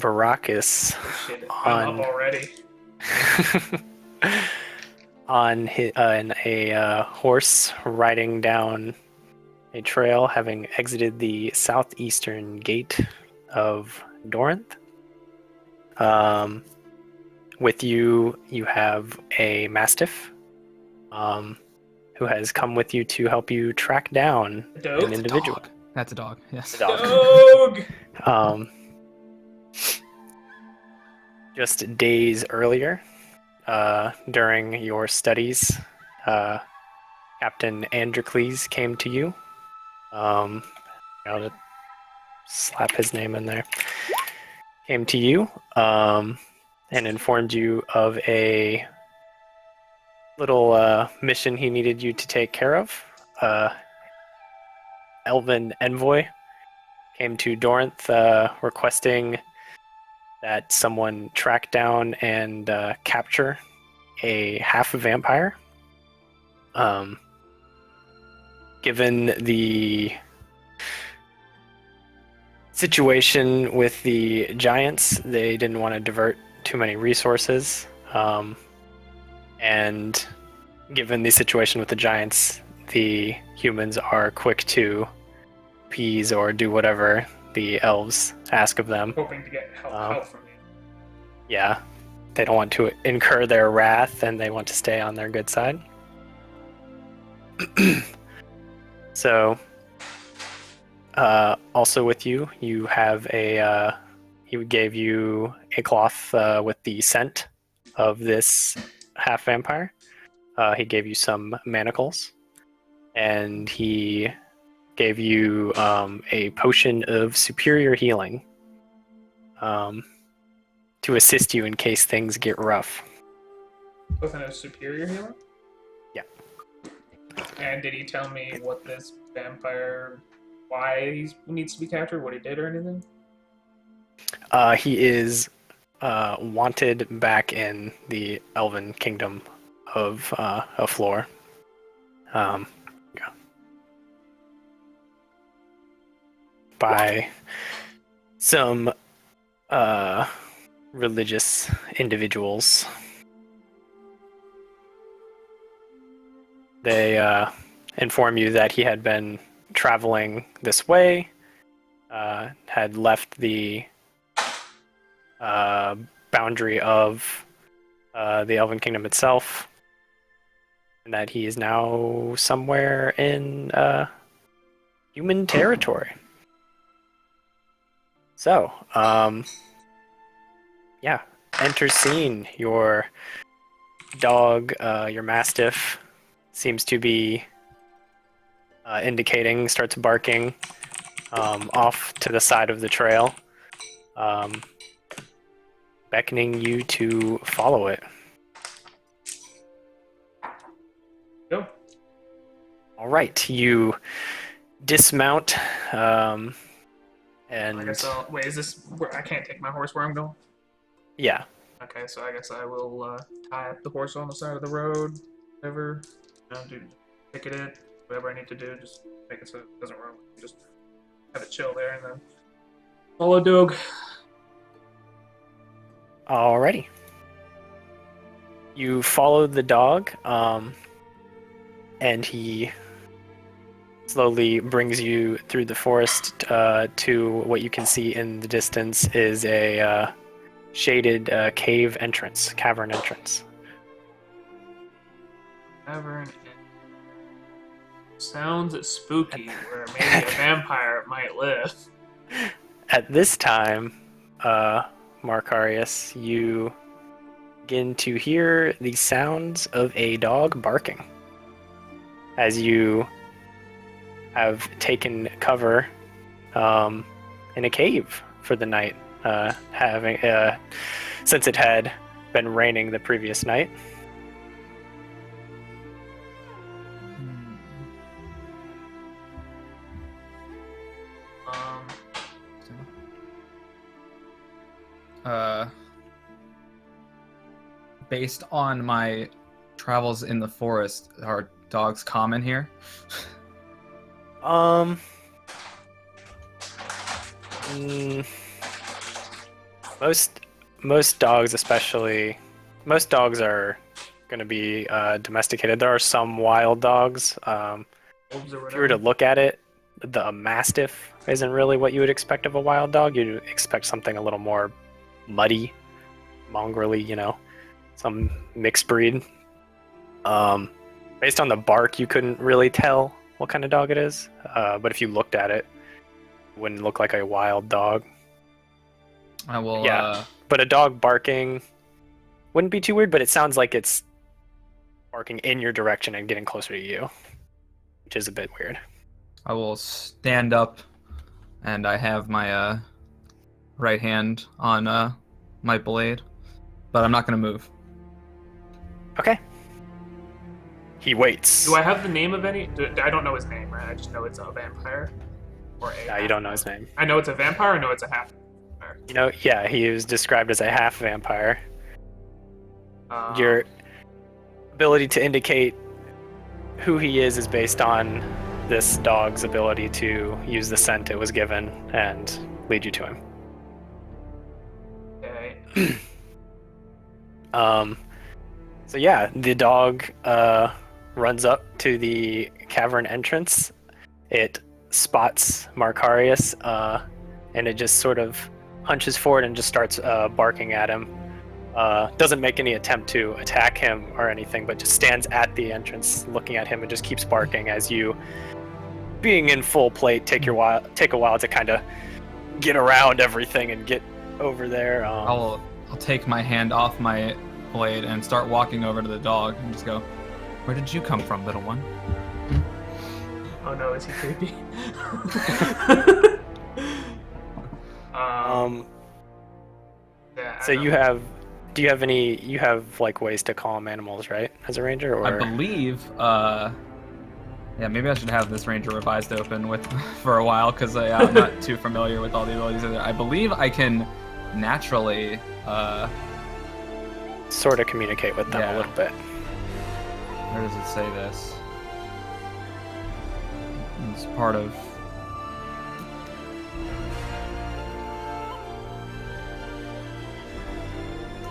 Baracus Shit, I'm up on already. in a horse riding down a trail, having exited the southeastern gate of Dorinth. With you, you have a mastiff, who has come with you to help you track down A an dog? individual. Dog. That's a dog. Yes. The dog. Dog! Just days earlier, during your studies, Captain Androcles came to you. I'll slap his name in there. Came to you, and informed you of a little mission he needed you to take care of. Elven envoy came to Dorinth, requesting that someone track down and capture a half vampire. Given the situation with the giants, they didn't want to divert too many resources. And given the situation with the giants, the humans are quick to appease or do whatever the elves ask of them. Hoping to get help from you. Yeah, they don't want to incur their wrath, and they want to stay on their good side. So, also with you, you have he gave you a cloth with the scent of this half vampire. He gave you some manacles, and he gave you a potion of superior healing to assist you in case things get rough. With a superior healer? Yeah. And did he tell me what this vampire, why he needs to be captured, what he did or anything? He is wanted back in the Elven Kingdom of Floor. Yeah. By some religious individuals. They inform you that he had been traveling this way, had left the boundary of the Elven Kingdom itself, and that he is now somewhere in human territory. So, yeah, enter scene. Your dog, your mastiff, seems to be indicating, starts barking off to the side of the trail, beckoning you to follow it. Go. All right, you dismount, and I guess wait, is this where I can't take my horse where I'm going? yeah, Okay, so I guess I will tie up the horse on the side of the road, whatever. Ticket it, whatever I need to do, just make it so it doesn't run. Just have it chill there and then follow Doug. alrighty. You follow the dog, and he slowly brings you through the forest to what you can see in the distance is a shaded cavern entrance. Cavern. Sounds spooky, where maybe a vampire might live. At this time, Marcarius, you begin to hear the sounds of a dog barking. As you have taken cover in a cave for the night, having since it had been raining the previous night. Based on my travels in the forest, are dogs common here? Most dogs, especially, most dogs are going to be domesticated. There are some wild dogs. Wolves or If you were to whatever. look at it, the mastiff isn't really what you would expect of a wild dog. You'd expect something a little more muddy, mongrelly, some mixed breed. Based on the bark, you couldn't really tell what kind of dog it is. But if you looked at it, it wouldn't look like a wild dog. I will. Yeah. But a dog barking wouldn't be too weird, but it sounds like it's barking in your direction and getting closer to you, which is a bit weird. I will stand up, and I have my right hand on my blade, but I'm not gonna move. Okay. He waits. Do I have the name of any? I don't know his name, right? I just know it's a vampire. Or a. No, you don't know his name. I know it's a vampire. I know it's a half. Yeah, he was described as a half vampire. Um, Your ability to indicate who he is based on this dog's ability to use the scent it was given and lead you to him. Okay. So yeah, the dog runs up to the cavern entrance. It spots Markarius, and it just sort of hunches forward and just starts barking at him. Doesn't make any attempt to attack him or anything, but just stands at the entrance looking at him and just keeps barking as you, being in full plate, take a while to kind of get around everything and get over there. I'll take my hand off my blade and start walking over to the dog and just go, "Where did you come from, little one?" Oh no, is he creepy? Yeah, So do you have any? You have like ways to calm animals, right? As a ranger, or I believe, yeah, maybe I should have this ranger revised open with for a while because I'm not too familiar with all the abilities. I believe I can naturally, sort of communicate with them Yeah. a little bit. where does it say this? It's part of.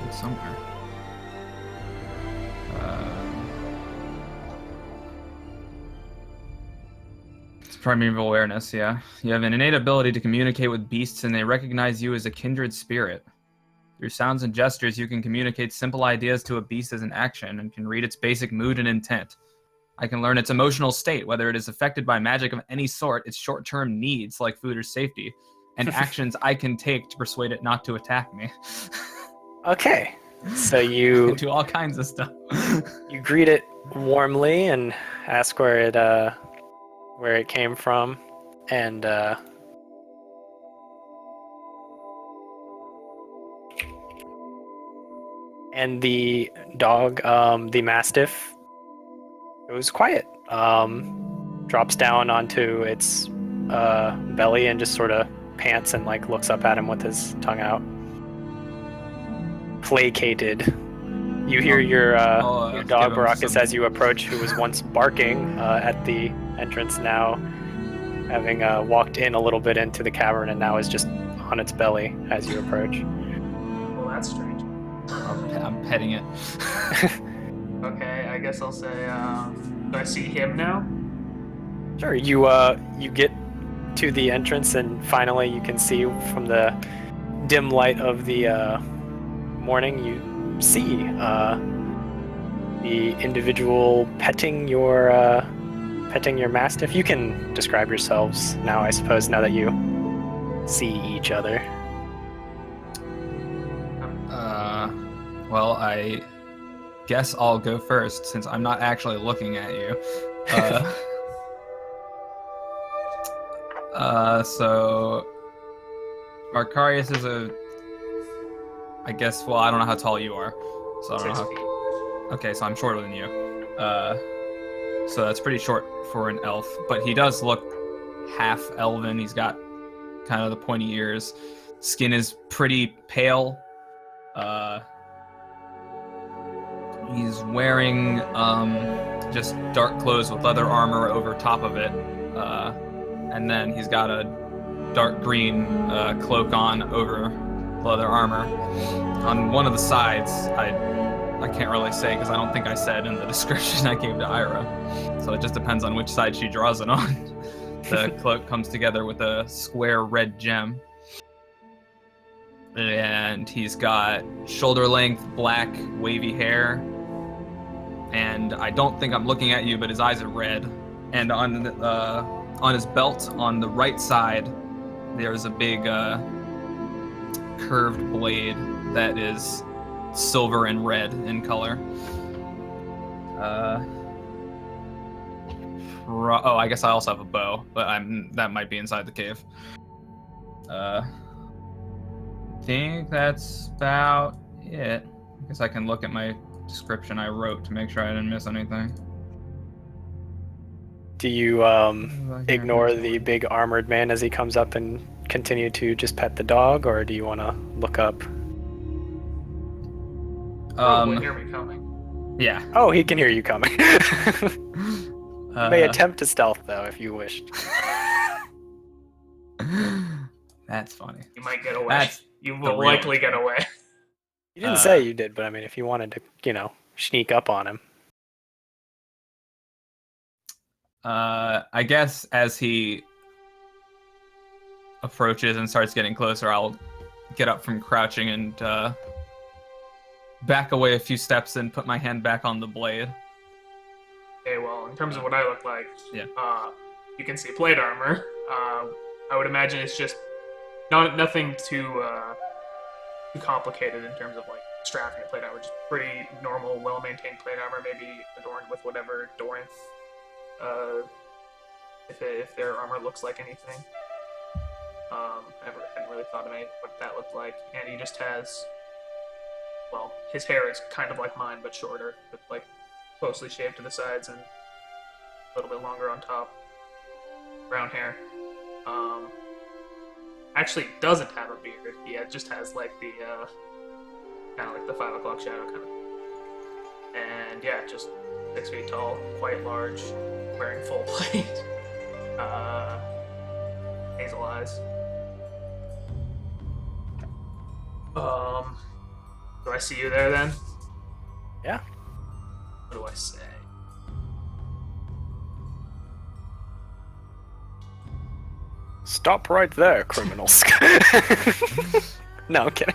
It's somewhere. It's primeval awareness, yeah. You have an innate ability to communicate with beasts and they recognize you as a kindred spirit. Through sounds and gestures, you can communicate simple ideas to a beast as an action and can read its basic mood and intent. I can learn its emotional state, whether it is affected by magic of any sort, its short-term needs, like food or safety, and actions I can take to persuade it not to attack me. Okay, so I you can do all kinds of stuff. you greet it warmly and ask where it came from, and the dog, the mastiff, goes quiet. Drops down onto its belly and just sort of pants and like looks up at him with his tongue out. Placated. You hear your let's dog give him Baracus some- as you approach, who was once barking at the entrance, now having walked in a little bit into the cavern and now is just on its belly as you approach. Well, that's strange. I'm petting it. Okay, I guess I'll say, do I see him now? Sure, you get to the entrance and finally you can see from the dim light of the morning, you see the individual petting your mastiff. You can describe yourselves now, I suppose, now that you see each other. Well, I guess I'll go first since I'm not actually looking at you. So Markarius is I guess, well, I don't know how tall you are. So I don't know 6 how. feet. Okay, so I'm shorter than you. So that's pretty short for an elf, but he does look half elven. He's got kind of the pointy ears. Skin is pretty pale. He's wearing just dark clothes with leather armor over top of it. And then he's got a dark green cloak on over leather armor. On one of the sides, I can't really say because I don't think I said in the description I gave to Ira. So it just depends on which side she draws it on. The cloak comes together with a square red gem. And he's got shoulder-length, black, wavy hair. And I don't think I'm looking at you, but his eyes are red. And on his belt, on the right side, there's a big curved blade that is silver and red in color. I guess I also have a bow, but that might be inside the cave. I think that's about it. I guess I can look at my description I wrote to make sure I didn't miss anything. Do you ignore the big armored man as he comes up and continue to just pet the dog, or do you want to look up? Probably hear me coming. Yeah. Oh, he can hear you coming. You may attempt to stealth, though, if you wished. That's funny. You might get away. You will likely get away. You didn't say you did, but I mean, if you wanted to, sneak up on him. I guess as he approaches and starts getting closer, I'll get up from crouching and back away a few steps and put my hand back on the blade. Okay, well, in terms of what I look like, yeah. You can see plate armor. I would imagine it's just nothing too complicated in terms of like strapping a plate armor. Just pretty normal, well-maintained plate armor, maybe adorned with whatever Dorinth, if their armor looks like anything. I hadn't really thought of what that looked like. And he just has, well, his hair is kind of like mine, but shorter, with like closely shaved to the sides and a little bit longer on top. Brown hair. Actually doesn't have a beard. He just has like the kind of like the 5 o'clock shadow kind of. And yeah, just 6 feet tall, quite large, wearing full plate. Hazel eyes. Do I see you there then? Yeah. What do I say? Stop right there, criminals. No, I'm kidding.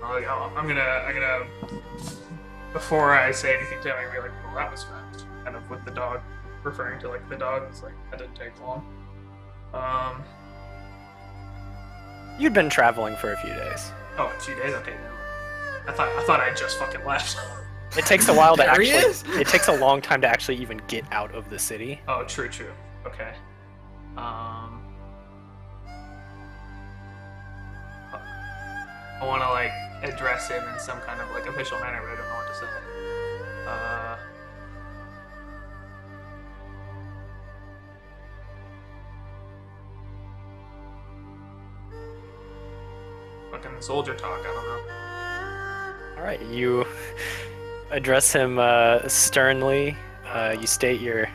I'm gonna, before I say anything to him, I'm gonna be like, well, that was fast. Kind of with the dog, referring to like the dog. It's like, that didn't take long. You'd been traveling for a few days. Oh, a few days? Okay, no. I thought I just fucking left. It takes a while to There he actually. is. It takes a long time to actually even get out of the city. Oh, true. Okay. I want to like address him in some kind of like official manner, but I don't know what to say. Fucking soldier talk. I don't know. All right, you address him sternly. You state your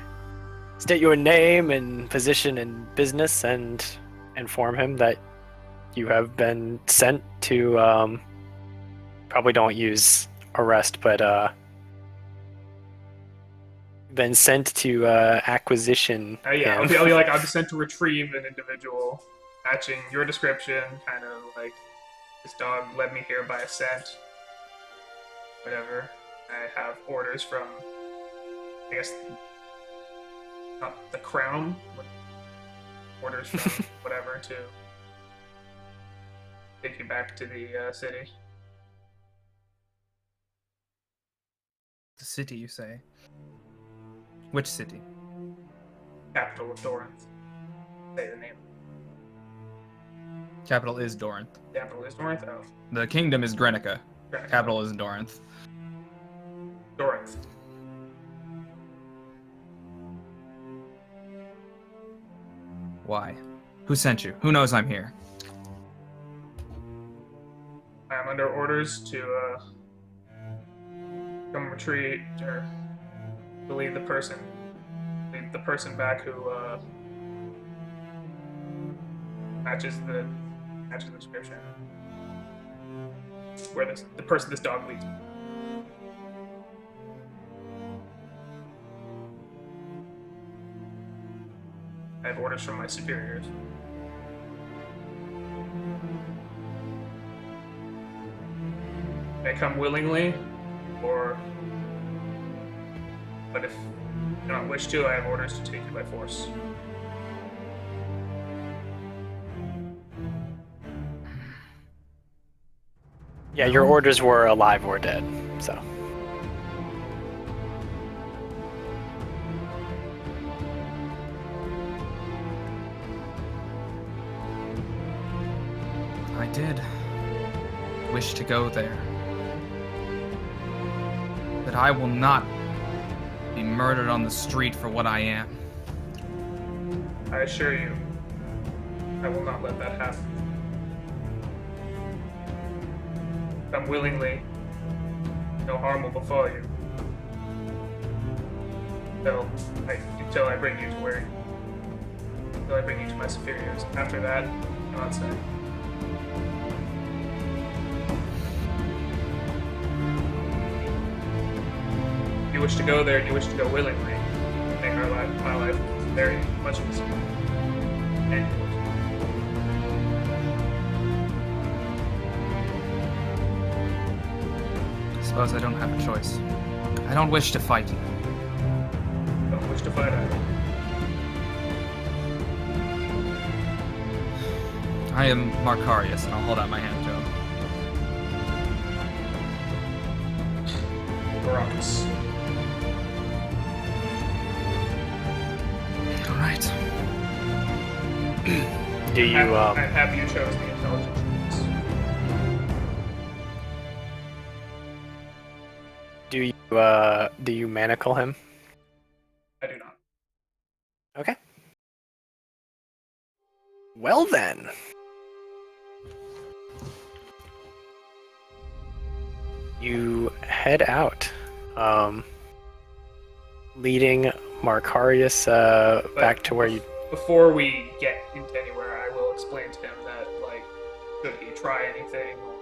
name and position in business, and inform him that you have been sent to. Probably don't use arrest, but been sent to acquisition. Yeah, I'll be like, I'm sent to retrieve an individual matching your description. Kind of like, this dog led me here by a scent. Whatever. I have orders from, I guess, not the crown, but orders from whatever to take you back to the city. The city, you say? Which city? Capital of Dorinth. Say the name. Capital is Dorinth. Capital is Dorinth? Oh. The kingdom is Grenica. Grenica. Capital is Dorinth. Dorinth. Why? Who sent you? Who knows I'm here? I am under orders to come retreat or to lead the person back who matches the description. Where the person this dog leads. I have orders from my superiors. They come willingly, but if you don't wish to, I have orders to take you by force. Yeah, your orders were alive or dead, so. I did wish to go there. But I will not be murdered on the street for what I am. I assure you, I will not let that happen. Come willingly, no harm will befall you. Until I bring you to my superiors. After that, not say. If you wish to go there and you wish to go willingly, make my life very much easier. And I suppose I don't have a choice. I don't wish to fight you. don't wish to fight either. I am Markarius, and I'll hold out my hand to him. Rocks. All right. Do you, I'm happy you chose the intelligence. do you manacle him? I do not. Okay. Well then. You head out, leading Markarius back to where you... Before we get into anywhere, I will explain to him that, like, should he try anything, or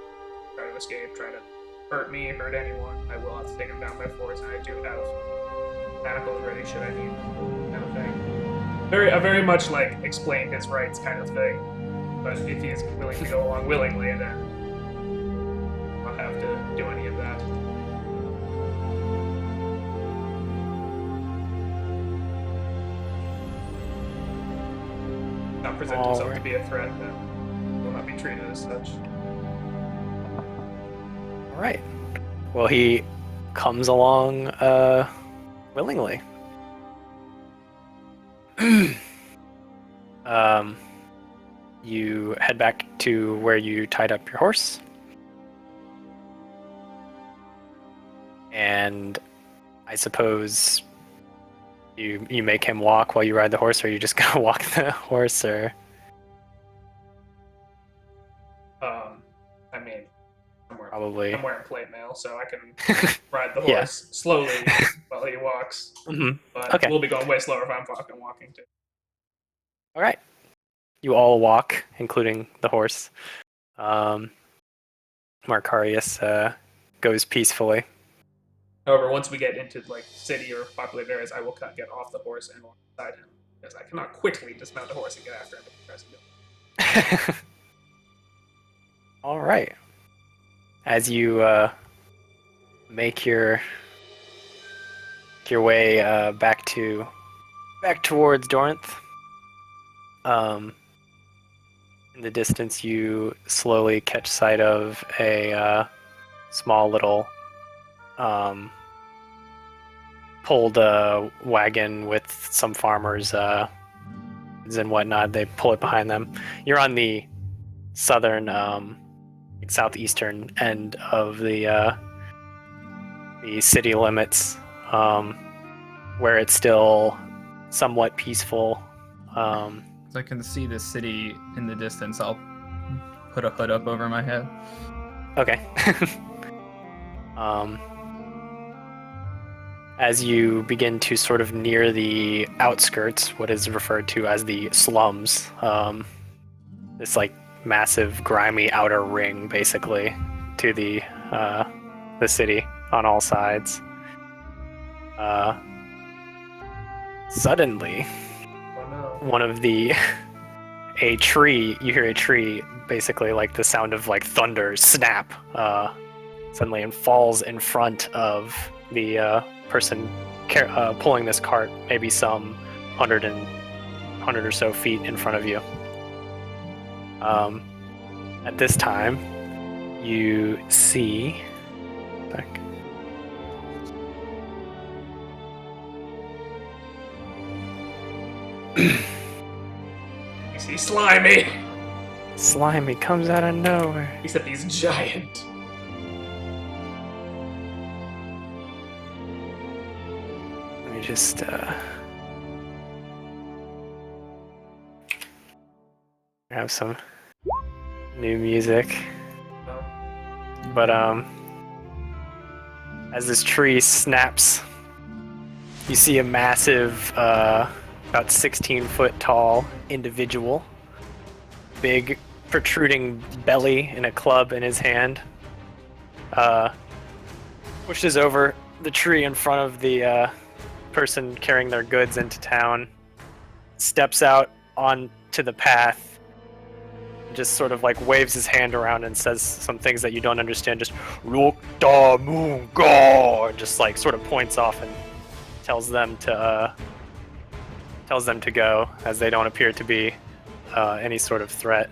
try to escape, try to hurt me, hurt anyone, I will have to take him down by force, and I do have manacles ready should I need kind of thing. I very much, like, explain his rights kind of thing, but if he is willing to go along willingly, then I'll have to do any of that. Not present himself to be a threat, then will not be treated as such. Alright. Well, he comes along willingly. You head back to where you tied up your horse. And I suppose you make him walk while you ride the horse, or you just gonna walk the horse, or... I mean, Probably. I'm wearing plate mail, so I can ride the Yeah. horse slowly while he walks. Mm-hmm. But Okay. we'll be going way slower if I'm fucking walking too. All right. You all walk, including the horse. Markarius goes peacefully. However, once we get into like city or populated areas, I will get off the horse and walk beside him because I cannot quickly dismount the horse and get after him if he tries to do it. All right. As you make your way back towards Dorinth, in the distance you slowly catch sight of a small little pulled wagon with some farmers and whatnot. They pull it behind them. You're on the southern, southeastern end of the city limits, where it's still somewhat peaceful. So I can see the city in the distance. I'll put a hood up over my head. Okay. As you begin to sort of near the outskirts, what is referred to as the slums, this like massive, grimy outer ring, basically, to the city on all sides. Suddenly, Oh no. one of the you hear a tree, basically like the sound of like thunder snap, suddenly, and falls in front of the person pulling this cart, maybe some 100 or so feet in front of you. At this time, you see. You see Slimy! Slimy comes out of nowhere. Except he's giant. Let me just have some new music. Oh. But as this tree snaps, you see a massive, about 16-foot tall individual, big protruding belly and a club in his hand, pushes over the tree in front of the person carrying their goods into town, steps out onto the path, just sort of like waves his hand around and says some things that you don't understand, just "Look da moon go," just like sort of points off and tells them to go, as they don't appear to be any sort of threat.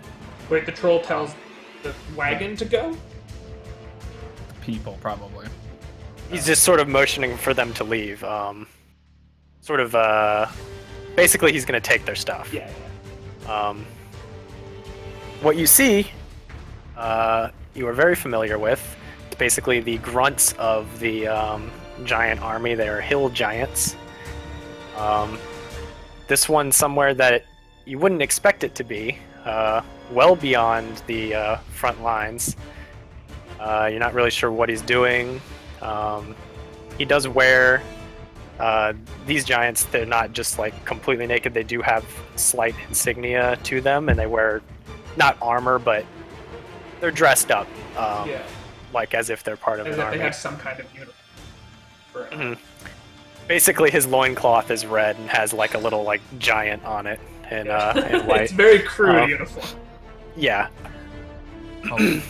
Wait, the troll tells the wagon to go? People, probably. He's just sort of motioning for them to leave. Basically, he's going to take their stuff. Yeah. What you see, you are very familiar with. It's basically the grunts of the giant army. They are hill giants. This one somewhere that you wouldn't expect it to be, well beyond the front lines. You're not really sure what he's doing. He does wear, these giants, they're not just like completely naked, they do have slight insignia to them, and they wear not armor, but they're dressed up, like as if they're part of As an if army. they have some kind of uniform. Mhm. Basically, his loincloth is red and has like a little like giant on it in white. It's very crude uniform. Yeah. Oh.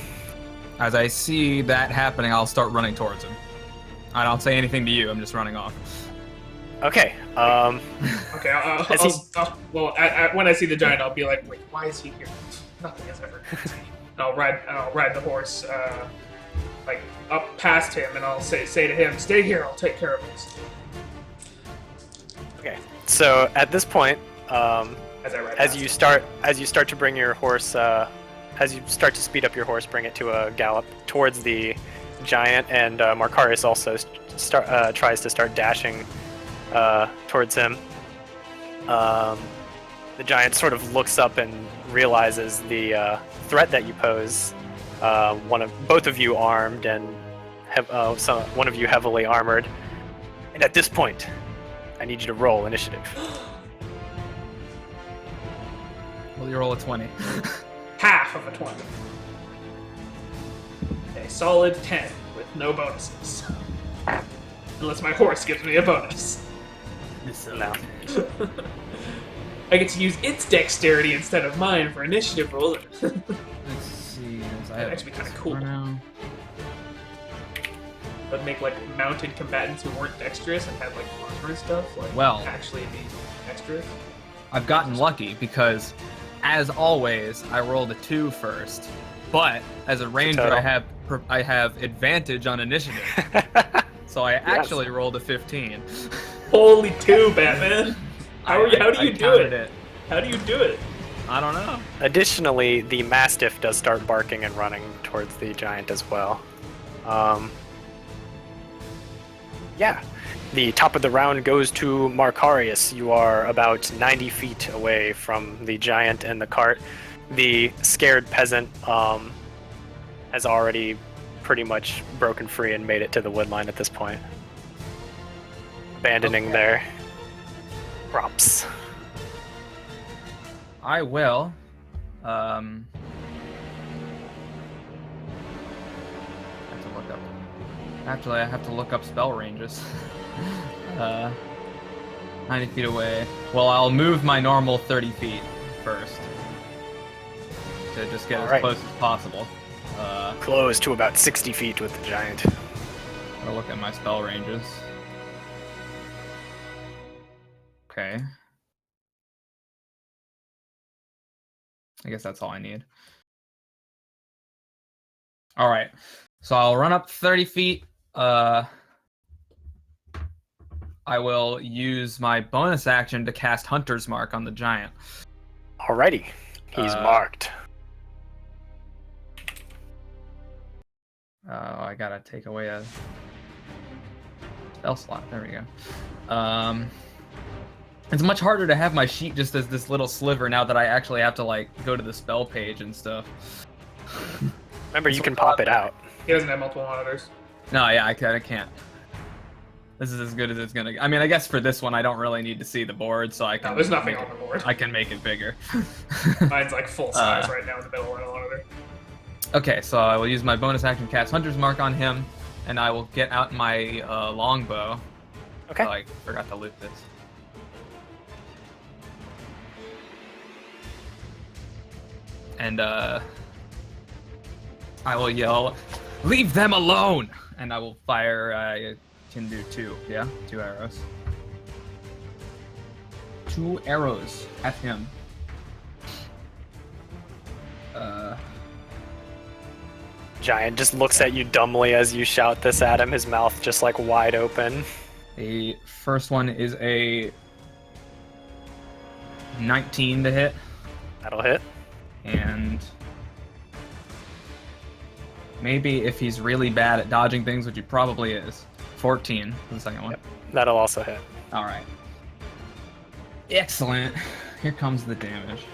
As I see that happening, I'll start running towards him. I don't say anything to you. I'm just running off. Okay. Okay, when I see the giant, I'll be like, wait, why is he here? Nothing has ever happened. And I'll ride the horse, like up past him, and I'll say to him, "Stay here. I'll take care of this." Okay. So at this point, As I ride as past you him. start to bring your horse, as you start to speed up your horse, bring it to a gallop towards the giant, and Markarius also tries to start dashing towards him. The giant sort of looks up and realizes the threat that you pose. Both of you armed, and one of you heavily armored. And at this point, I need you to roll initiative. Will you roll a 20? Half of a 20. A solid 10 with no bonuses. Unless my horse gives me a bonus. No. I get to use its dexterity instead of mine for initiative roll. Let's see. That'd actually be kinda cool. Now. But make like mounted combatants who weren't dexterous and had like armor and stuff, like Well. actually be dexterous. I've gotten lucky because, as always, I rolled a 2 first. But as a ranger, Total. I have advantage on initiative, so I actually rolled a 15. Holy 2, Batman! How do you I do counted it? How do you do it? I don't know. Additionally, the Mastiff does start barking and running towards the giant as well. Yeah. The top of the round goes to Markarius. You are about 90 feet away from the giant and the cart. The scared peasant has already pretty much broken free and made it to the woodline at this point, abandoning their props. I will I have to look up. Actually, I have to look up spell ranges. 90 feet away. Well, I'll move my normal 30 feet first to just get as close as possible. Close to about 60 feet with the giant. I'll look at my spell ranges. Okay. I guess that's all I need. All right. So I'll run up 30 feet. I will use my bonus action to cast Hunter's Mark on the giant. Alrighty. He's marked. Oh, I gotta take away a spell slot. There we go. It's much harder to have my sheet just as this little sliver now that I actually have to like go to the spell page and stuff. Remember, you can pop it out. He doesn't have multiple monitors. No, yeah, I can't. This is as good as it's gonna. I mean, I guess for this one, I don't really need to see the board, so I can. No, there's nothing on the board. I can make it bigger. Mine's like full size right now in the middle of the monitor. Okay, so I will use my bonus action to cast Hunter's Mark on him, and I will get out my longbow. Okay. Oh, I forgot to loot this. And I will yell, "Leave them alone!" And I will fire. I can do 2. Yeah, 2 arrows. 2 arrows at him. Giant just looks at you dumbly as you shout this at him, his mouth just like wide open. The first one is a 19 to hit. That'll hit. And maybe if he's really bad at dodging things, which he probably is, 14 for the second one. Yep. That'll also hit. All right. Excellent. Here comes the damage.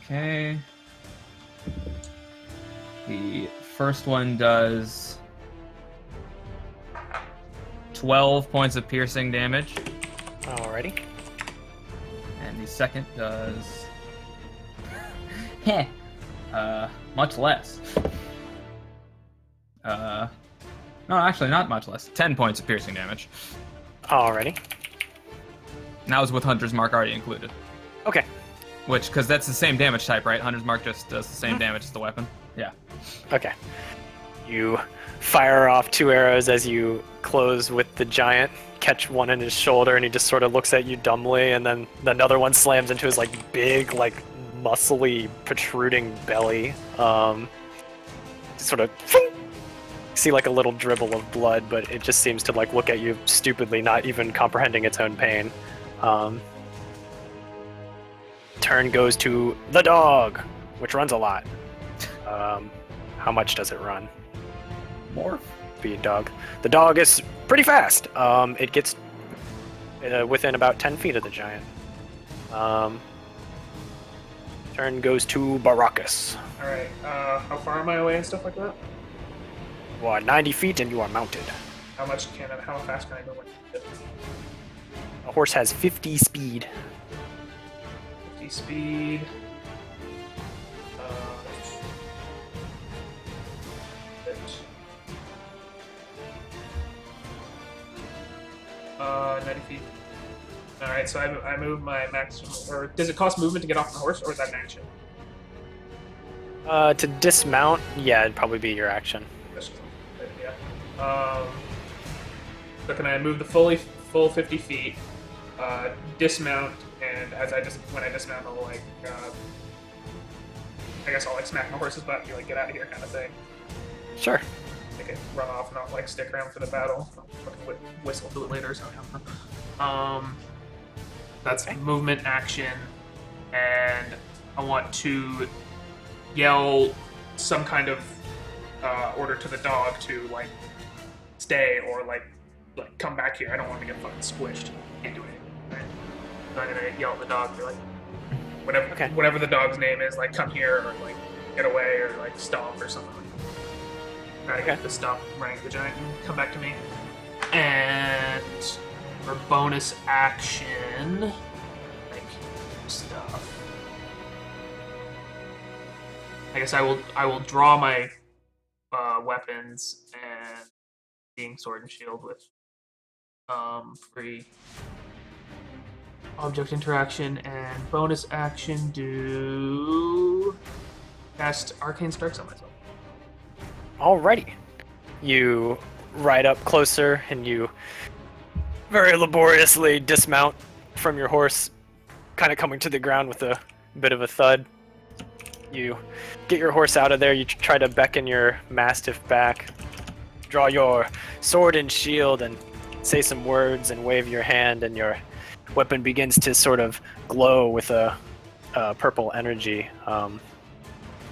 Okay. The first one does 12 points of piercing damage. Alrighty. And the second does much less. No, actually not much less. 10 points of piercing damage. Alrighty. And that was with Hunter's Mark already included. Okay. Which, because that's the same damage type, right? Hunter's Mark just does the same damage as the weapon. Yeah. Okay. You fire off 2 arrows as you close with the giant, catch one in his shoulder, and he just sort of looks at you dumbly, and then another one slams into his like big, like muscly, protruding belly. Sort of see like a little dribble of blood, but it just seems to like look at you stupidly, not even comprehending its own pain. Turn goes to the dog, which runs a lot. How much does it run? More. Speed dog. The dog is pretty fast. It gets within about 10 feet of the giant. Turn goes to Baracus. Alright, how far am I away and stuff like that? You are 90 feet and you are mounted. How fast can I move? A horse has 50 speed. 50 speed. 90 feet. Alright, so I move my maximum. Or does it cost movement to get off the horse, or is that an action? To dismount, yeah, it'd probably be your action. Yeah. So can I move the full 50 feet, dismount, and when I dismount, I'll like, I guess I'll like smack my horse's butt and be like, get out of here, kind of thing. Sure. Make it run off, not like stick around for the battle. I'll fucking whistle to it later or something. That's movement action, and I want to yell some kind of order to the dog to like stay or like come back here. I don't want to get fucking squished. Can't do anything. Right? So I'm gonna yell at the dog, be like whatever the dog's name is, like come here or like get away or like stop or something like that. Try to get to stop running the giant and come back to me. And For bonus action, like stuff. I guess I will draw my weapons and being sword and shield with free object interaction and bonus action do cast arcane strikes on myself. Alrighty. You ride up closer and you very laboriously dismount from your horse, kind of coming to the ground with a bit of a thud. You get your horse out of there, you try to beckon your mastiff back, draw your sword and shield and say some words and wave your hand, and your weapon begins to sort of glow with a purple energy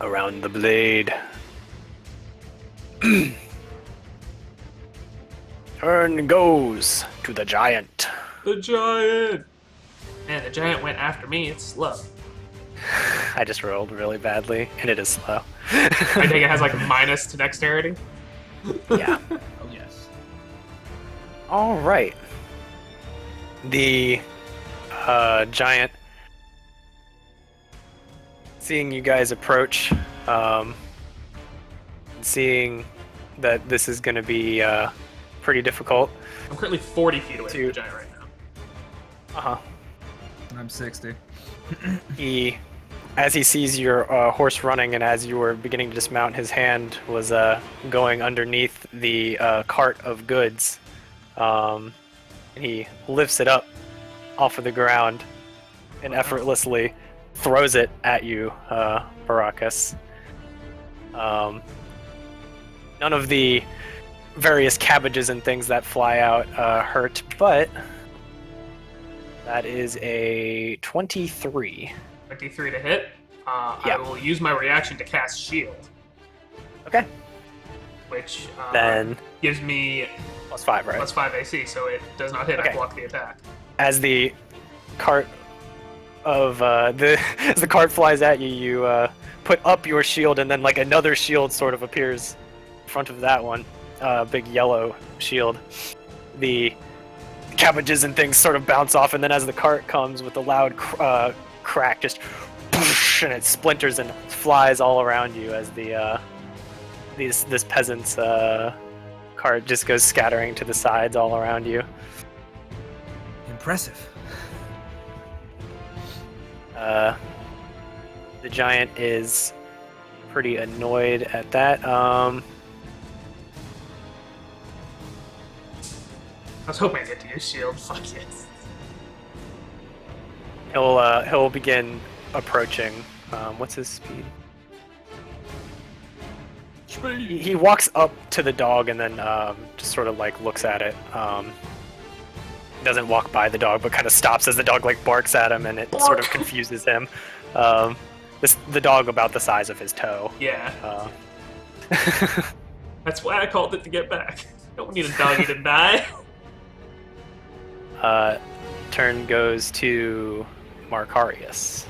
around the blade. Turn goes to the giant. The giant! Man, the giant went after me. It's slow. I just rolled really badly, and it is slow. I think it has like a minus to dexterity. Yeah. Oh, yes. All right. The giant, seeing you guys approach, seeing that this is going to be pretty difficult. I'm currently 40 feet away from the giant right now. Uh-huh. I'm 60. As he sees your horse running, and as you were beginning to dismount, his hand was going underneath the cart of goods. And he lifts it up off of the ground and effortlessly throws it at you, Baracus. None of the various cabbages and things that fly out hurt, but that is a 23. 23 to hit. Yeah. I will use my reaction to cast shield, Okay. which Then gives me +5, right? +5 AC, so it does not hit. Okay. I block the attack. As the cart of as the cart flies at you, you put up your shield, and then like another shield sort of appears in front of that one, big yellow shield. The cabbages and things sort of bounce off, and then as the cart comes with a loud crack, just whoosh, and it splinters and flies all around you as the this peasant's cart just goes scattering to the sides all around you. Impressive. The giant is pretty annoyed at that. I was hoping I get to use shield. Fuck yes. He'll begin approaching. What's his speed? He walks up to the dog and then just sort of like looks at it. Doesn't walk by the dog, but kind of stops as the dog like barks at him, and it sort of confuses him. The dog about the size of his toe. Yeah. That's why I called it to get back. Don't need a doggy to die. Turn goes to Marcarius.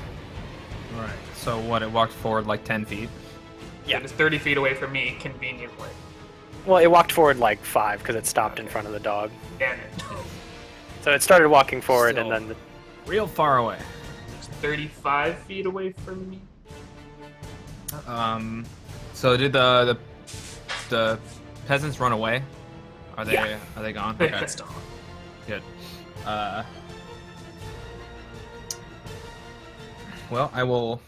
Alright, so what, it walked forward like 10 feet? Yeah. It is 30 feet away from me, conveniently. Well, it walked forward like 5 because it stopped in front of the dog. Damn it. So it started walking forward, Still and then real far away. It's 35 feet away from me. So did the peasants run away? Are they Yeah. are they gone? They Okay. pissed off. Good. Well, I will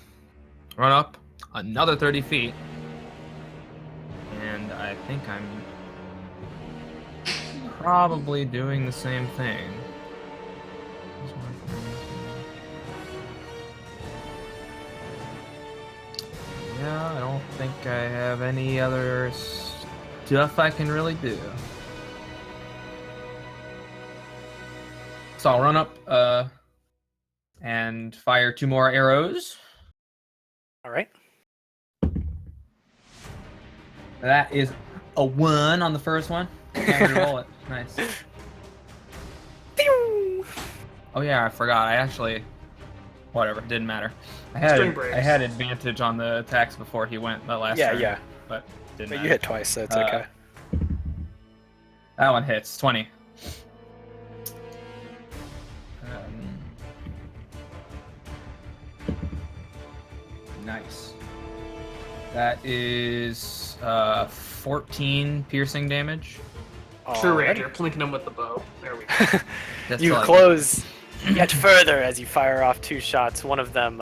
run up another 30 feet, and I think I'm probably doing the same thing. Yeah, I don't think I have any other stuff I can really do. So I'll run up and fire 2 more arrows. all right. That is a 1 on the first one. Can't reroll it. Nice. Oh yeah, I forgot. I actually, whatever, didn't matter. String breaks. I had advantage on the attacks before he went the last turn. Yeah. But didn't But matter. you hit twice, so it's okay. That one hits 20. Nice. That is 14 piercing damage. True Alrighty. Ranger, plinking him with the bow. There we go. That's You all I close yet further as you fire off 2 shots, one of them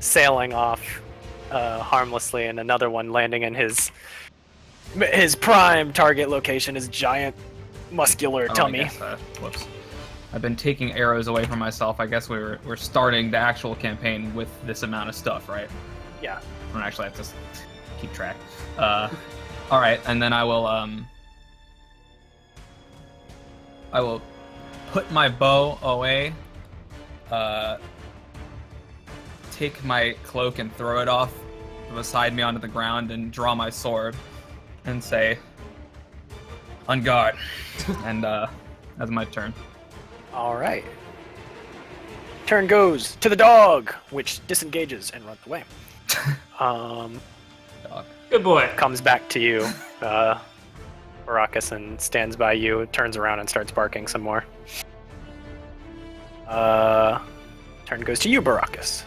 sailing off harmlessly, and another one landing in his prime target location, his giant muscular Oh, tummy. I guess, whoops. I've been taking arrows away from myself. I guess we're starting the actual campaign with this amount of stuff, right? Yeah. I don't actually have to keep track. All right, and then I will put my bow away, take my cloak and throw it off beside me onto the ground, and draw my sword and say, "On guard." And that's my turn. All right. Turn goes to the dog, which disengages and runs away. Dog. Good boy. Comes back to you, Baracus, and stands by you, turns around and starts barking some more. Turn goes to you, Baracus.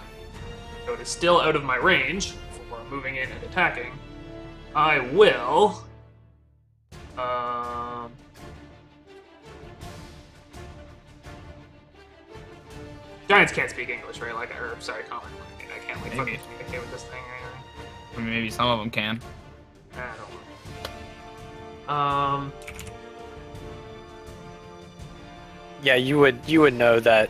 So it is still out of my range for moving in and attacking. I will. Giants can't speak English, right? Sorry, common. I can't fucking Maybe. communicate with this thing or anything. I mean, maybe some of them can. I don't know. Yeah, you would know that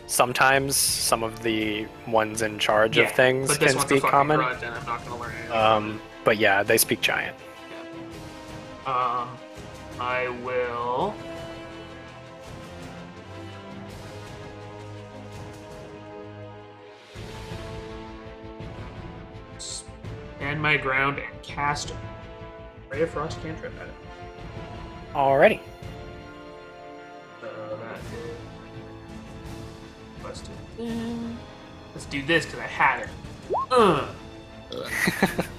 sometimes some of the ones in charge of things but this can one's speak a fucking common. grunt, and I'm not gonna learn anything. But yeah, they speak giant. I will. Stand my ground and cast Ray of Frost cantrip at it. Alrighty. That is let's do this because I had it.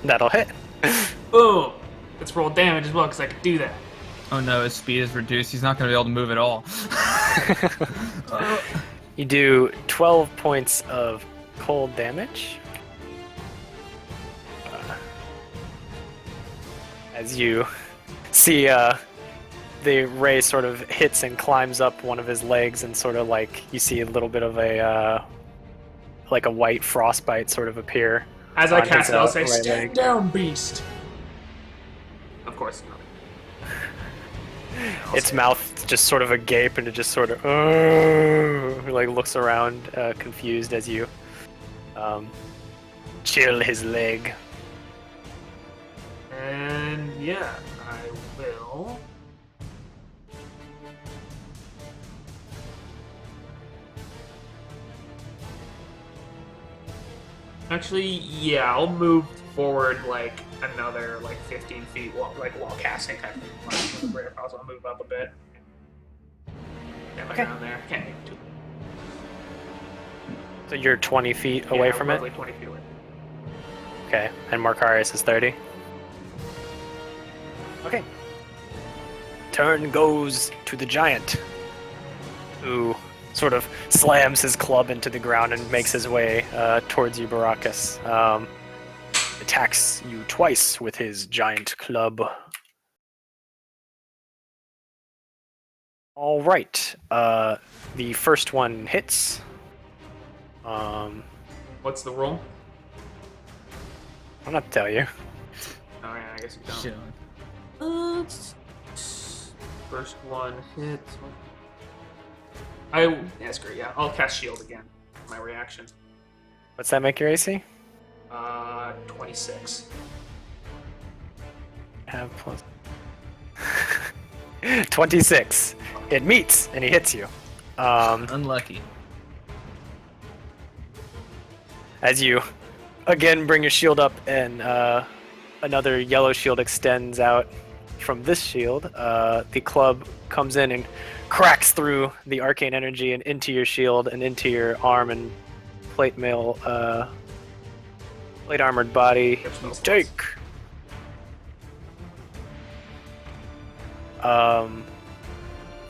That'll hit. Boom. Let's roll damage as well because I can do that. Oh no, his speed is reduced. He's not going to be able to move at all. You do 12 points of cold damage. As you see the ray sort of hits and climbs up one of his legs, and sort of like you see a little bit of a like a white frostbite sort of appear. As I on cast his, it, I'll right say, "Stand leg. down, beast." Of course not. Its mouth just sort of agape, and it just sort of like looks around confused as you chill his leg. And yeah, I will. Actually, yeah, I'll move forward like another 15 feet while casting kind of thing. I'll move up a bit. Get my ground there. Can't make it too. So you're 20 feet away from it? Roughly 20 feet away. Okay, and Markarius is 30? Okay. Turn goes to the giant, who sort of slams his club into the ground and makes his way towards you, Baracus. Attacks you twice with his giant club. All right. The first one hits. What's the roll? I'll not tell you. Oh yeah, I guess you don't. Shit. First one hits. Screw it, yeah. I'll cast shield again. My reaction. What's that make your AC? 26. Have plus 26. It meets and he hits you. Unlucky. As you again bring your shield up, and another yellow shield extends out from this shield. The club comes in and cracks through the arcane energy and into your shield and into your arm and plate armored body. Take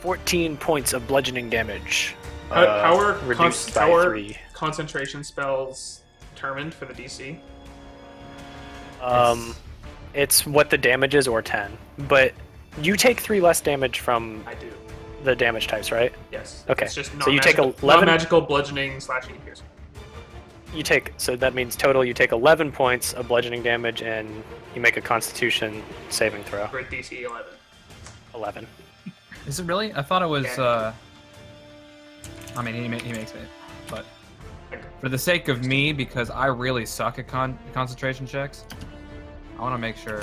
14 points of bludgeoning damage. How are reduced by 3. concentration spells determined for the DC? It's what the damage is or 10, but you take 3 less damage from I do. the damage types, right? Yes. Okay. It's just So you take 11. non-magical bludgeoning, slashing, and piercing. You take, so that means total you take 11 points of bludgeoning damage, and you make a Constitution saving throw. For DC 11. 11. Is it really? I thought it was. Yeah. I mean, he makes it, but for the sake of me, because I really suck at concentration checks, I want to make sure.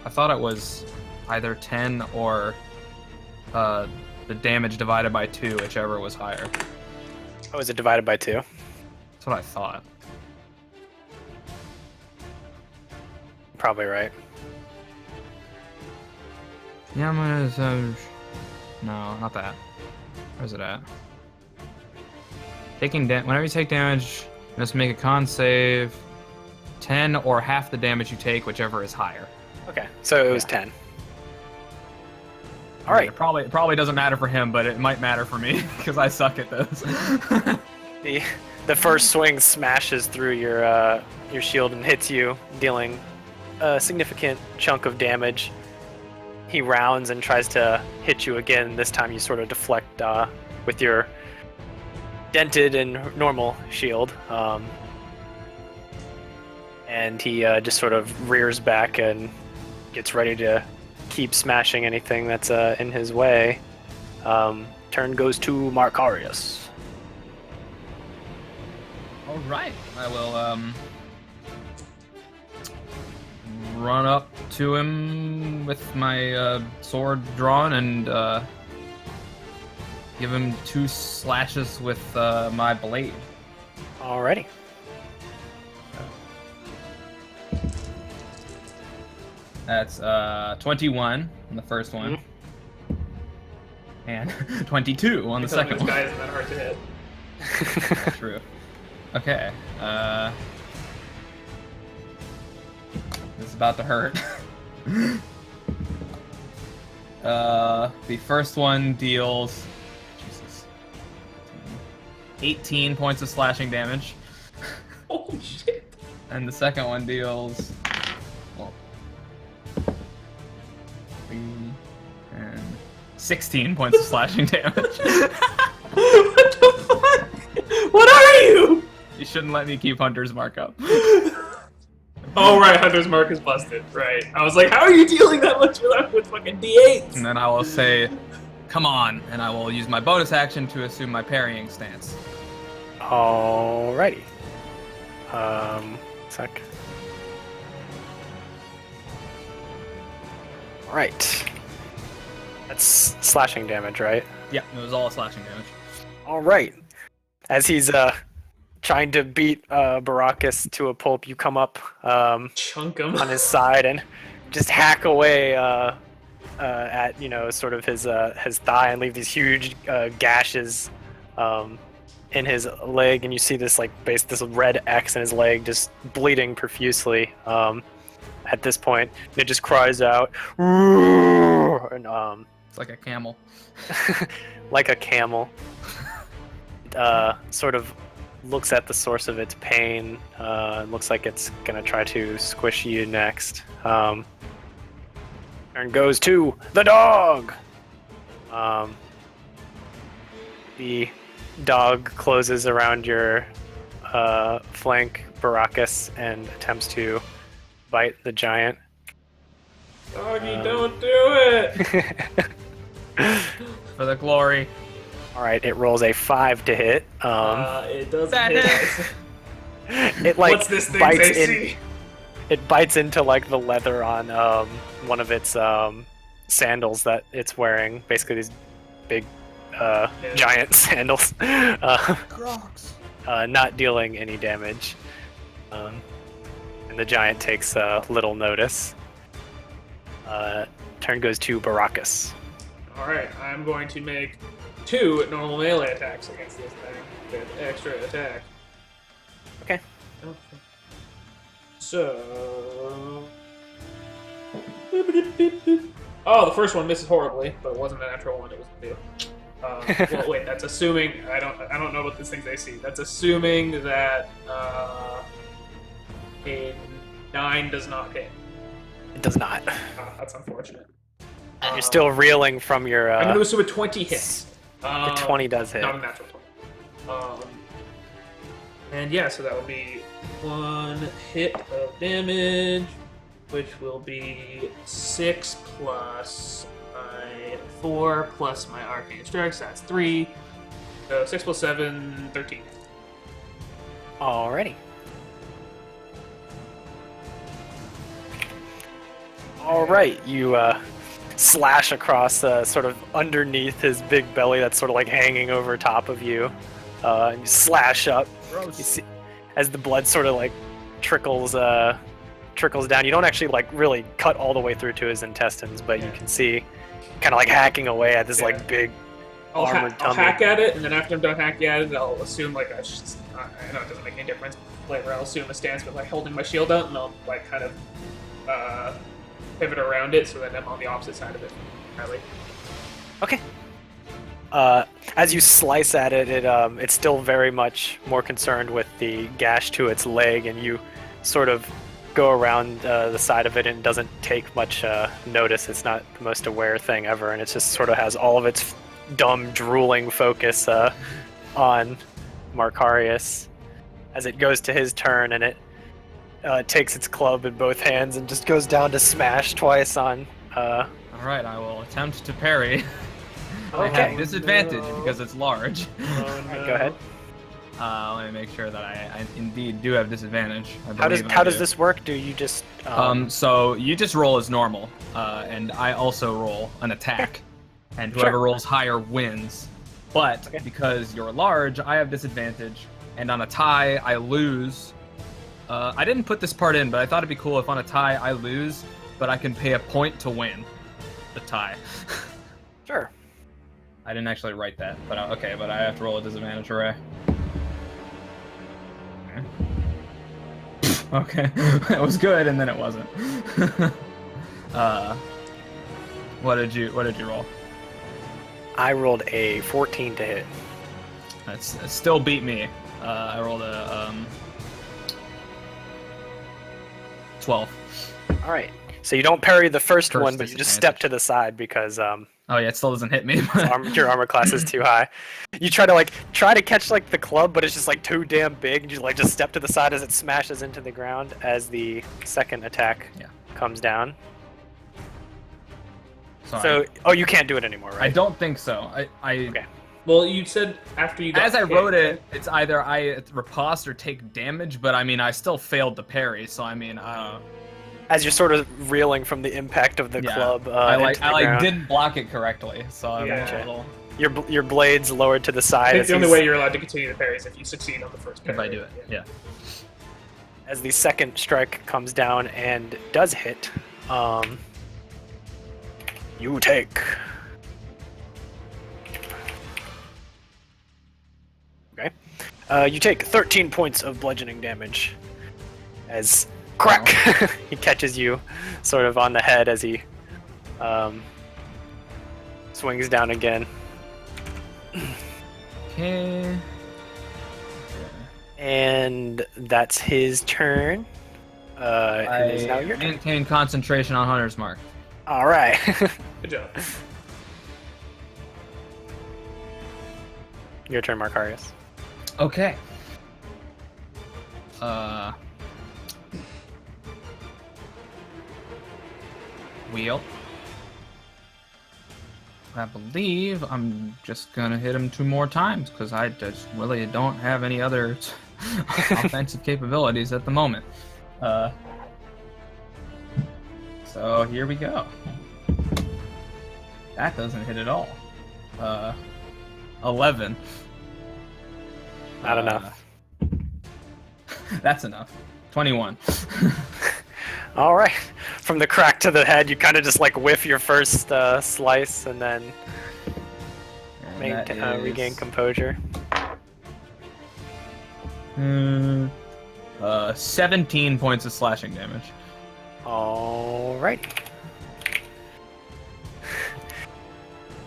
I thought it was either 10 or the damage divided by 2, whichever was higher. Oh, is it divided by 2? That's what I thought. Probably right. Yeah, I'm gonna. No, not that. Where's it at? Whenever you take damage, you must make a con save. 10 or half the damage you take, whichever is higher. Okay, so it was 10. All right. It probably doesn't matter for him, but it might matter for me because I suck at those. The first swing smashes through your shield and hits you, dealing a significant chunk of damage. He rounds and tries to hit you again. This time you sort of deflect with your dented and normal shield. And he just sort of rears back and gets ready to keep smashing anything that's in his way. Turn goes to Markarius. All right, I will run up to him with my sword drawn and give him 2 slashes with my blade. Alrighty. That's 21 on the first one, and 22 on the second This one. guy isn't that hard to hit. True. Okay. This is about to hurt. The first one deals 18 points of slashing damage, Holy shit. and the second one deals 16 points of slashing damage. What the fuck? What are you? You shouldn't let me keep Hunter's Mark up. Oh, right, Hunter's Mark is busted. Right. I was like, how are you dealing that much with fucking D8s? And then I will say, come on, and I will use my bonus action to assume my parrying stance. Alrighty. Sec. Alright. That's slashing damage, right? Yeah, it was all slashing damage. Alright. As he's trying to beat Baracus to a pulp, you come up Chunk him. on his side and just hack away at sort of his thigh and leave these huge gashes in his leg, and you see this this red X in his leg just bleeding profusely. At this point, it just cries out, and It's like a camel. like a camel. Sort of looks at the source of its pain. Looks like it's gonna try to squish you next. And goes to the dog. The dog closes around your flank, Baracus, and attempts to bite the giant. Doggy, don't do it! For the glory. All right, it rolls a 5 to hit. It doesn't That hit. hits. It What's this thing's bites AC? It bites into the leather on one of its sandals that it's wearing. Basically, these big giant sandals. Crocs. Not dealing any damage. And the giant takes little notice. Turn goes to Baracus. Alright, I'm going to make 2 normal melee attacks against this thing with extra attack. Okay. So... Oh, the first one misses horribly, but it wasn't a natural one, it was a 2. Well, wait, that's assuming... I don't know what this thing's AC. That's assuming that... A 9 does not hit. It does not. That's unfortunate. You're still reeling from your. I'm going to assume a 20 hits. The 20 does hit. Not a natural 20. And yeah, so that would be 1 hit of damage, which will be 6 plus my 4 plus my arcane strikes. That's 3. So 6 plus 7, 13. Alrighty. Alright, you slash across sort of underneath his big belly that's sort of like hanging over top of you. And you slash up. You see, as the blood sort of like trickles down. You don't actually like really cut all the way through to his intestines, but you can see kind of like hacking away at this like big armored tummy. I'll hack at it, and then after I'm done hacking at it, I'll assume like I know it doesn't make any difference. Like, I'll assume a stance with like holding my shield out, and I'll like kind of pivot around it so that I'm on the opposite side of it. Really. Okay. As you slice at it, it's still very much more concerned with the gash to its leg, and you sort of go around the side of it and doesn't take much notice. It's not the most aware thing ever, and it just sort of has all of its dumb, drooling focus on Markarius as it goes to his turn, and it takes its club in both hands and just goes down to smash twice on. All right, I will attempt to parry. I Okay. have disadvantage because it's large. Oh, no. Go ahead. Let me make sure that I indeed do have disadvantage. How does this work? Do you just So you just roll as normal, and I also roll an attack, and whoever rolls higher wins. But because you're large, I have disadvantage, and on a tie, I lose. I didn't put this part in, but I thought it'd be cool if on a tie I lose, but I can pay a point to win the tie. Sure. I didn't actually write that, but okay, but I have to roll a disadvantage array. Okay, it was good, and then it wasn't. What did you roll? I rolled a 14 to hit. That still beat me. I rolled a 12. All right. So you don't parry the first one, but you just step to the side because Oh yeah, it still doesn't hit me. your armor class is too high. You try to catch like the club, but it's just like too damn big. And you like just step to the side as it smashes into the ground as the second attack comes down. So you can't do it anymore, right? I don't think so. Okay. Well, you said after you got As I hit, wrote it, it's either I riposte or take damage, but I mean, I still failed to parry, so I mean, As you're sort of reeling from the impact of the club, I didn't block it correctly, so I'm a little. Your blade's lowered to the side. I think the only way you're allowed to continue to parry is if you succeed on the first parry. If I do it, yeah. As the second strike comes down and does hit, you take. Okay. You take 13 points of bludgeoning damage. As crack, he catches you sort of on the head as he swings down again. Okay. And that's his turn. It is now your turn. Maintain concentration on Hunter's Mark. All right. Good job. Your turn, Markarius. Okay. Wheel. I believe I'm just gonna hit him 2 more times because I just really don't have any other offensive capabilities at the moment. So here we go. That doesn't hit at all. 11. Not enough. That's enough. 21. All right. From the crack to the head, you kind of just like whiff your first slice and then regain composure. 17 points of slashing damage. All right.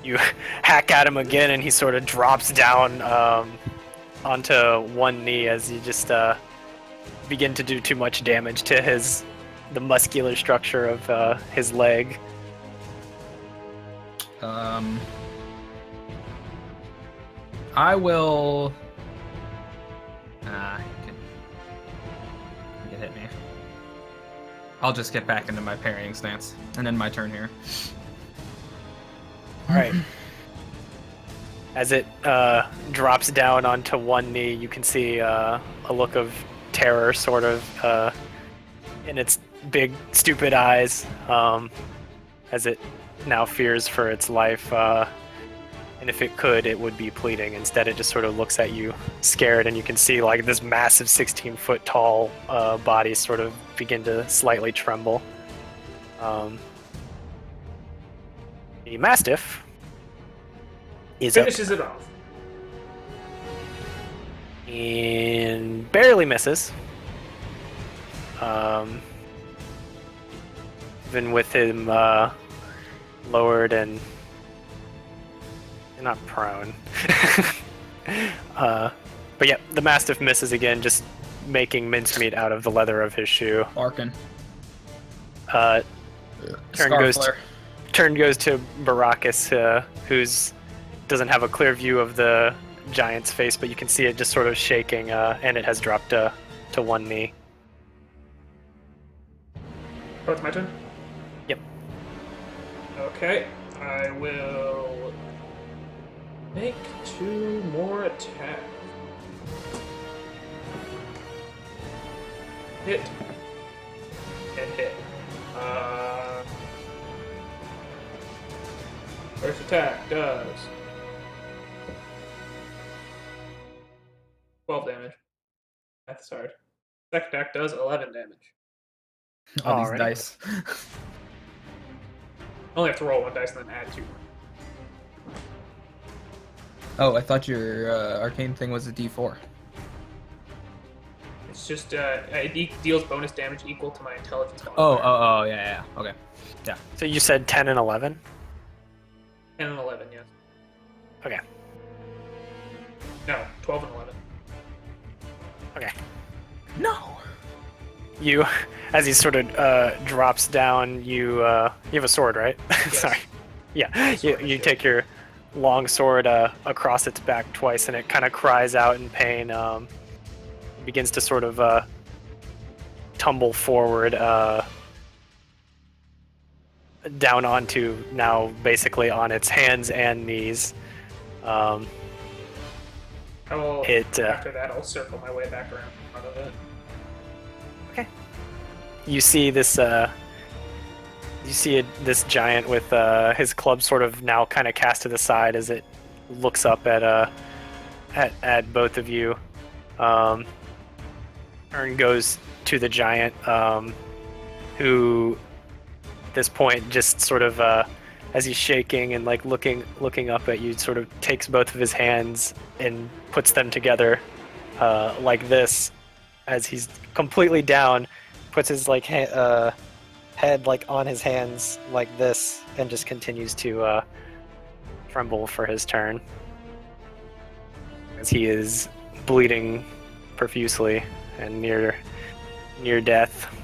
You hack at him again, and he sort of drops down onto one knee as you just begin to do too much damage to the muscular structure of his leg. I will. You can hit me. I'll just get back into my parrying stance and end my turn here. All right. As it drops down onto one knee, you can see a look of terror, sort of, in its big, stupid eyes, as it now fears for its life. And if it could, it would be pleading. Instead, it just sort of looks at you, scared, and you can see like this massive 16-foot tall body sort of begin to slightly tremble. The Mastiff is Finishes it off. and barely misses. Even with him lowered and not prone. But yeah, the Mastiff misses again, just making mincemeat out of the leather of his shoe. Barking. Turn goes to Baracus, who's doesn't have a clear view of the giant's face, but you can see it just sort of shaking, and it has dropped to one knee. Oh, it's my turn? Yep. Okay, I will make 2 more attacks. Hit. And hit. First attack does 12 damage. That's hard. Second attack does 11 damage. All these Alrighty. dice. I only have to roll 1 dice and then add 2 more. Oh, I thought your arcane thing was a D4. It's just it deals bonus damage equal to my intelligence Oh, modifier. yeah. Okay. So you said 10 and 11? 10 and 11, yes. Okay. No, 12 and 11. Okay. No. You, as he sort of drops down, you have a sword, right? Yes. Sorry. Yeah. Sword You and take your long sword across its back twice, and it kind of cries out in pain. Begins to sort of tumble forward down onto, now basically on its hands and knees. I will, It, after that, I'll circle my way back around in front of it. You see this this giant with his club sort of now kind of cast to the side as it looks up at both of you. Ern goes to the giant, who at this point just sort of as he's shaking and like looking up at you, sort of takes both of his hands and puts them together like this, as he's completely down, puts his like head like on his hands like this, and just continues to tremble for his turn as he is bleeding profusely and near death.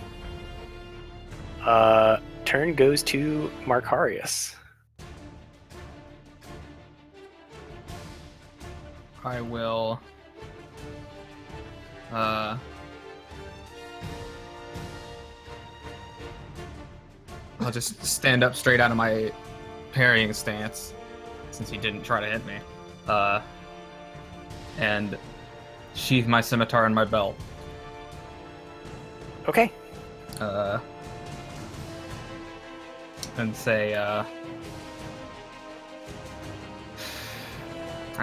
Turn goes to Markarius. I will. I'll just stand up straight out of my parrying stance, since he didn't try to hit me. And sheath my scimitar in my belt. Okay. And say, I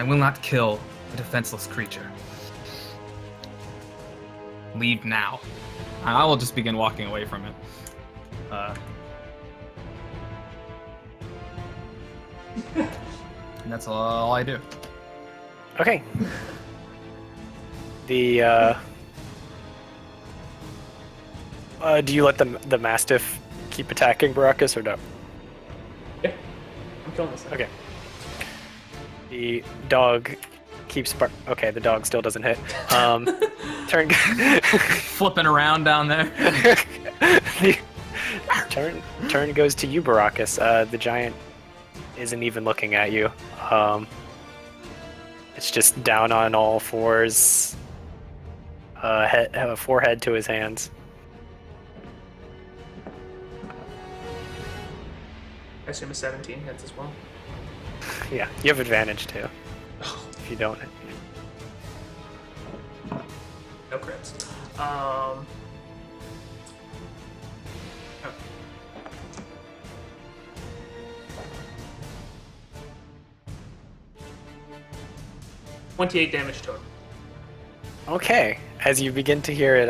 will not kill a defenseless creature. Leave now. And I will just begin walking away from it. And that's all I do. Okay. The do you let the Mastiff keep attacking Baracus or no? Yeah, I'm killing this thing. Okay. The dog keeps okay, the dog still doesn't hit. Turn Flipping around down there. turn goes to you, Baracus. The giant isn't even looking at you. It's just down on all fours, forehead to his hands. I assume a 17 hits as well. Yeah, you have advantage too. If you don't. No crits. Oh. 28 damage total. Okay, as you begin to hear it,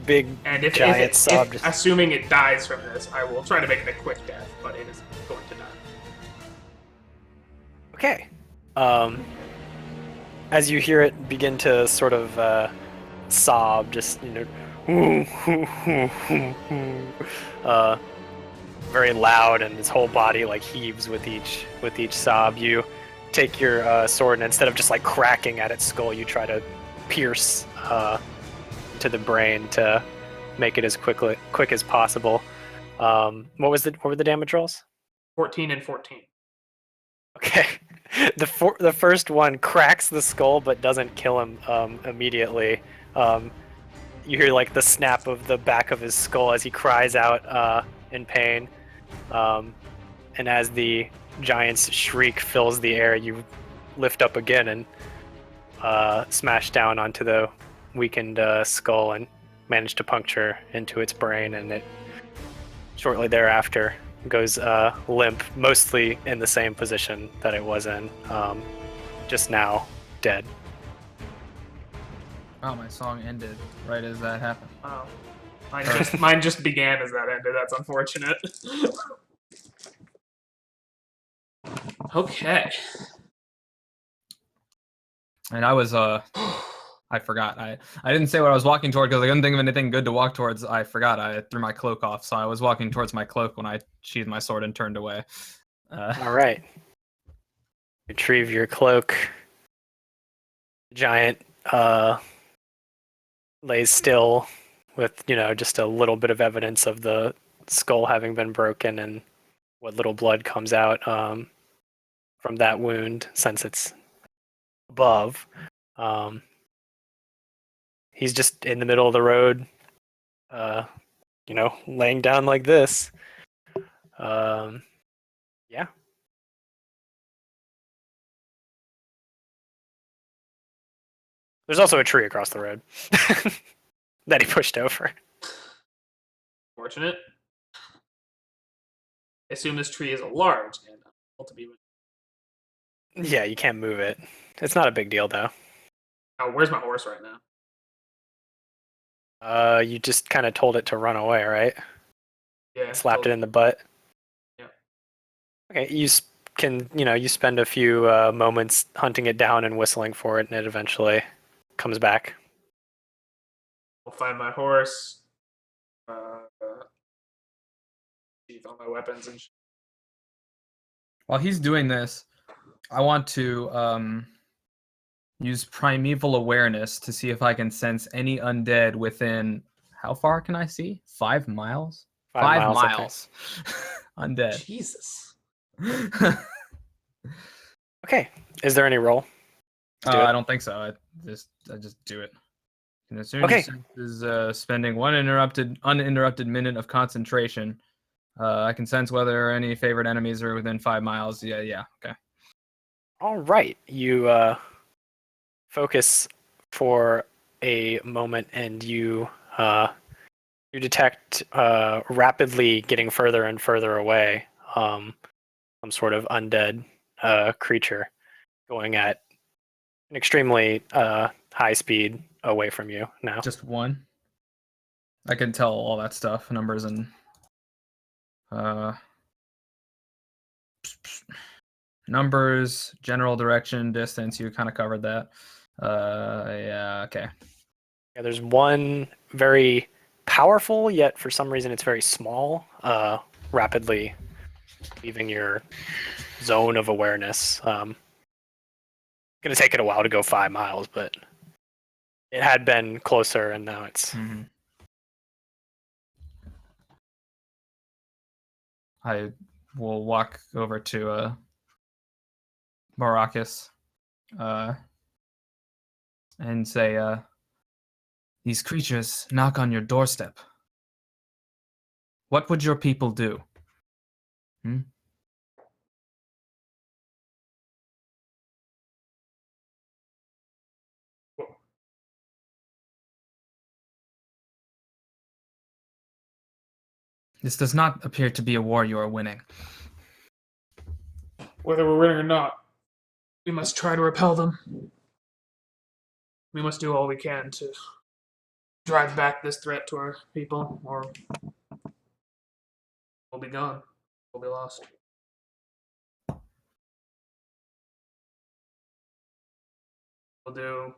big And if giant sob. assuming it dies from this, I will try to make it a quick death, but it is going to die. Okay. As you hear it begin to sort of sob, just very loud, and his whole body like heaves with each sob. You take your sword, and instead of just like cracking at its skull, you try to pierce to the brain to make it as quick as possible. What were the damage rolls? 14 and 14. Okay. The first one cracks the skull but doesn't kill him immediately. You hear like the snap of the back of his skull as he cries out in pain. And as the giant's shriek fills the air, you lift up again and smash down onto the weakened skull and manage to puncture into its brain, and it shortly thereafter goes limp, mostly in the same position that it was in, just now dead. Oh, my song ended right as that happened. Oh. Mine just began as that ended. That's unfortunate. Okay. And I was I forgot. I didn't say what I was walking toward because I couldn't think of anything good to walk towards. I forgot. I threw my cloak off, so I was walking towards my cloak when I sheathed my sword and turned away. All right. Retrieve your cloak. Giant lays still with, just a little bit of evidence of the skull having been broken and what little blood comes out from that wound, since it's above. He's just in the middle of the road, laying down like this. Yeah. There's also a tree across the road that he pushed over. Fortunate. I assume this tree is large and to be. Yeah, you can't move it. It's not a big deal though. Oh, where's my horse right now? You just kind of told it to run away, right? Yeah. Slapped it in the butt. Yeah. Okay, you can, you spend a few moments hunting it down and whistling for it, and it eventually comes back. I'll find my horse. Sheath all my weapons and. While he's doing this, I want to use primeval awareness to see if I can sense any undead within. How far can I see? 5 miles? 5 miles. Undead. Jesus. Okay. Is there any roll? I don't think so. I just do it. And as soon as is spending one uninterrupted minute of concentration, I can sense whether any favorite enemies are within 5 miles. Yeah. Okay. All right. You focus for a moment, and you detect rapidly getting further and further away some sort of undead creature going at an extremely high speed away from you now. Just one. I can tell all that stuff, numbers and numbers, general direction, distance. You kind of covered that. Yeah. Okay. Yeah, there's one very powerful, yet for some reason it's very small, rapidly leaving your zone of awareness. gonna take it a while to go 5 miles, but it had been closer, and now it's. Mm-hmm. I will walk over to Maracus and say, these creatures knock on your doorstep. What would your people do? Hmm? This does not appear to be a war you are winning. Whether we're winning or not, we must try to repel them. We must do all we can to drive back this threat to our people, or we'll be gone. We'll be lost. We'll do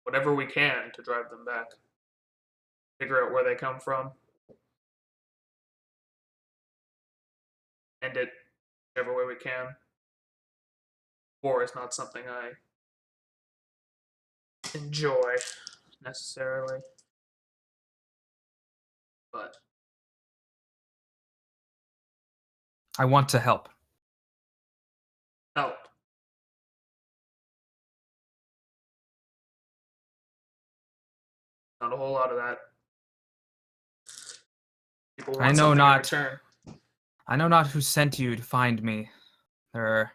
whatever we can to drive them back. Figure out where they come from. End it whichever way we can. War is not something I enjoy necessarily. But I want to help. help. Not a whole lot of that. People want I know something in not. return. I know not who sent you to find me. There are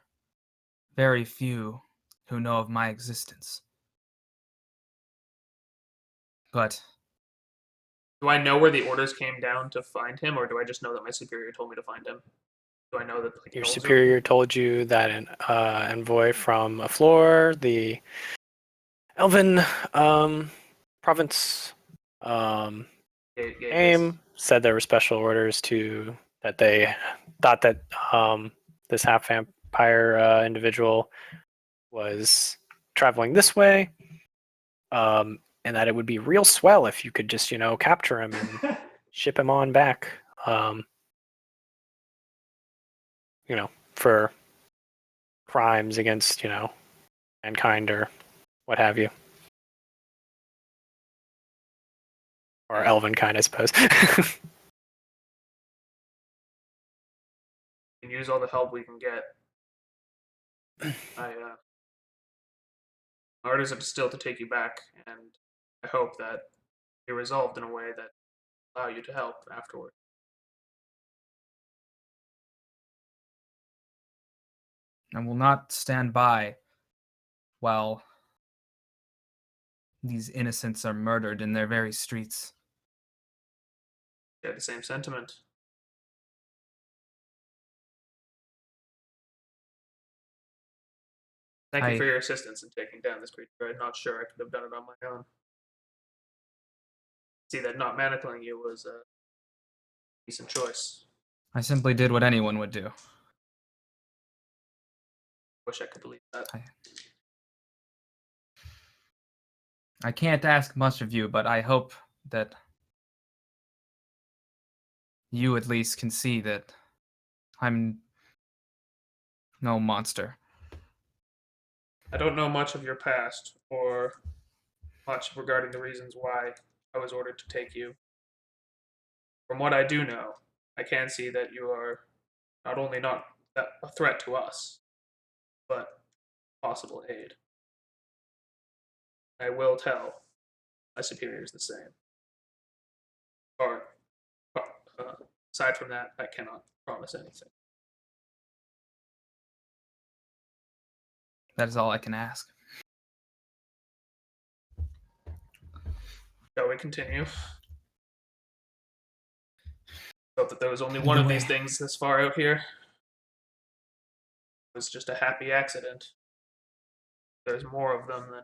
very few who know of my existence. But Do I know where the orders came down to find him, or do I just know that my superior told me to find him? Do I know that like, Your elves are- superior told you that an envoy from a floor, the Elven province, this? said there were special orders that they thought that this half vampire individual was traveling this way, and that it would be real swell if you could just capture him and ship him on back, for crimes against mankind or what have you, or elven kind, I suppose. We can use all the help we can get. My orders are still to take you back, and I hope that you're resolved in a way that allow you to help afterward. I will not stand by while these innocents are murdered in their very streets. Yeah, the same sentiment. Thank you for your assistance in taking down this creature. I'm not sure I could have done it on my own. See that not manacling you was a decent choice. I simply did what anyone would do. Wish I could believe that. I can't ask much of you, but I hope that you at least can see that I'm no monster. I don't know much of your past or much regarding the reasons why I was ordered to take you. From what I do know, I can see that you are not only not a threat to us, but possible aid. I will tell my superiors the same. Or, aside from that, I cannot promise anything. That is all I can ask. Shall we continue? Hope that there was only one of these things this far out here. It was just a happy accident. If there's more of them, then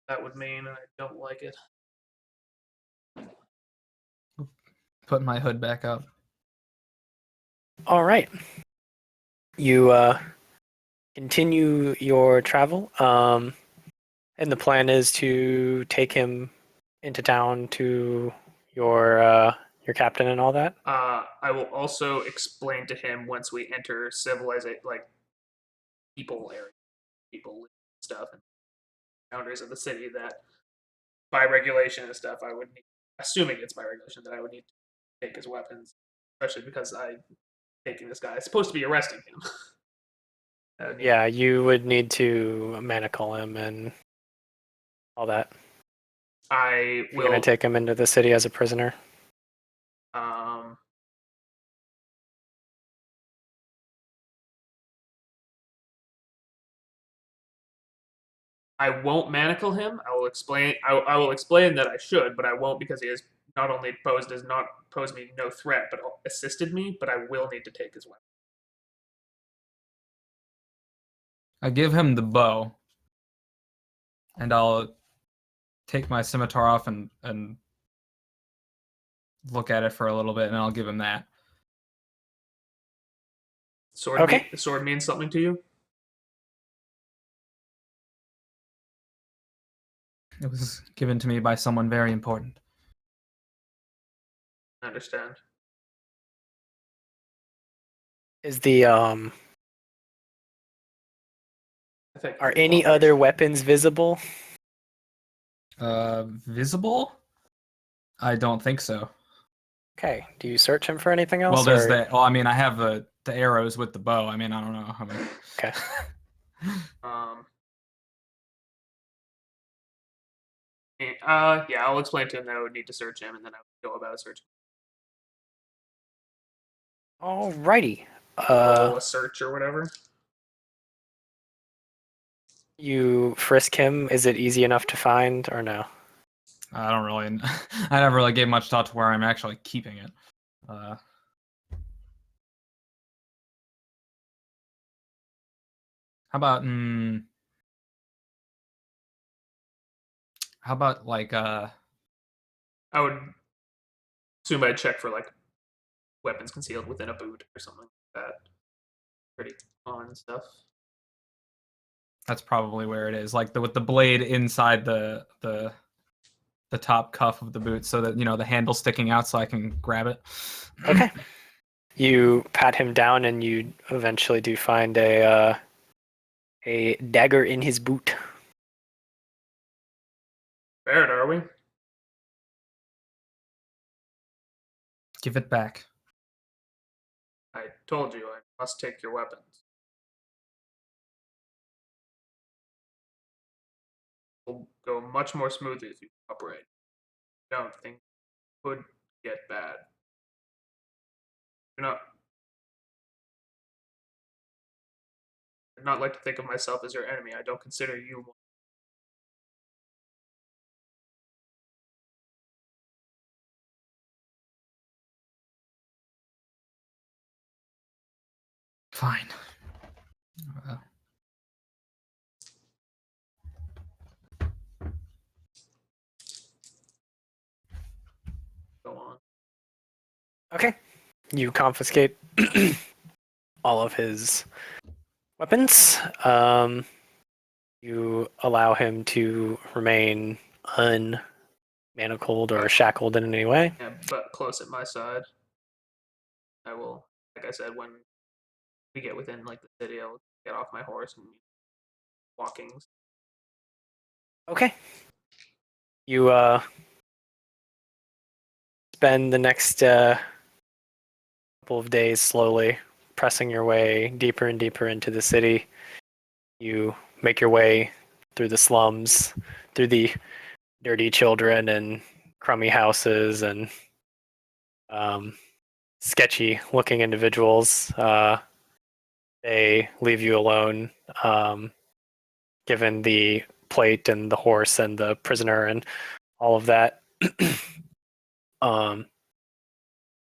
that would mean I don't like it. Put my hood back up. All right. You continue your travel, and the plan is to take him into town to your captain and all that. I will also explain to him once we enter civilization, like people area. people live and stuff and boundaries of the city that by regulation and stuff I would need, assuming it's by regulation, that I would need to take his weapons, especially because I'm taking this guy. It's supposed to be arresting him. Yeah, you would need to manacle him and all that. I You're gonna will take him into the city as a prisoner. um I won't manacle him. I will explain. I will explain that I should, but I won't because he has not only not posed me no threat, but assisted me. But I will need to take his weapon. I give him the bow, and I'll take my scimitar off and look at it for a little bit, and I'll give him that. The sword means something to you? It was given to me by someone very important. I understand. Is the I think are any other weapons visible? Visible? I don't think so. Okay. Do you search him for anything else? Well, there's or... the. Well, I mean, I have the arrows with the bow. I mean, I don't know. I mean, Okay. Yeah, I'll explain to him that I would need to search him, and then I would go about searching. Alrighty. Roll a search or whatever. You frisk him. Is it easy enough to find or no? I don't really. I never really gave much thought to where I'm actually keeping it. How about how about like I would assume I'd check for like weapons concealed within a boot or something like that. Pretty common stuff. That's probably where it is. Like with the blade inside the top cuff of the boot, so that the handle sticking out, so I can grab it. Okay. You pat him down, and you eventually do find a dagger in his boot. Barrett, are we? Give it back. I told you I must take your weapons. Will go much more smoothly if you cooperate. Don't think could get bad. Do not like to think of myself as your enemy. I don't consider you one. Fine. Go on. Okay. You confiscate all of his weapons. You allow him to remain unmanacled or shackled in any way. Yeah, but close at my side. I will, like I said, when we get within like the city, I'll get off my horse and walking. Okay. You spend the next couple of days slowly pressing your way deeper and deeper into the city. You make your way through the slums, through the dirty children and crummy houses and sketchy looking individuals. They leave you alone, given the plate and the horse and the prisoner and all of that.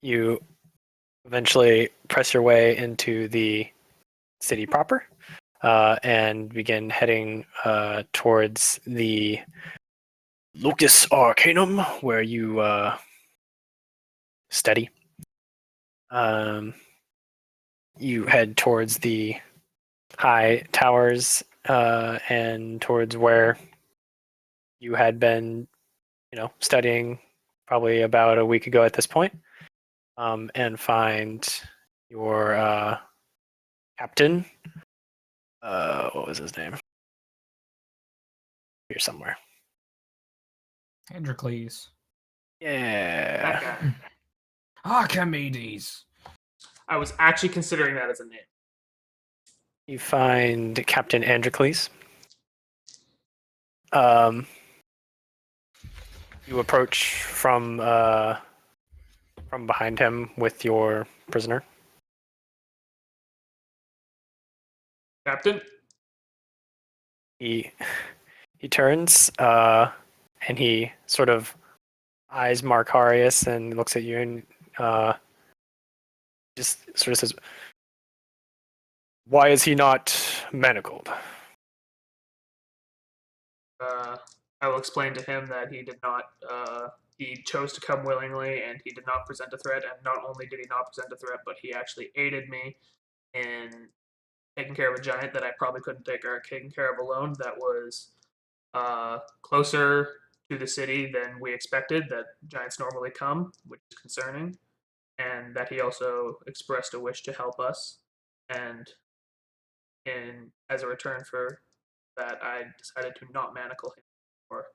You eventually press your way into the city proper and begin heading towards the Lucus Arcanum, where you study. You head towards the high towers and towards where you had been, studying probably about a week ago at this point, and find your captain. What was his name? here somewhere. Androcles. That Yeah. guy. Archimedes. I was actually considering that as a name. You find Captain Androcles. You approach from behind him with your prisoner. Captain? He turns and he sort of eyes Markarius and looks at you and just sort of says, "Why is he not manacled?" I will explain to him that he did not. He chose to come willingly, and he did not present a threat. And not only did he not present a threat, but he actually aided me in taking care of a giant that I probably couldn't taken care of alone. That was closer to the city than we expected. That giants normally come, which is concerning, and that he also expressed a wish to help us. And in as a return for that, I decided to not manacle him or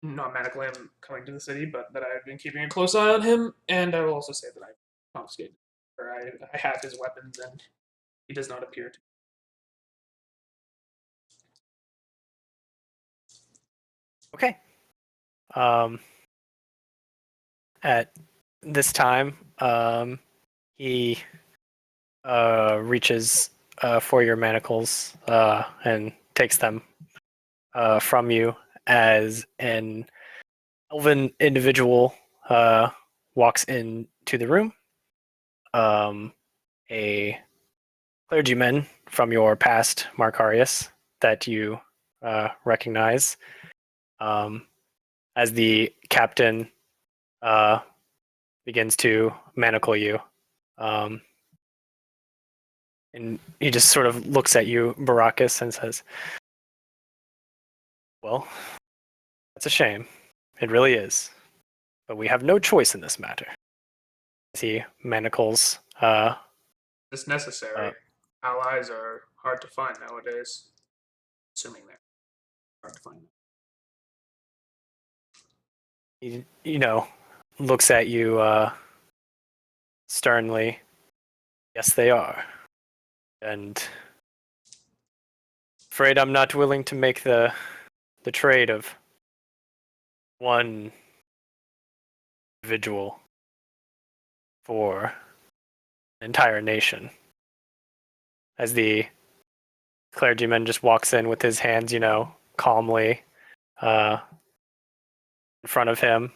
not manacle him coming to the city, but that I've been keeping a close eye on him. And I will also say that I've confiscated, or I have his weapons, and he does not appear to. Okay. At this time, he reaches for your manacles and takes them from you as an elven individual walks into the room. A clergyman from your past, Markarius, that you recognize, as the captain begins to manacle you. And he just sort of looks at you, Baracus, and says, "Well, that's a shame. It really is. But we have no choice in this matter." As he manacles, It's necessary. Allies are hard to find nowadays. Assuming they're hard to find. he, looks at you sternly. "Yes, they are. And afraid I'm not willing to make the trade of one individual for an entire nation." As the clergyman just walks in with his hands, calmly in front of him,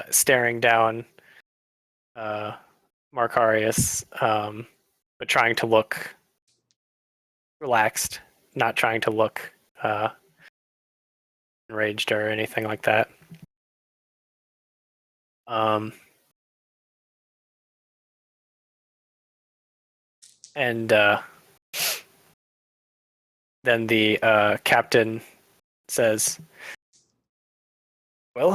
staring down Markarius, but trying to look relaxed, not trying to look enraged or anything like that. And then the captain says, "Well,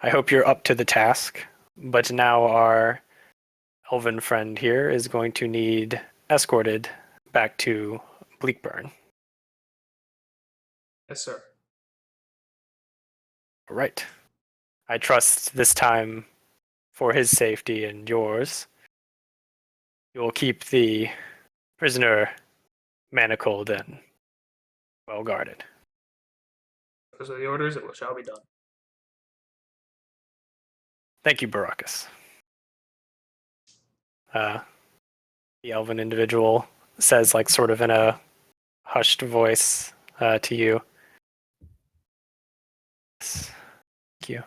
I hope you're up to the task, but now our elven friend here is going to need escorted back to Bleakburn." Yes, sir. "All right. I trust this time, for his safety and yours, you will keep the prisoner manacled and well guarded." Those are the orders. It shall be done. "Thank you, Baracus." The elven individual says, like, sort of in a hushed voice to you, "Yes, thank you."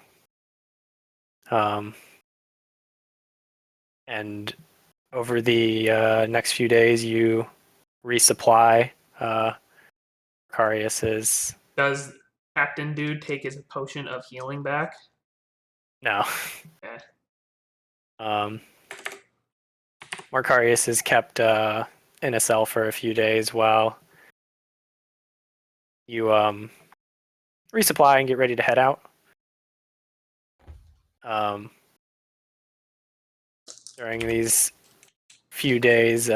And over the next few days, you resupply Carius's. Does Captain Dude take his potion of healing back? No. Yeah. Markarius is kept in a cell for a few days while you resupply and get ready to head out. During these few days,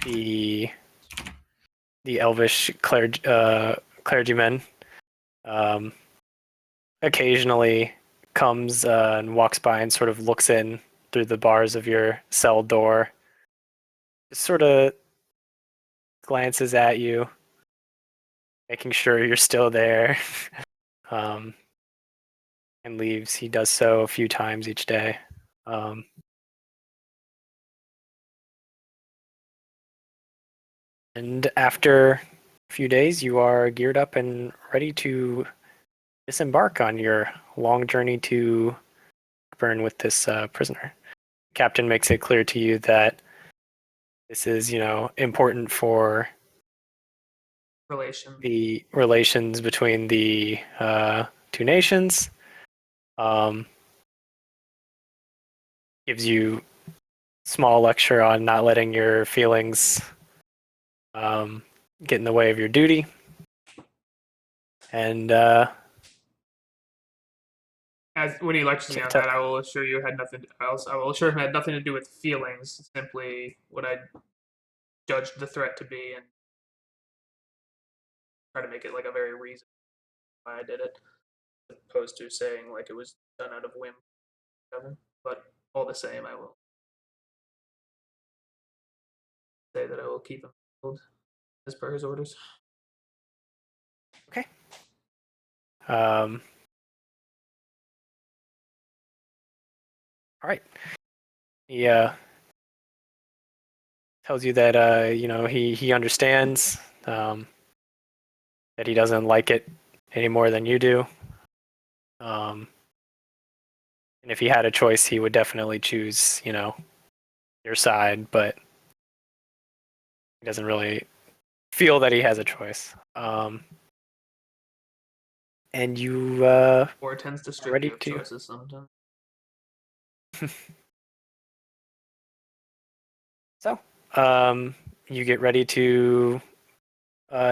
the elvish clergyman occasionally comes and walks by and sort of looks in through the bars of your cell door, just sort of glances at you, making sure you're still there, um, and leaves. He does so a few times each day. Um, and after a few days, you are geared up and ready to disembark on your long journey to burn with this prisoner. Captain makes it clear to you that this is, important for Relation. the relations between the two nations. Um, gives you small lecture on not letting your feelings um, get in the way of your duty. And As when he lectures me on t- that, I will assure you had nothing. I will assure him it had nothing to do with feelings. Simply what I judged the threat to be, and try to make it like a very reason why I did it, as opposed to saying like it was done out of whim. But all the same, I will say that I will keep him held as per his orders. okay. Um, all right. He tells you that he understands that he doesn't like it any more than you do. And if he had a choice, he would definitely choose, your side, but he doesn't really feel that he has a choice. And you Or it tends to are strip ready you of to. choices sometimes. So, you get ready to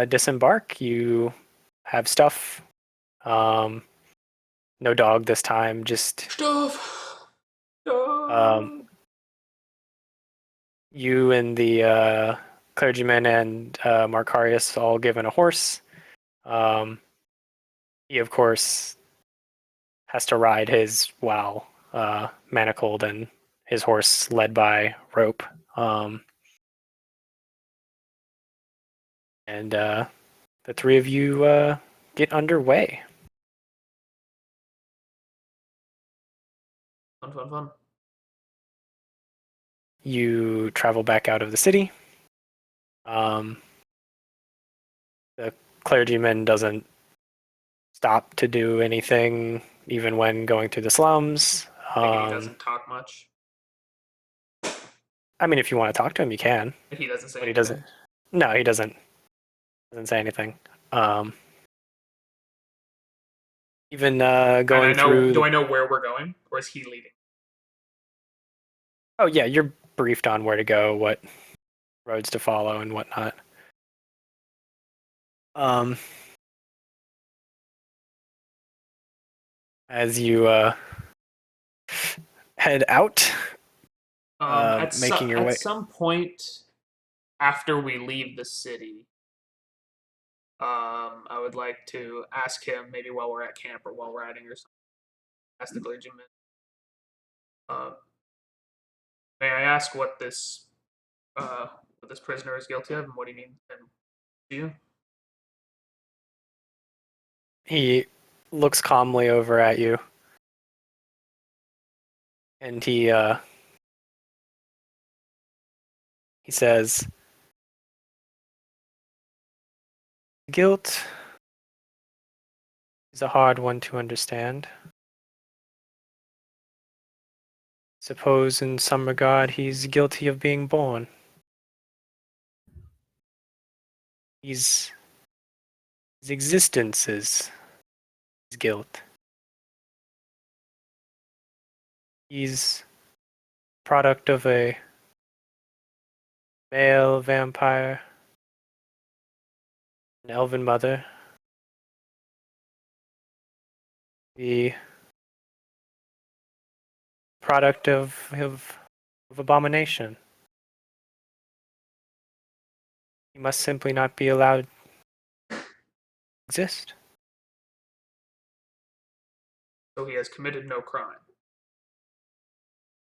disembark. You have stuff. Um, no dog this time. Just Stuff. um, Stuff. you and the clergyman and Marcarius all given a horse. Um, he, of course, has to ride his while manacled and his horse led by rope. And the three of you get underway. Fun, fun, fun. You travel back out of the city. Um, the clergyman doesn't stop to do anything, even when going through the slums. Like he doesn't talk much. I mean, if you want to talk to him, you can, He doesn't say but he anything. doesn't. No, he doesn't say anything. Um, even And I going know. through Do the. I know where we're going, or is he leading? Oh yeah, you're briefed on where to go, what roads to follow, and whatnot. Um, as you head out, making your At way. some point after we leave the city, I would like to ask him maybe while we're at camp or while riding or something. Ask the clergyman. Uh, may I ask what this prisoner is guilty of and what he needs him to you? He looks calmly over at you, and he says, "Guilt is a hard one to understand. Suppose in some regard he's guilty of being born. He's his existence is his guilt. He's product of a male vampire, an elven mother, the product of abomination. You must simply not be allowed to exist. So he has committed no crime.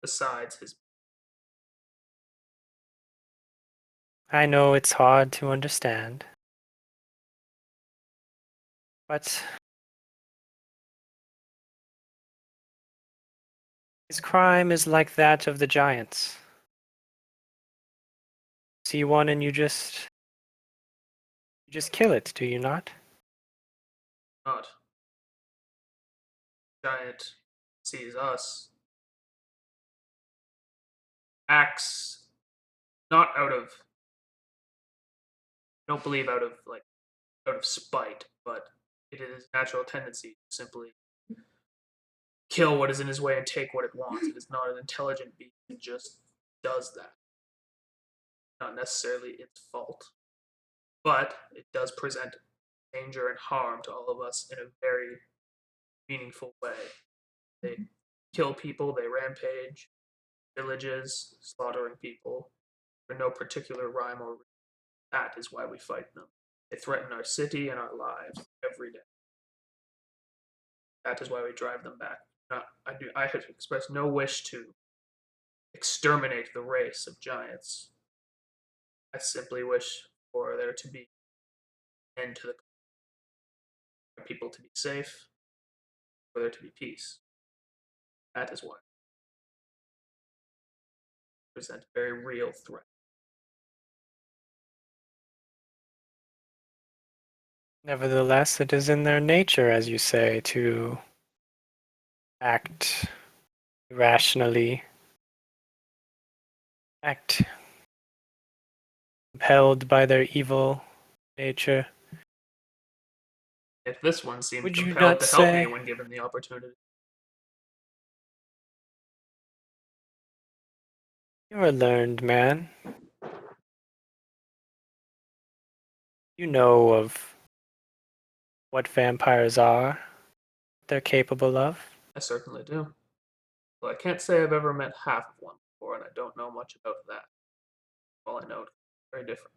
Besides his. I know it's hard to understand. But his crime is like that of the giants. See one and you just kill it, do you not? Not. Giant sees us. Acts not out of. I don't believe out of spite, but it is his natural tendency to simply kill what is in his way and take what it wants. It is not an intelligent beast. It just does that. Not necessarily its fault, but it does present danger and harm to all of us in a very meaningful way. They kill people, they rampage villages, slaughtering people for no particular rhyme or reason. That is why we fight them. They threaten our city and our lives every day. That is why we drive them back. I have expressed no wish to exterminate the race of giants. I simply wish for there to be an end to the people to be safe, for there to be peace. That is why they present a very real threat. Nevertheless, it is in their nature, as you say, to act irrationally, act compelled by their evil nature. If this one seemed Would you compelled not to help me say? when given the opportunity. You're a learned man. You know of what vampires are, what they're capable of. I certainly do. Well, I can't say I've ever met half of one before, and I don't know much about that. All I know is very different.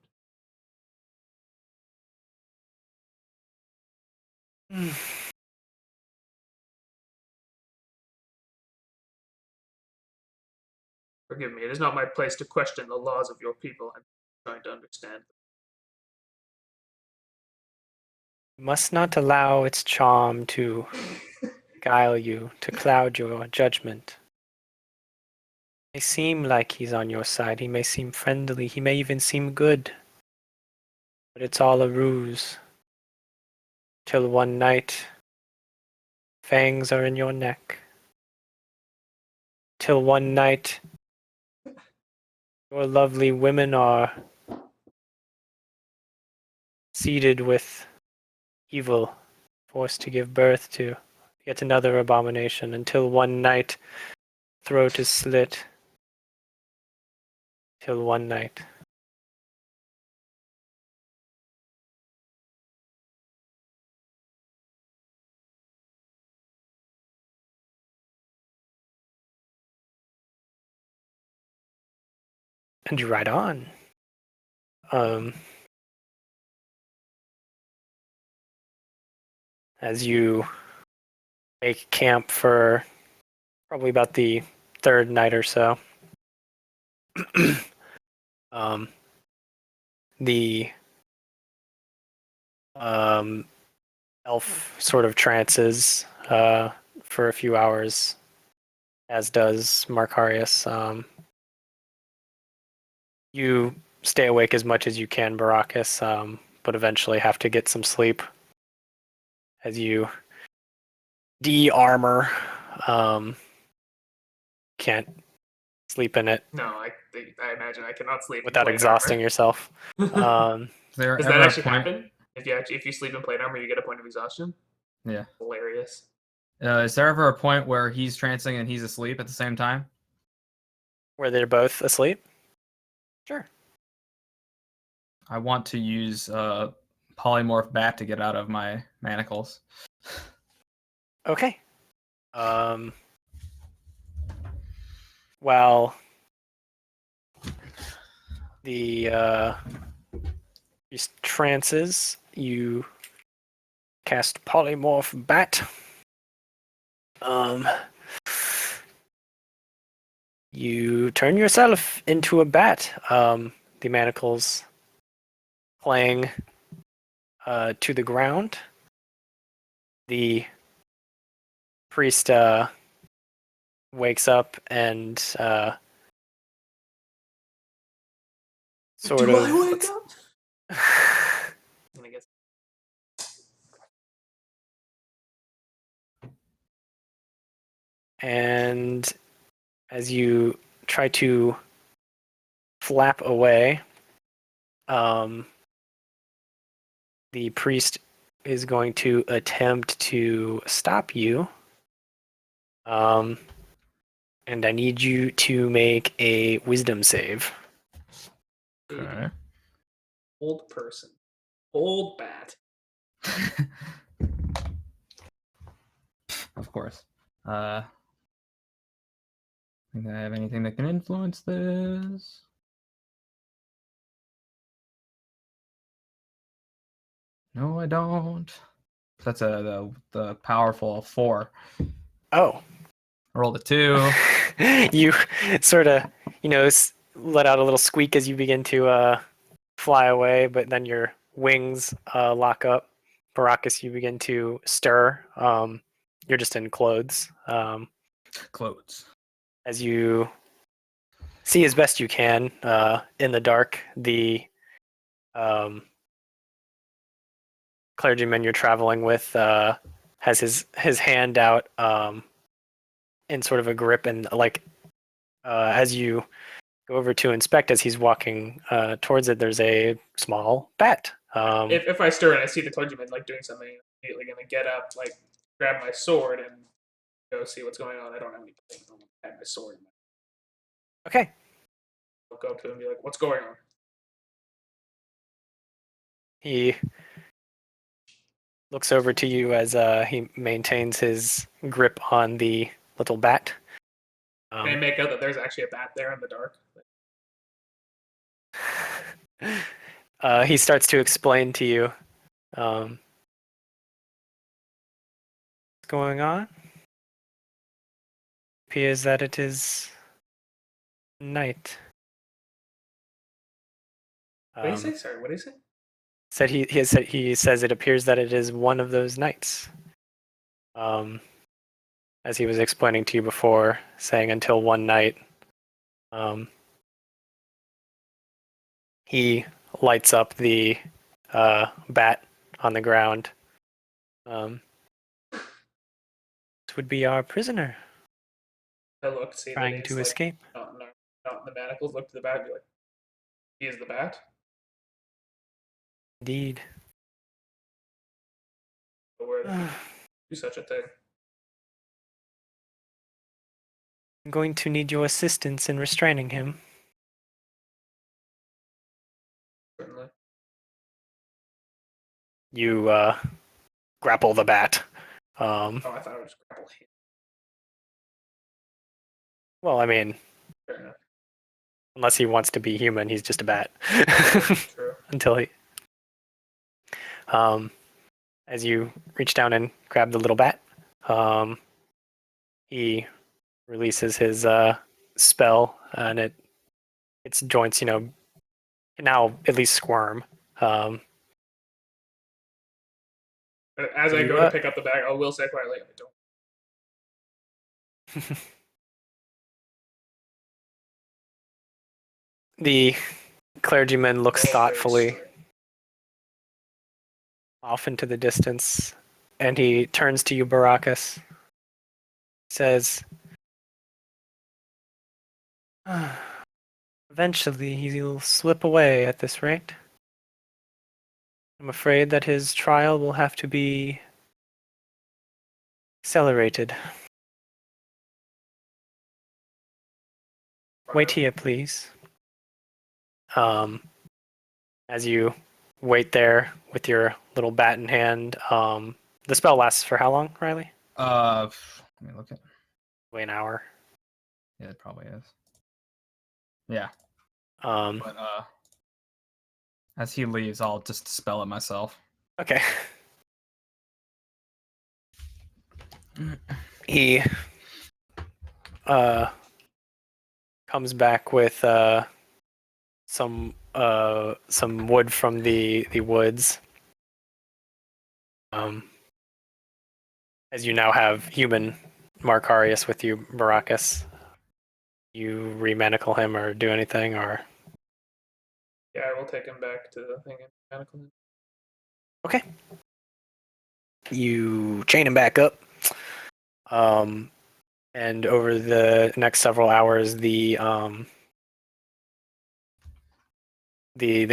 Forgive me, it is not my place to question the laws of your people. I'm trying to understand them. You must not allow its charm to guile you, to cloud your judgment. He may seem like he's on your side, he may seem friendly, he may even seem good. But it's all a ruse. Till one night, fangs are in your neck. Till one night, your lovely women are seeded with evil, forced to give birth to yet another abomination, until one night, throat is slit. Till one night. And you ride on. As you make camp for probably about the third night or so. um, the elf sort of trances for a few hours, as does Markarius. You stay awake as much as you can, Baracus, but eventually have to get some sleep as you de-armor. Can't sleep in it No, I imagine I cannot sleep in without plate exhausting armor. yourself. Is there Does that ever a actually point? happen? If you sleep in plate armor, you get a point of exhaustion. Yeah. Hilarious. Is there ever a point where he's trancing and he's asleep at the same time? Where they're both asleep? Sure. I want to use polymorph bat to get out of my manacles. Okay. Well, the These trances, you cast Polymorph Bat. You turn yourself into a bat. The manacles clang to the ground. The priest wakes up and sort Do of. I wake up? I guess. And as you try to flap away, the priest is going to attempt to stop you. And I need you to make a wisdom save. Okay. Old person. Old bat. Of course. Think I have anything that can influence this? No, I don't. That's the powerful 4. Oh. I rolled a 2. You sort of, let out a little squeak as you begin to fly away, but then your wings lock up. Baracus, you begin to stir. You're just in clothes. Clothes. As you see as best you can in the dark, the clergyman you're traveling with has his hand out in sort of a grip, and as you go over to inspect, as he's walking towards it, there's a small bat. If I stir and I see the clergyman doing something, I'm immediately gonna get up, grab my sword and go see what's going on. I don't have any plate. I have my sword. Okay. I'll go up to him and be like, "What's going on?" He looks over to you as he maintains his grip on the little bat. Can I make out that there's actually a bat there in the dark? He starts to explain to you what's going on. It appears that it is night. What do you say? Sorry, what do you say? He says it appears that it is one of those nights. As he was explaining to you before, saying until one night, he lights up the bat on the ground. This would be our prisoner I look, see that trying he's to escape. not in the manacles. Look to the bat and be like, "He is the bat." Indeed. But where they do such a thing? I'm going to need your assistance in restraining him. Certainly. You grapple the bat. Oh, I thought it was grapple him. Well, I mean, Fair enough. unless he wants to be human, he's just a bat. True. Until he. As you reach down and grab the little bat, he releases his spell, and its joints, can now at least squirm. As I go to pick up the bag, I will say quietly, "I don't." The clergyman looks All very thoughtfully strange. off into the distance, and he turns to you, Baracus. Says, eventually he'll slip away at this rate. I'm afraid that his trial will have to be accelerated. Wait here, please. As you wait there with your little bat in hand, the spell lasts for how long, Riley? Let me look at. Wait an hour. Yeah, it probably is. Yeah. Um, But As he leaves, I'll just dispel it myself. Okay. He comes back with some wood from the woods. As you now have human Markarius with you, Baracus, you remanacle him or do anything, or Yeah, I will take him back to the thing and manacle him. okay. You chain him back up. And over the next several hours, the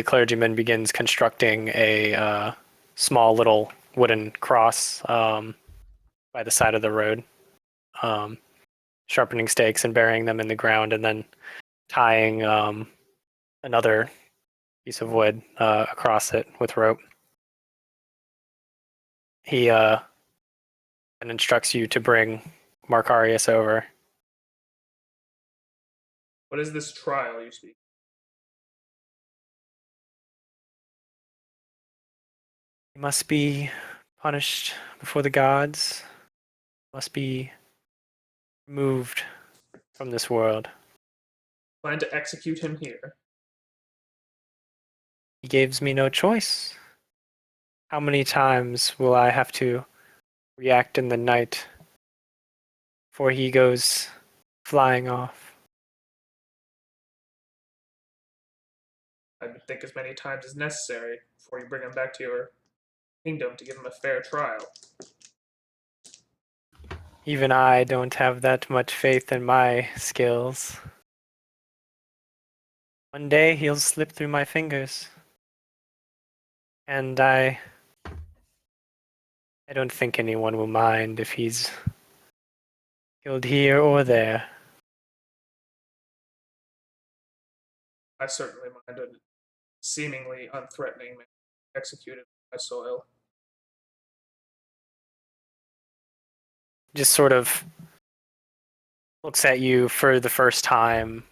clergyman begins constructing a small little wooden cross by the side of the road, sharpening stakes and burying them in the ground, and then tying another piece of wood across it with rope. He and instructs you to bring Markarius over. What is this trial you speak? He must be punished before the gods. Must be removed from this world. Plan to execute him here. He gives me no choice. How many times will I have to react in the night before he goes flying off? I would think as many times as necessary before you bring him back to your kingdom to give him a fair trial. Even I don't have that much faith in my skills. One day he'll slip through my fingers. And I don't think anyone will mind if he's killed here or there. I certainly mind a seemingly unthreatening man executed on my soil. Just sort of looks at you for the first time.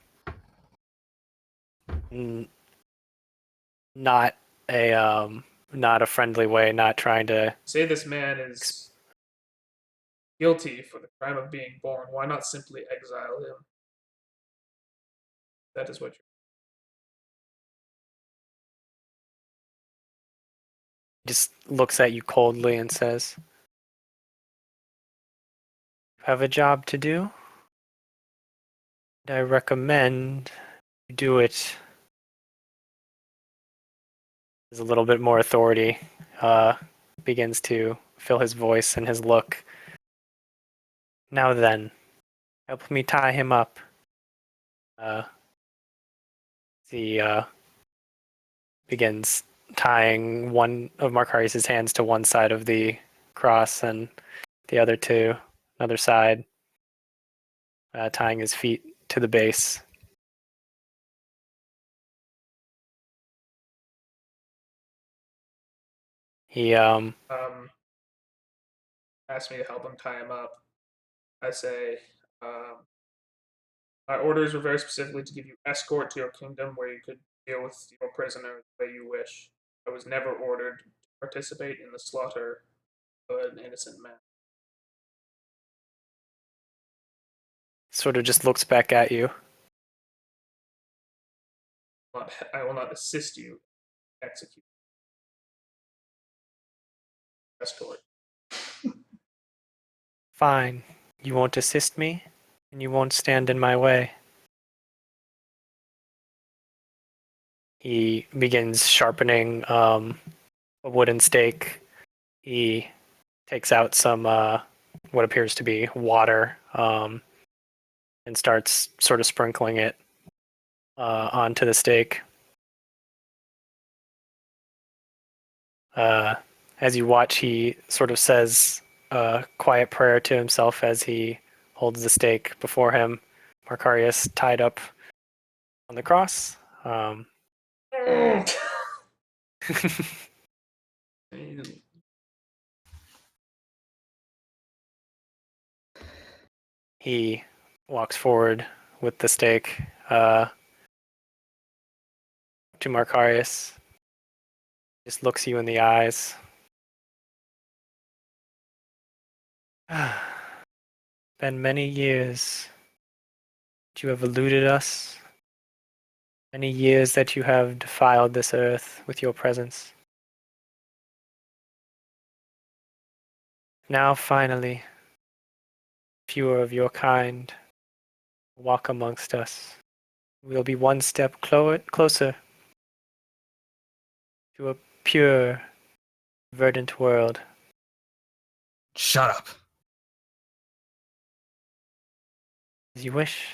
Not not a friendly way, not trying to. Say this man is guilty for the crime of being born. Why not simply exile him? That is what you're. Just looks at you coldly and says, "You have a job to do, and I recommend you do it." There's a little bit more authority begins to fill his voice and his look. Now then, help me tie him up. He begins tying one of Markarius' hands to one side of the cross and the other to another side, tying his feet to the base. He Asked me to help him tie him up. I say, my orders were very specifically to give you escort to your kingdom where you could deal with your prisoner the way you wish. I was never ordered to participate in the slaughter of an innocent man. sort of just looks back at you. I will not assist you in execute escort. Fine. You won't assist me, and you won't stand in my way. He begins sharpening a wooden stake. He takes out some what appears to be water and starts sort of sprinkling it onto the stake. As you watch, he sort of says a quiet prayer to himself as he holds the stake before him. Markarius tied up on the cross. He walks forward with the stake to Markarius. Just looks you in the eyes. Been many years that you have eluded us. Many years that you have defiled this earth with your presence. Now, finally, fewer of your kind walk amongst us. We'll be one step closer to a pure, verdant world. Shut up. As you wish.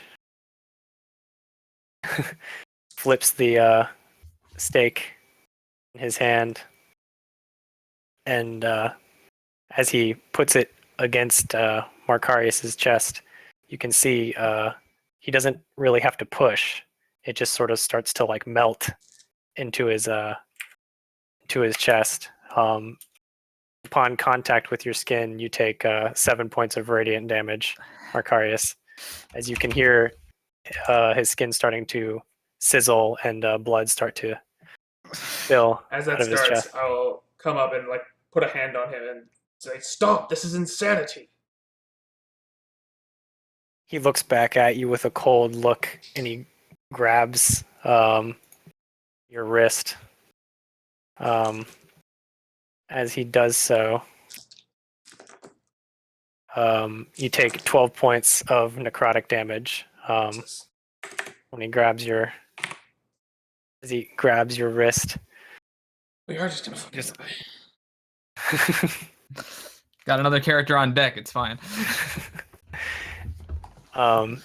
Flips the stake in his hand, and as he puts it against Marcarius's chest, you can see he doesn't really have to push. It just sort of starts to like melt into his chest. Upon contact with your skin, you take 7 points of radiant damage, Marcarius, as you can hear his skin starting to sizzle and blood start to spill As out that of his starts, chest. I'll come up and like put a hand on him and say, "Stop! This is insanity." He looks back at you with a cold look, and he grabs your wrist. As he does so, you take 12 points of necrotic damage when he grabs your wrist. We are just gonna fucking Just die. Got another character on deck. It's fine. and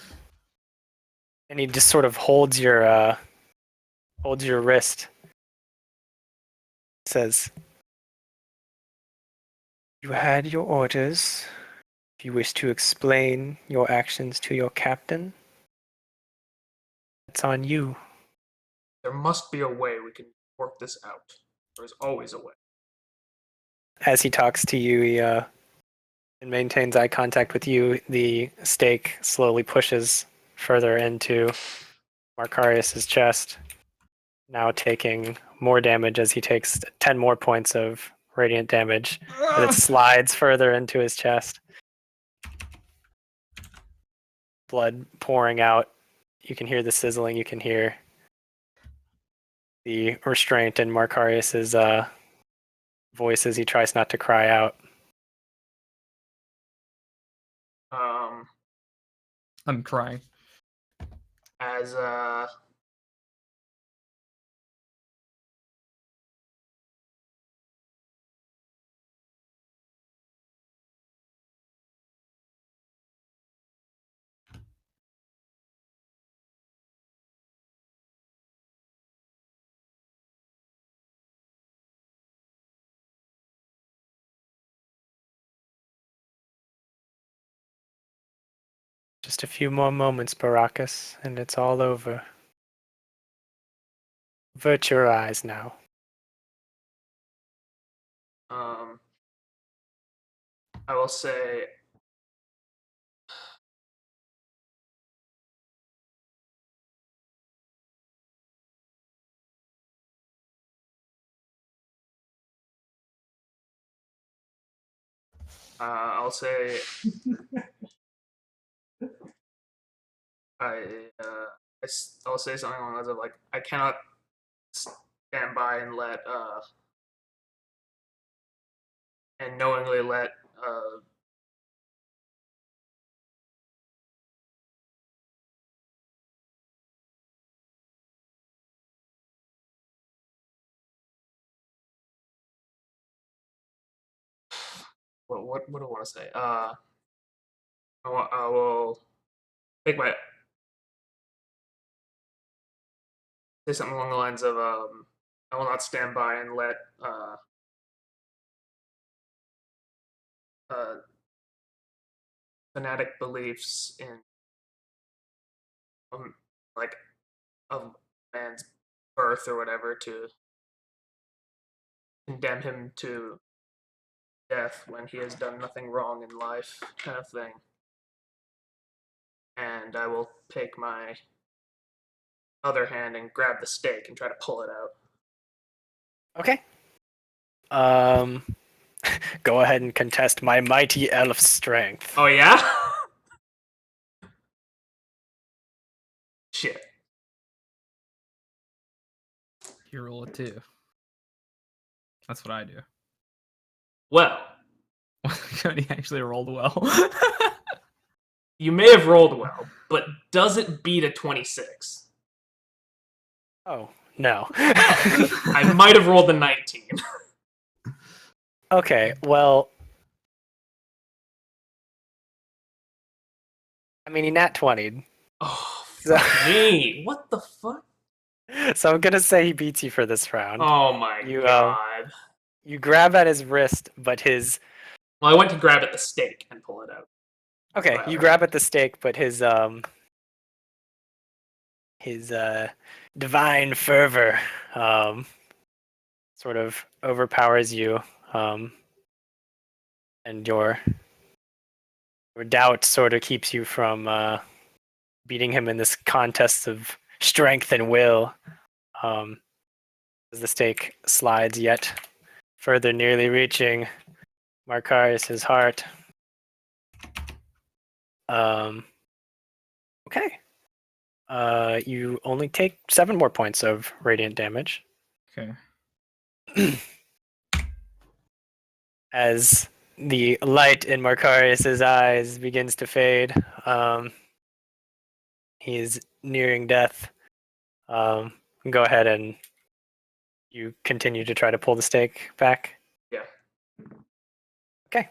he just sort of holds your wrist. Says, "You had your orders. If you wish to explain your actions to your captain, it's on you." There must be a way we can work this out. There's always a way. As he talks to you, he and maintains eye contact with you. The stake slowly pushes further into Marcarius's chest, now taking more damage as he takes 10 more points of radiant damage as it slides further into his chest. Blood pouring out. You can hear the sizzling. You can hear the restraint in Marcarius's voice as he tries not to cry out. I'm crying. As Just a few more moments, Baracus, and it's all over. Avert your eyes now. I will say, I'll say, I, I'll say something along the lines of like, I cannot stand by and let and knowingly let what do I want to say? I will take my say something along the lines of I will not stand by and let uh, fanatic beliefs in um, like a man's birth or whatever to condemn him to death when he has done nothing wrong in life, kind of thing. And I will take my other hand and grab the stake and try to pull it out. Okay. Go ahead and contest my mighty elf strength. Oh yeah. Shit. You roll a 2. That's what I do. Well, Cody actually rolled well. you may have rolled well, but does it beat a 26? Oh, no. I might have rolled a 19. Okay, well, I mean, he nat 20'd. Oh, So, fuck me. What the fuck? so I'm gonna say he beats you for this round. Oh my You, god. You grab at his wrist, but his... Well, I went to grab at the stake and pull it out. Okay, Wow. you grab at the stake, but his divine fervor sort of overpowers you, and your doubt sort of keeps you from beating him in this contest of strength and will. As the stake slides yet further, nearly reaching Markarius's heart. Okay. You only take 7 more points of radiant damage. Okay. As the light in Markarius's eyes begins to fade, he is nearing death. Go ahead and you continue to try to pull the stake back. Yeah. Okay.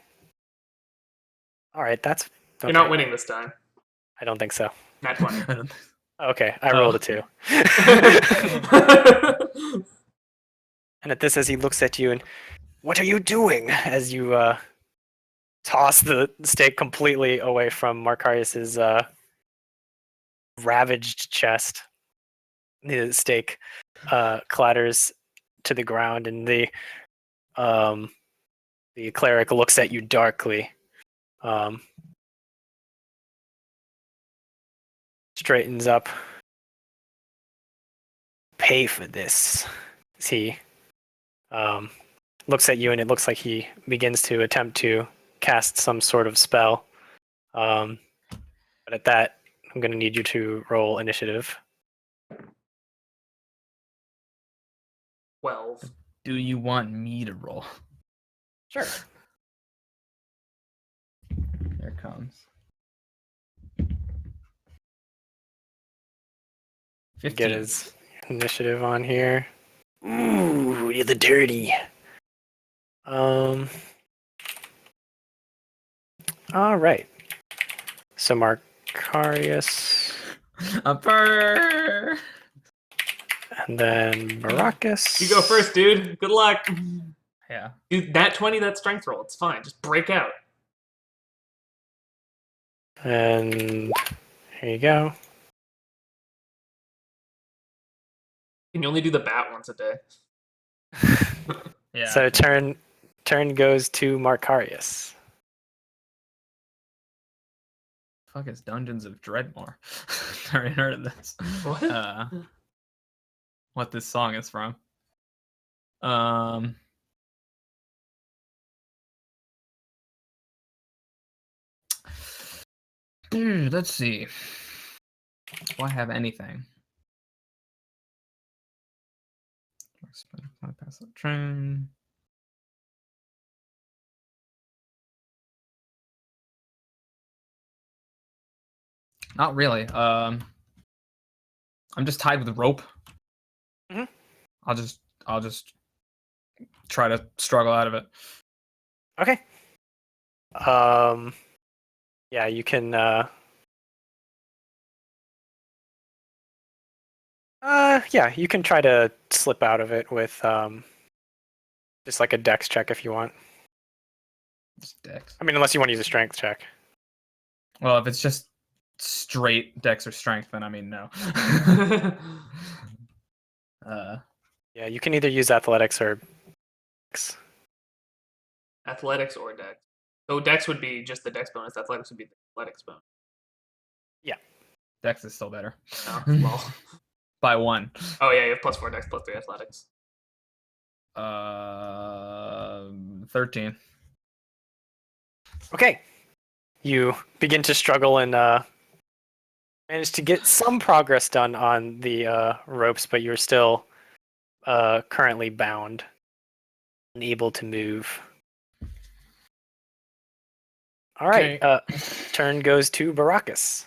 All right, that's... Okay. You're not winning this time. I don't think so. Nat 20. I don't Okay, I Oh. rolled a 2. And at this, as he looks at you and, what are you doing? As you toss the stake completely away from Markarius's ravaged chest. The stake clatters to the ground, and the cleric looks at you darkly. Straightens up. Pay for this. He looks at you, and it looks like he begins to attempt to cast some sort of spell. But at that, I'm going to need you to roll initiative. 12. Do you want me to roll? Sure. Here it comes. 15. Get his initiative on here. Ooh, you're the dirty. All right. So Markarius, A purr. and then Baracus. You go first, dude. Good luck. Yeah. Dude, that 20, that strength roll. It's fine. Just break out. And here you go. Can you only do the bat once a day? Yeah. So turn goes to Markarius. Fuck, it's Dungeons of Dreadmore. Never heard of this. What? What this song is from. Let's see. Do I have anything? Pass that train. Not really. I'm just tied with rope. Mhm. I'll just try to struggle out of it. Okay. Yeah, you can. Yeah, you can try to slip out of it with just like a dex check if you want. Just dex. I mean, unless you want to use a strength check. Well, if it's just straight dex or strength, then I mean no. Yeah, you can either use athletics or dex. Athletics or dex. So dex would be just the dex bonus. Athletics would be the athletics bonus. Dex is still better. Oh, lol. By 1. Oh yeah, you have +4 dex, +3 athletics. 13. Okay. You begin to struggle and manage to get some progress done on the ropes, but you're still currently bound, unable to move. All right. Turn goes to Baracus.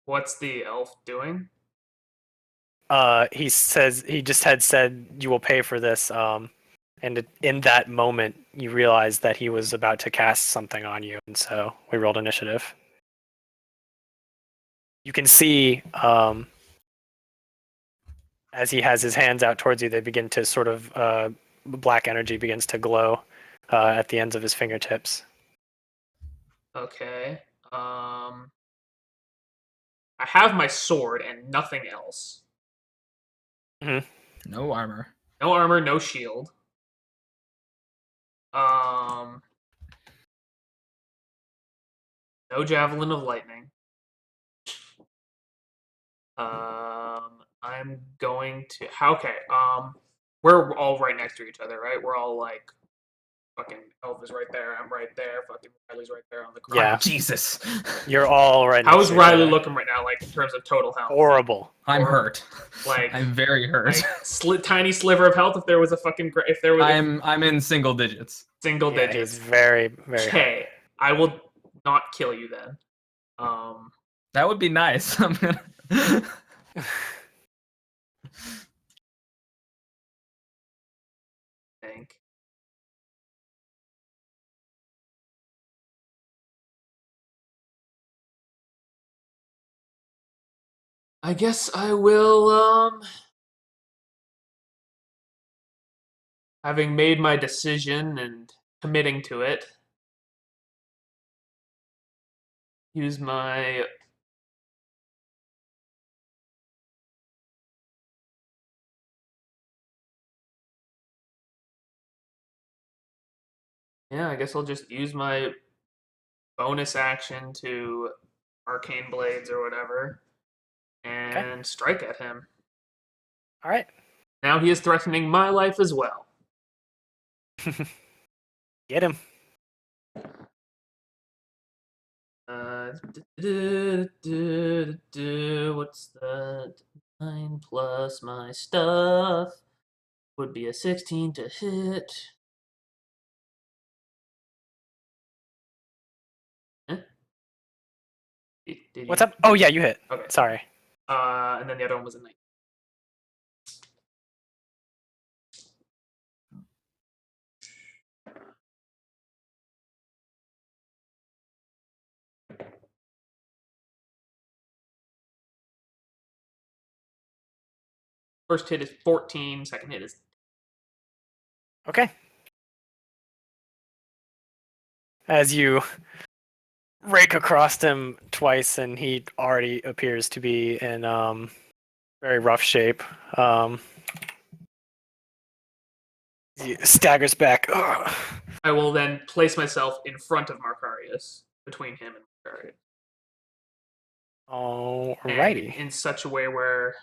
What's the elf doing? He says he just had said you will pay for this. And in that moment, you realize that he was about to cast something on you, and so we rolled initiative. You can see as he has his hands out towards you, they begin to sort of black energy begins to glow at the ends of his fingertips. Okay. I have my sword and nothing else. No armor. No armor, no shield. No javelin of lightning. I'm going to. Okay. We're all right next to each other, right? We're all like, fucking elf is right there. I'm right there. Fucking Riley's right there on the ground. Yeah. Jesus. You're all right. How next is to each Riley other. looking right now? Like in terms of total health? Horrible. I'm Or, hurt. Like I'm very hurt. Like tiny sliver of health. If there was a fucking if there was I'm in single digits. single Yeah, digits. he's very, very hurt. Okay, I will not kill you then. That would be nice. I'm gonna... think. I guess I will, having made my decision and committing to it, use my I guess I'll just use my bonus action to arcane blades or whatever and strike at him. All right. Now he is threatening my life as well. Get him. What's that? 9 plus my stuff would be a 16 to hit. Did What's up? Oh yeah, you hit. Okay. Sorry. And then the other one was a 9. First hit is 14. Second hit is Okay. As you rake across him twice, and he already appears to be in very rough shape. He staggers back. Ugh. I will then place myself in front of Markarius, between him and Markarius. Alrighty. In such a way where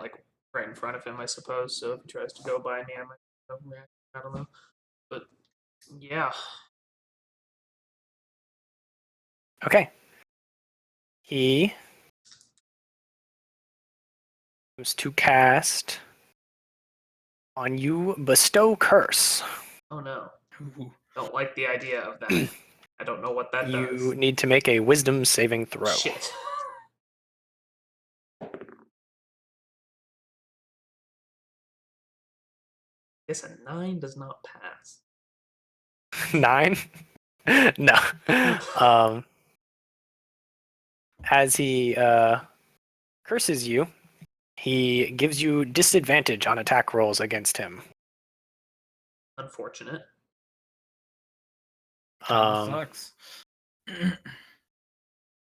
like right in front of him, I suppose. So if he tries to go by me, I don't know. But yeah. Okay. He comes to cast on you Bestow Curse. Oh no. Ooh. Don't like the idea of that. I don't know what that does. You need to make a wisdom saving throw. Shit. I guess a 9 does not pass. 9? No. As he curses you, he gives you disadvantage on attack rolls against him. Unfortunate. Sucks.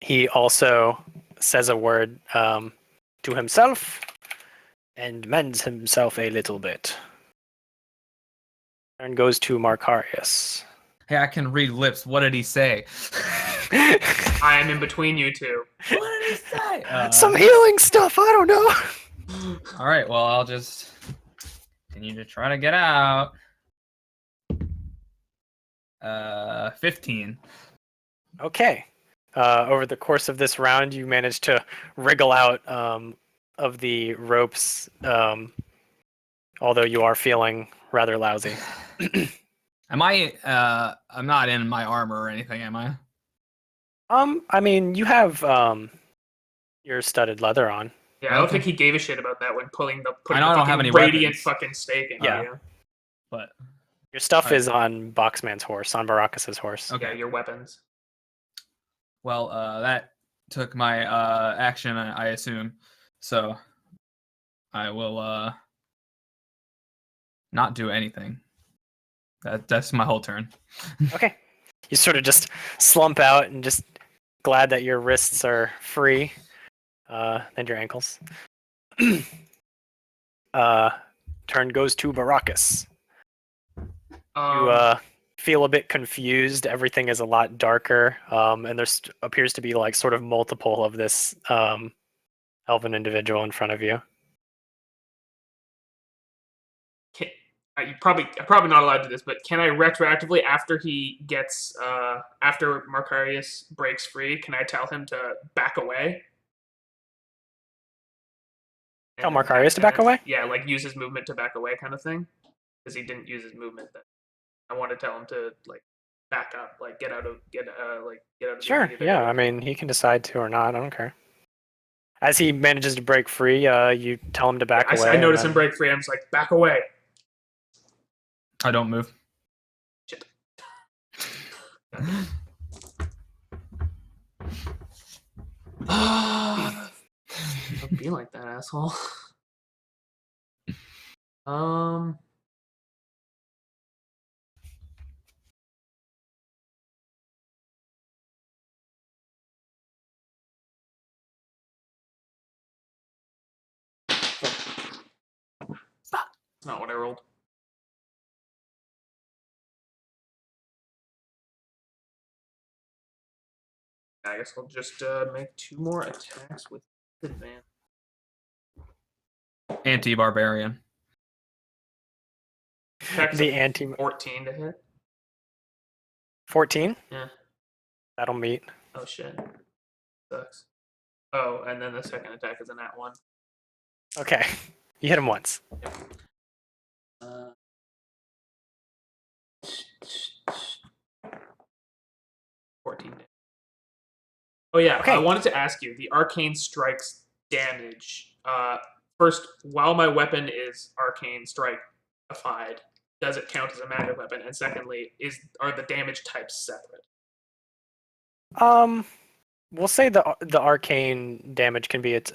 He also says a word to himself and mends himself a little bit. And goes to Markarius. Hey, I can read lips. What did he say? I am in between you two. What did he say? Some healing stuff. I don't know. All right. Well, I'll just continue to try to get out. 15. Okay. Over the course of this round, you managed to wriggle out of the ropes, although you are feeling rather lousy. Am I? I'm not in my armor or anything, am I? I mean, you have your studded leather on. Yeah, I don't Okay. think he gave a shit about that when putting the I know I don't have fucking any radiant weapons. fucking stake in Yeah. you. But Your stuff Alright. is on Boxman's horse, on Baracus's horse. Okay. Yeah, your weapons. well, that took my action, I assume. So I will not do anything. That's my whole turn. Okay. You sort of just slump out and just glad that your wrists are free, and your ankles. Turn goes to Baracus. You feel a bit confused. Everything is a lot darker, and there appears to be like sort of multiple of this elven individual in front of you. I'm probably not allowed to do this, but can I retroactively, after he gets, after Marcarius breaks free, can I tell him to back away? Tell Marcarius to back away? Yeah, like use his movement to back away, kind of thing. Because he didn't use his movement. Then I want to tell him to like back up, like get out of the Sure. immediate Yeah. area. I mean, he can decide to or not. I don't care. As he manages to break free, you tell him to back away. I notice and him break free. I'm just like, back away. I don't move. Shit. Don't be like that, asshole. That's not what I rolled. I guess I'll just make 2 more attacks with advantage. Anti-barbarian. Attacks The of anti 14 to hit. 14. Yeah. That'll meet. Oh shit. Sucks. Oh, and then the second attack is a nat 1. Okay. You hit him once. Uh, 14. Oh yeah, Okay. I wanted to ask you the arcane strikes damage. First, while my weapon is arcane strike-ified, does it count as a magic weapon? And secondly, are the damage types separate? We'll say the arcane damage can be its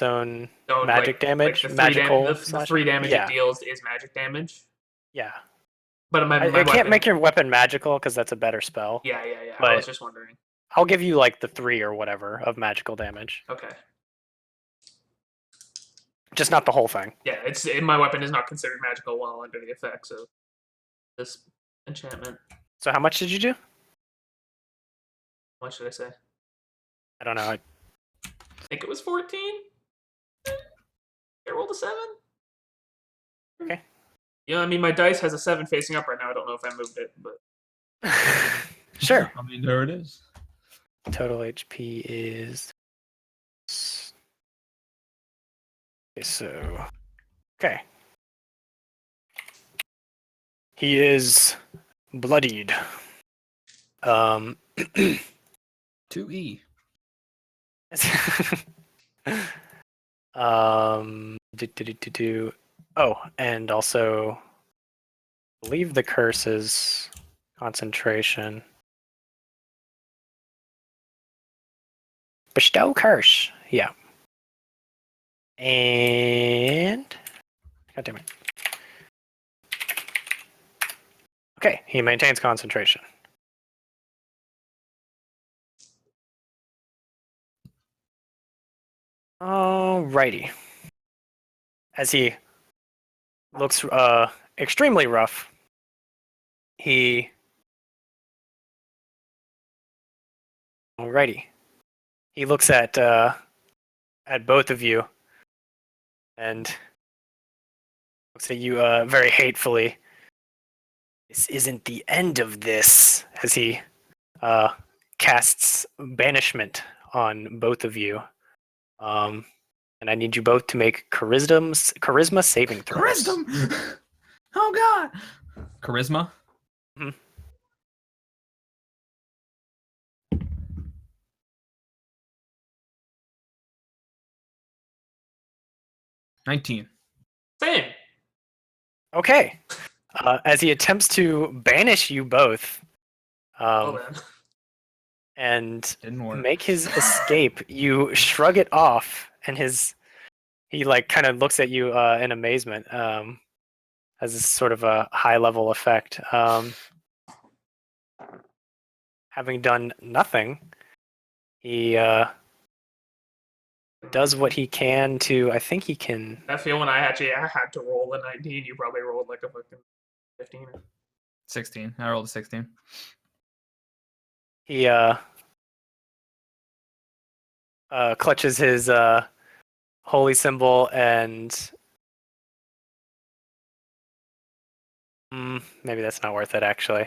own So, magic damage, the 3 magical. the 3 damage yeah, it deals is magic damage. yeah. But my It weapon, can't make your weapon magical because that's a better spell. Yeah. I But was just wondering. I'll give you like the 3 or whatever of magical damage, Okay. just not the whole thing. Yeah, my weapon is not considered magical while under the effects of this enchantment. So how much did you do? What should I say? I don't know. I think it was 14. I rolled a 7. Okay. Yeah, I mean, my dice has a 7 facing up right now. I don't know if I moved it, but Sure. I mean, there it is. Total HP is. Okay, so. Okay. He is bloodied. 2E. Oh, and also, I believe the curse is concentration. Bestow curse. Yeah. And God damn it. Okay, he maintains concentration. Alrighty. As he looks extremely rough, he Alrighty. He looks at both of you and looks at you very hatefully. This isn't the end of this, as he casts banishment on both of you. And I need you both to make charisma saving throws. Charisma! Oh god! Charisma? Mhm. 19. Same. Okay. As he attempts to banish you both Well then. and Didn't work. make his escape, you shrug it off, and he like kind of looks at you in amazement. As this sort of a high level effect. Having done nothing, he does what he can to. I think he can. I feel when I had to roll a 19, you probably rolled like a fucking 15. 16. I rolled a 16. He clutches his holy symbol and maybe that's not worth it actually.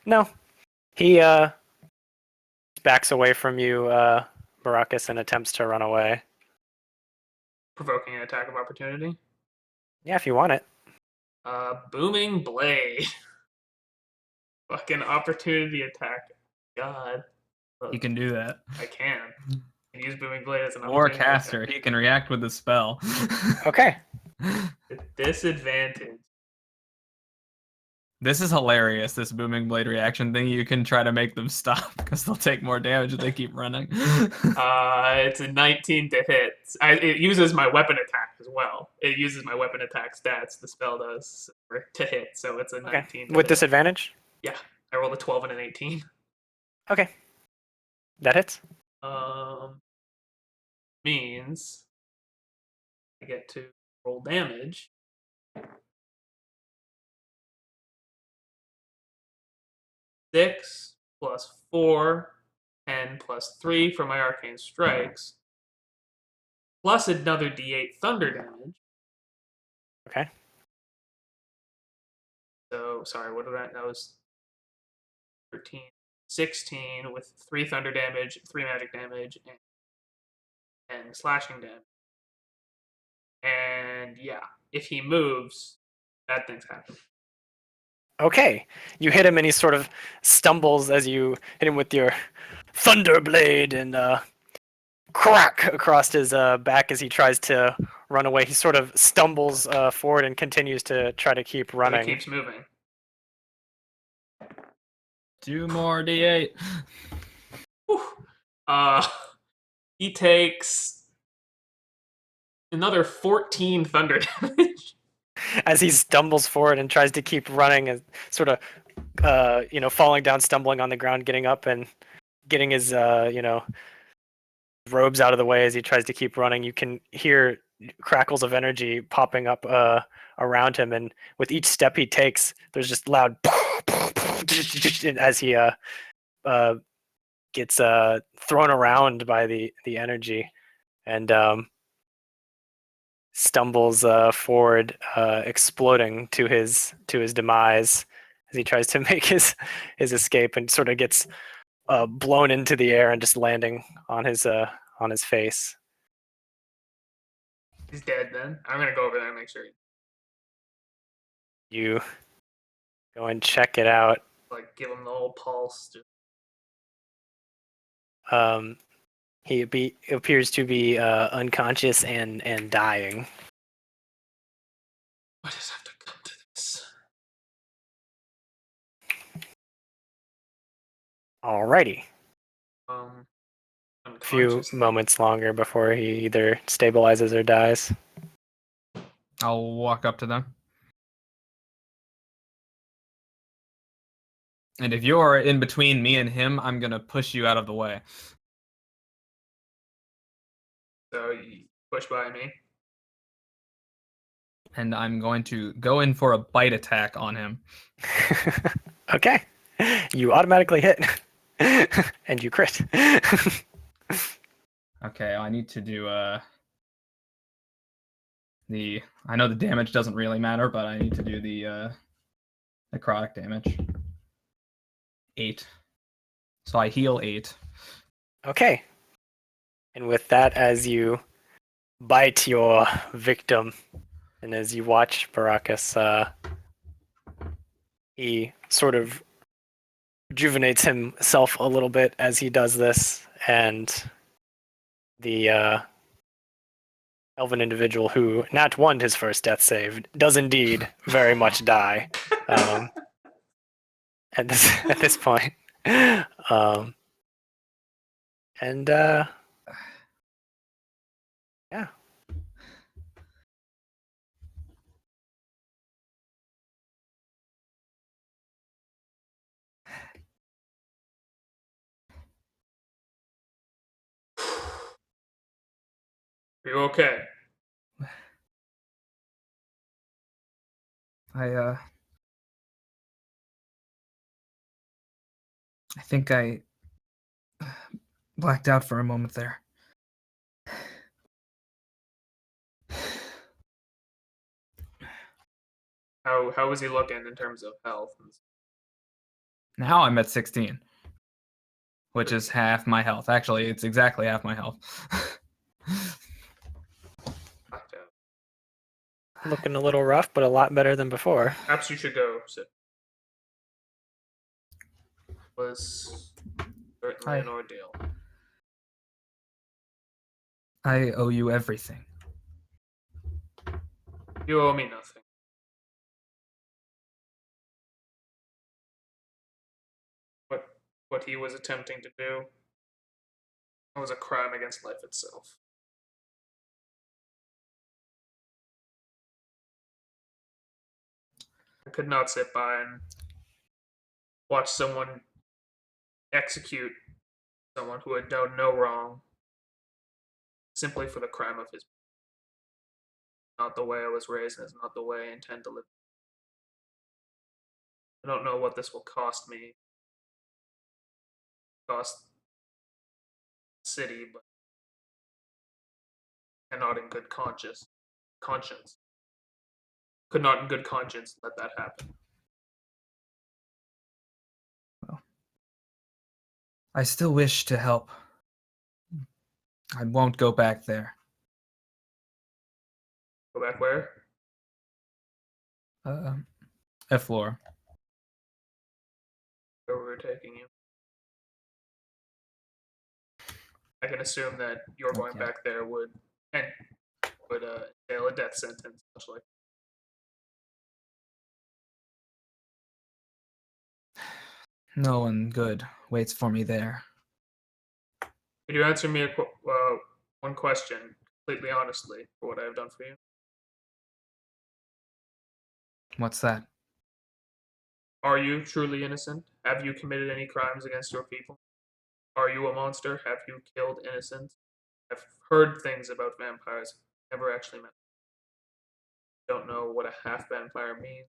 No, he backs away from you, Baracus, and attempts to run away. Provoking an attack of opportunity. Yeah, if you want it. Booming blade. Fucking opportunity attack. God. He can do that. I can. I can use booming blade as an Or opportunity caster. attack. He can react with the spell. Okay. Disadvantage. This is hilarious, this booming blade reaction thing. You can try to make them stop because they'll take more damage if they keep running. It's a 19 to hit. It uses my weapon attack as well. It uses my weapon attack stats, the spell does, to hit, so it's a 19 Okay. to With hit. disadvantage? Yeah, I rolled a 12 and an 18. Okay. That hits. Means I get to roll damage. Six plus 4, 10 plus 3 for my arcane strikes, plus another d8 thunder damage. Okay. So, sorry, what did that? That was 13, 16 with 3 thunder damage, 3 magic damage, and slashing damage. And yeah, if he moves, bad things happen. Okay. You hit him and he sort of stumbles as you hit him with your thunder blade and crack across his back as he tries to run away. He sort of stumbles forward and continues to try to keep So running. he keeps moving. 2 more d8. Whew. He takes another 14 thunder damage. As he stumbles forward and tries to keep running and sort of falling down, stumbling on the ground, getting up and getting his robes out of the way as he tries to keep running. You can hear crackles of energy popping up around him, and with each step he takes, there's just loud as he gets thrown around by the energy and stumbles forward, exploding to his demise as he tries to make his escape and sort of gets blown into the air and just landing on his face. He's dead then. I'm gonna go over there and make sure. You go and check it out. Like, give him the old pulse. He appears to be unconscious and dying. Why does it have to come to this? Alrighty. A few Unconscious. moments longer before he either stabilizes or dies. I'll walk up to them. And if you're in between me and him, I'm going to push you out of the way. So you push by me. And I'm going to go in for a bite attack on him. Okay. You automatically hit. and you crit. Okay, I need to do I know the damage doesn't really matter, but I need to do the necrotic damage. 8. So I heal 8. Okay. And with that, as you bite your victim, and as you watch Baracus, he sort of rejuvenates himself a little bit as he does this, and the elven individual who not won his first death save does indeed very much die um, at this point. Um, and yeah. Are you okay? I think I blacked out for a moment there. How was he looking in terms of health? Now I'm at 16, which is half my health. Actually, it's exactly half my health. Blacked out. Looking a little rough, but a lot better than before. Perhaps you should go sit. Was certainly an ordeal. I owe you everything. You owe me nothing. What he was attempting to do was a crime against life itself. I could not sit by and watch someone execute someone who had done no wrong simply for the crime of his. Not the way I was raised, and it's not the way I intend to live. I don't know what this will cost me. Cost the city, but cannot in good conscience. Could not in good conscience let that happen. Well, I still wish to help. I won't go back there. Go back where? F-Floor. Where we were taking you. I can assume that you're going Okay. back there would entail a death sentence, much like. No one good waits for me there. Could you answer me one question completely honestly for what I have done for you? What's that? Are you truly innocent? Have you committed any crimes against your people? Are you a monster? Have you killed innocents? I've heard things about vampires. Never actually met. Don't know what a half vampire means.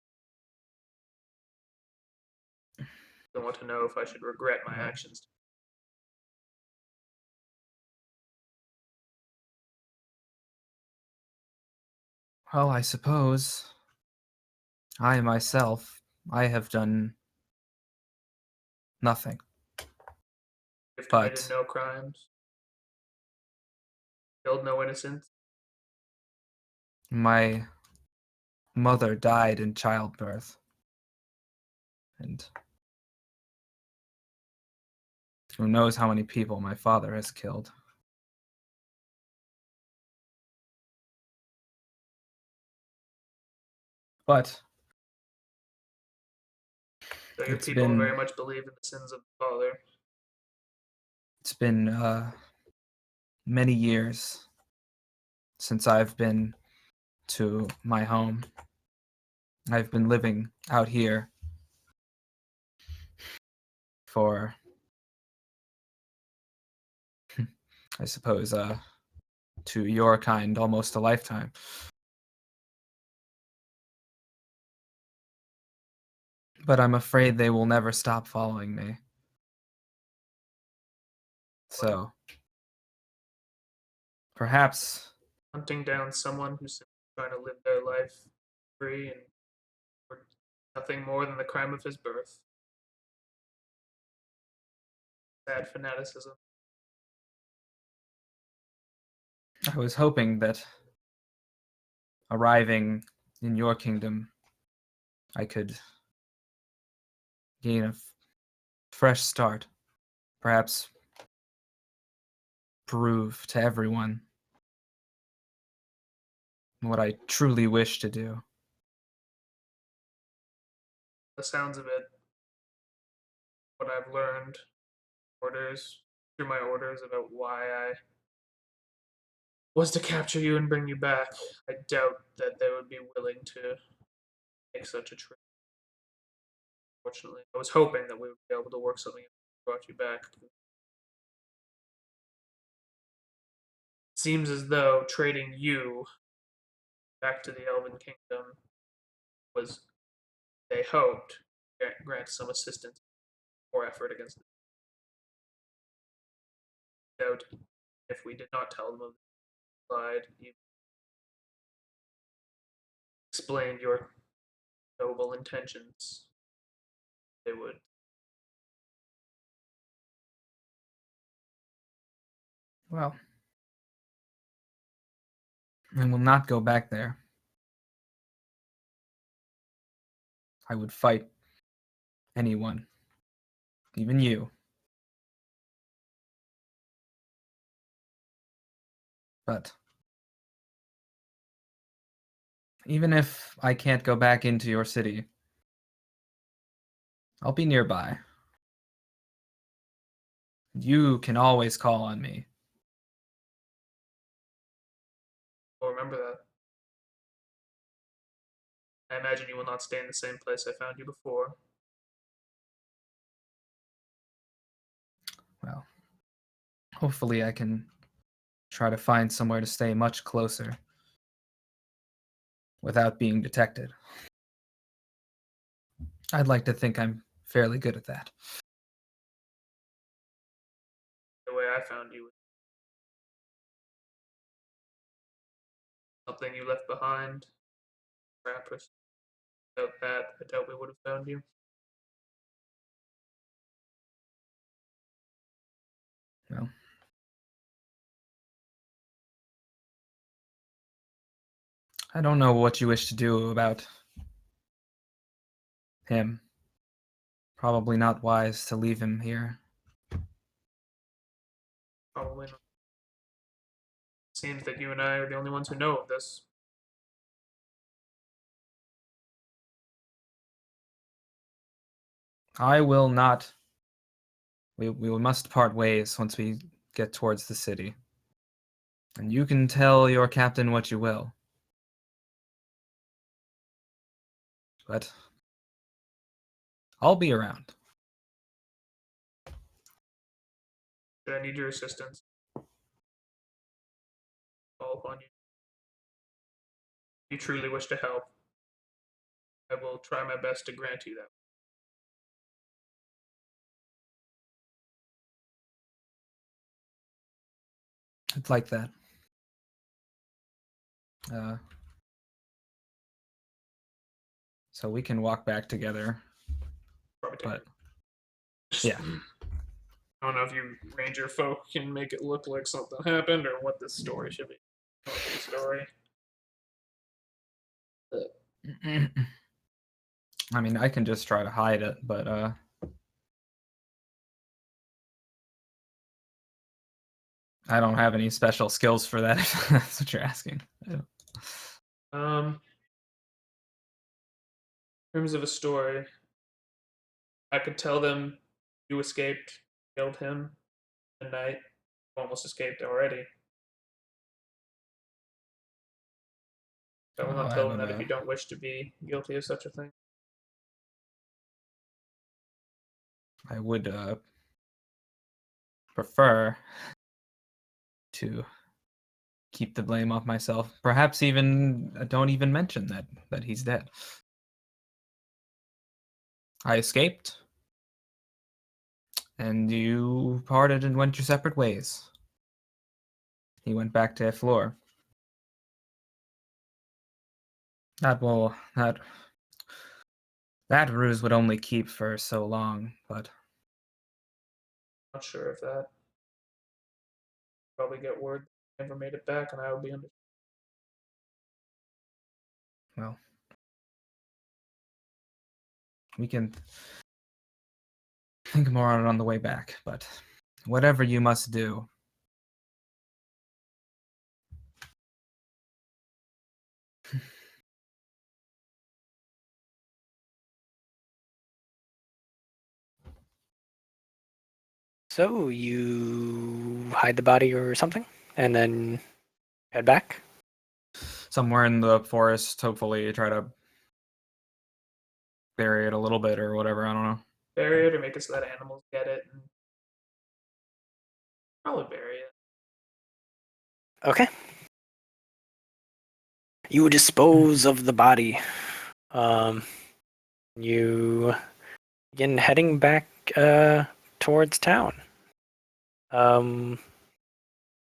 Don't want to know if I should regret my actions. Well, I suppose I myself, I have done nothing. You've committed But no crimes. Killed no innocents. my mother died in childbirth. And who knows how many people my father has killed. But So your it's people been very much believe in the sins of the father. it's been many years since I've been to my home. I've been living out here for I suppose to your kind almost a lifetime. But I'm afraid they will never stop following me. So, perhaps hunting down someone who's trying to live their life free and for nothing more than the crime of his birth. Sad fanaticism. I was hoping that arriving in your kingdom, I could gain a fresh start. Perhaps prove to everyone what I truly wish to do. The sounds of it, what I've learned, orders through my orders about why I was to capture you and bring you back. I doubt that they would be willing to make such a trip. Fortunately, I was hoping that we would be able to work something out and brought you back. Seems as though trading you back to the Elven Kingdom was, they hoped, grant some assistance or effort against the doubt if we did not tell them of the slide, you explained your noble intentions, they would. Well, I will not go back there. I would fight anyone, even you. But even if I can't go back into your city, I'll be nearby. You can always call on me. Well, remember that. I imagine you will not stay in the same place I found you before. Well, hopefully I can try to find somewhere to stay much closer without being detected. I'd like to think I'm fairly good at that. The way I found you was something you left behind. Perhaps without that, I doubt we would have found you. Well, I don't know what you wish to do about him. Probably not wise to leave him here. Probably not. Seems that you and I are the only ones who know of this. I will not. We must part ways once we get towards the city. And you can tell your captain what you will. But I'll be around. Should I need your assistance? Call upon you. If you truly wish to help, I will try my best to grant you that. It's like that. So we can walk back together. Probably take But it. yeah. I don't know if you ranger folk can make it look like something happened or what this story should be. Story. I mean, I can just try to hide it, but I don't have any special skills for that, if that's what you're asking. In terms of a story, I could tell them you escaped, killed him at night, almost escaped already. I will not I tell them would, that if you don't wish to be guilty of such a thing. I would prefer to keep the blame off myself. Perhaps even don't even mention that he's dead. I escaped. And you parted and went your separate ways. He went back to Fleur. That ruse would only keep for so long, but Not sure if that probably get word never made it back, and I would be under. well, we can think more on it on the way back, but whatever you must do. So you hide the body or something, and then head back. Somewhere in the forest, hopefully try to bury it a little bit or whatever, I don't know. Bury it or make it so that animals get it, and probably bury it. Okay. You dispose of the body. You begin heading back towards town. What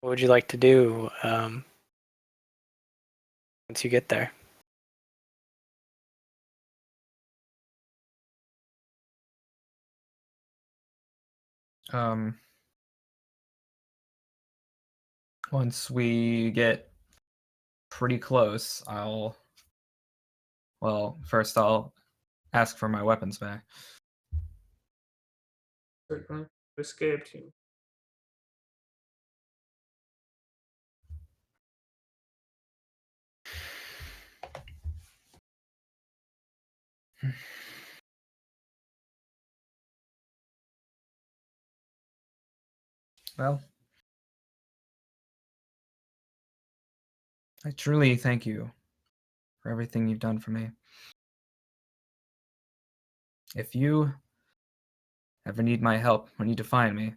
would you like to do once you get there? Once we get pretty close, first I'll ask for my weapons back. Certainly escaped. You Well, I truly thank you for everything you've done for me. If you ever need my help or need to find me,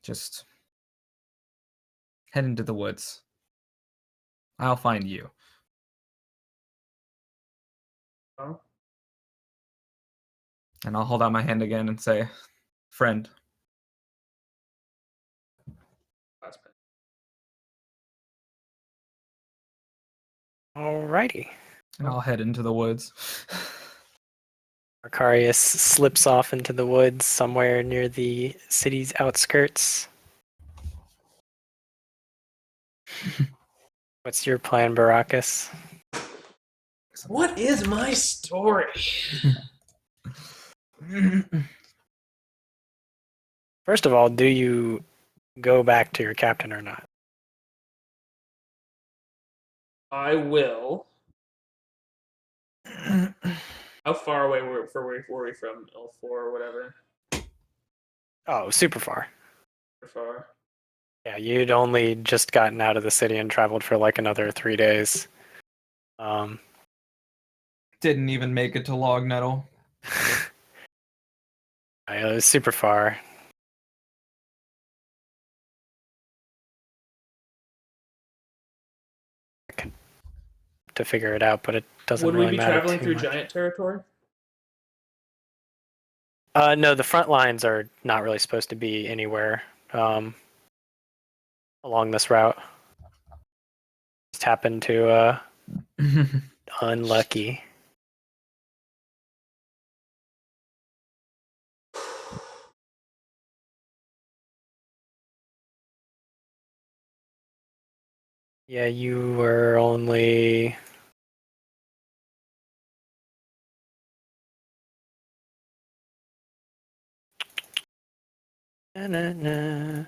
just head into the woods. I'll find you. know? And I'll hold out my hand again and say, friend. Last bit. Alrighty. And I'll head into the woods. Arcarius slips off into the woods somewhere near the city's outskirts. What's your plan, Baracus? What is my story? First of all, do you go back to your captain or not? I will. How far away were we from L4 or whatever? Oh, super far. Super far. Yeah, you'd only just gotten out of the city and traveled for like another 3 days. Didn't even make it to Log Nettle. It was super far. To figure it out, but it doesn't Would we really be matter traveling too through much. giant territory? No, the front lines are not really supposed to be anywhere along this route. Just happened to unlucky. Yeah, you were only Na-na-na.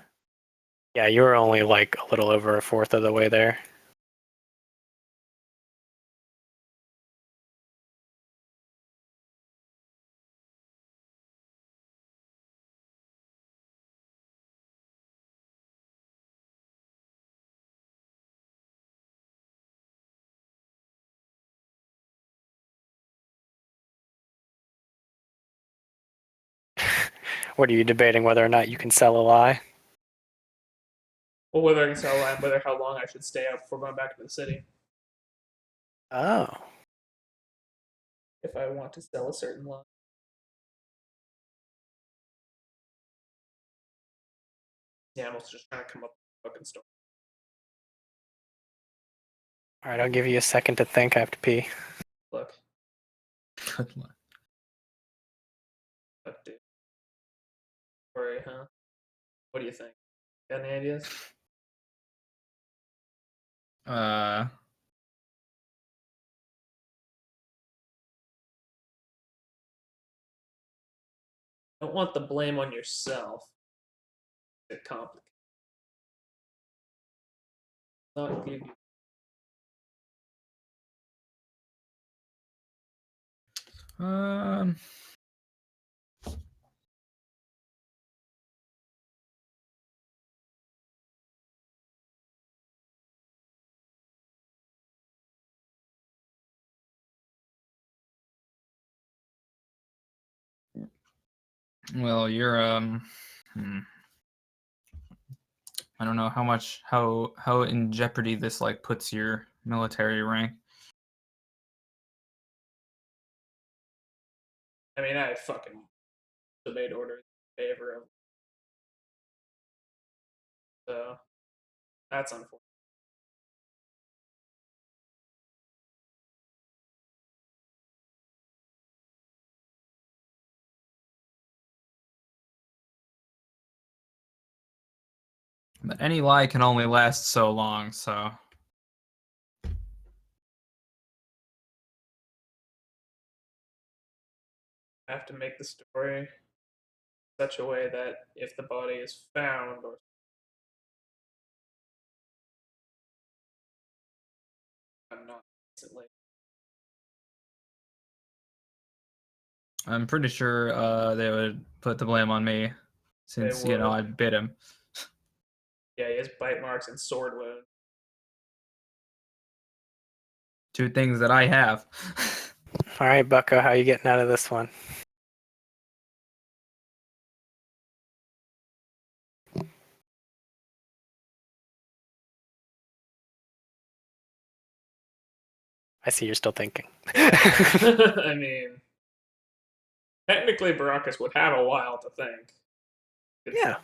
Yeah, you were only like a little over a fourth of the way there. What are you debating, whether or not you can sell a lie? Well, whether I can sell a line, whether how long I should stay out before going back to the city. Oh. If I want to sell a certain line. Yeah, I'm also just trying to come up with a fucking story. All right, I'll give you a second to think. I have to pee. Look, Good luck. dude. Story, huh? What do you think? Got any ideas? Uh, Don't want the blame on yourself. It's complicated. Not give you. um, well, you're I don't know how in jeopardy this like puts your military rank. I mean, I fucking obeyed orders in favor of. So that's unfortunate. But any lie can only last so long, so I have to make the story such a way that if the body is found or I'm not instantly. I'm pretty sure they would put the blame on me, since They would. I bit him. Yeah, he has bite marks and sword wounds. Two things that I have. All right, Bucko, how you getting out of this one? I see you're still thinking. I mean, technically, Baracus would have a while to think. Yeah.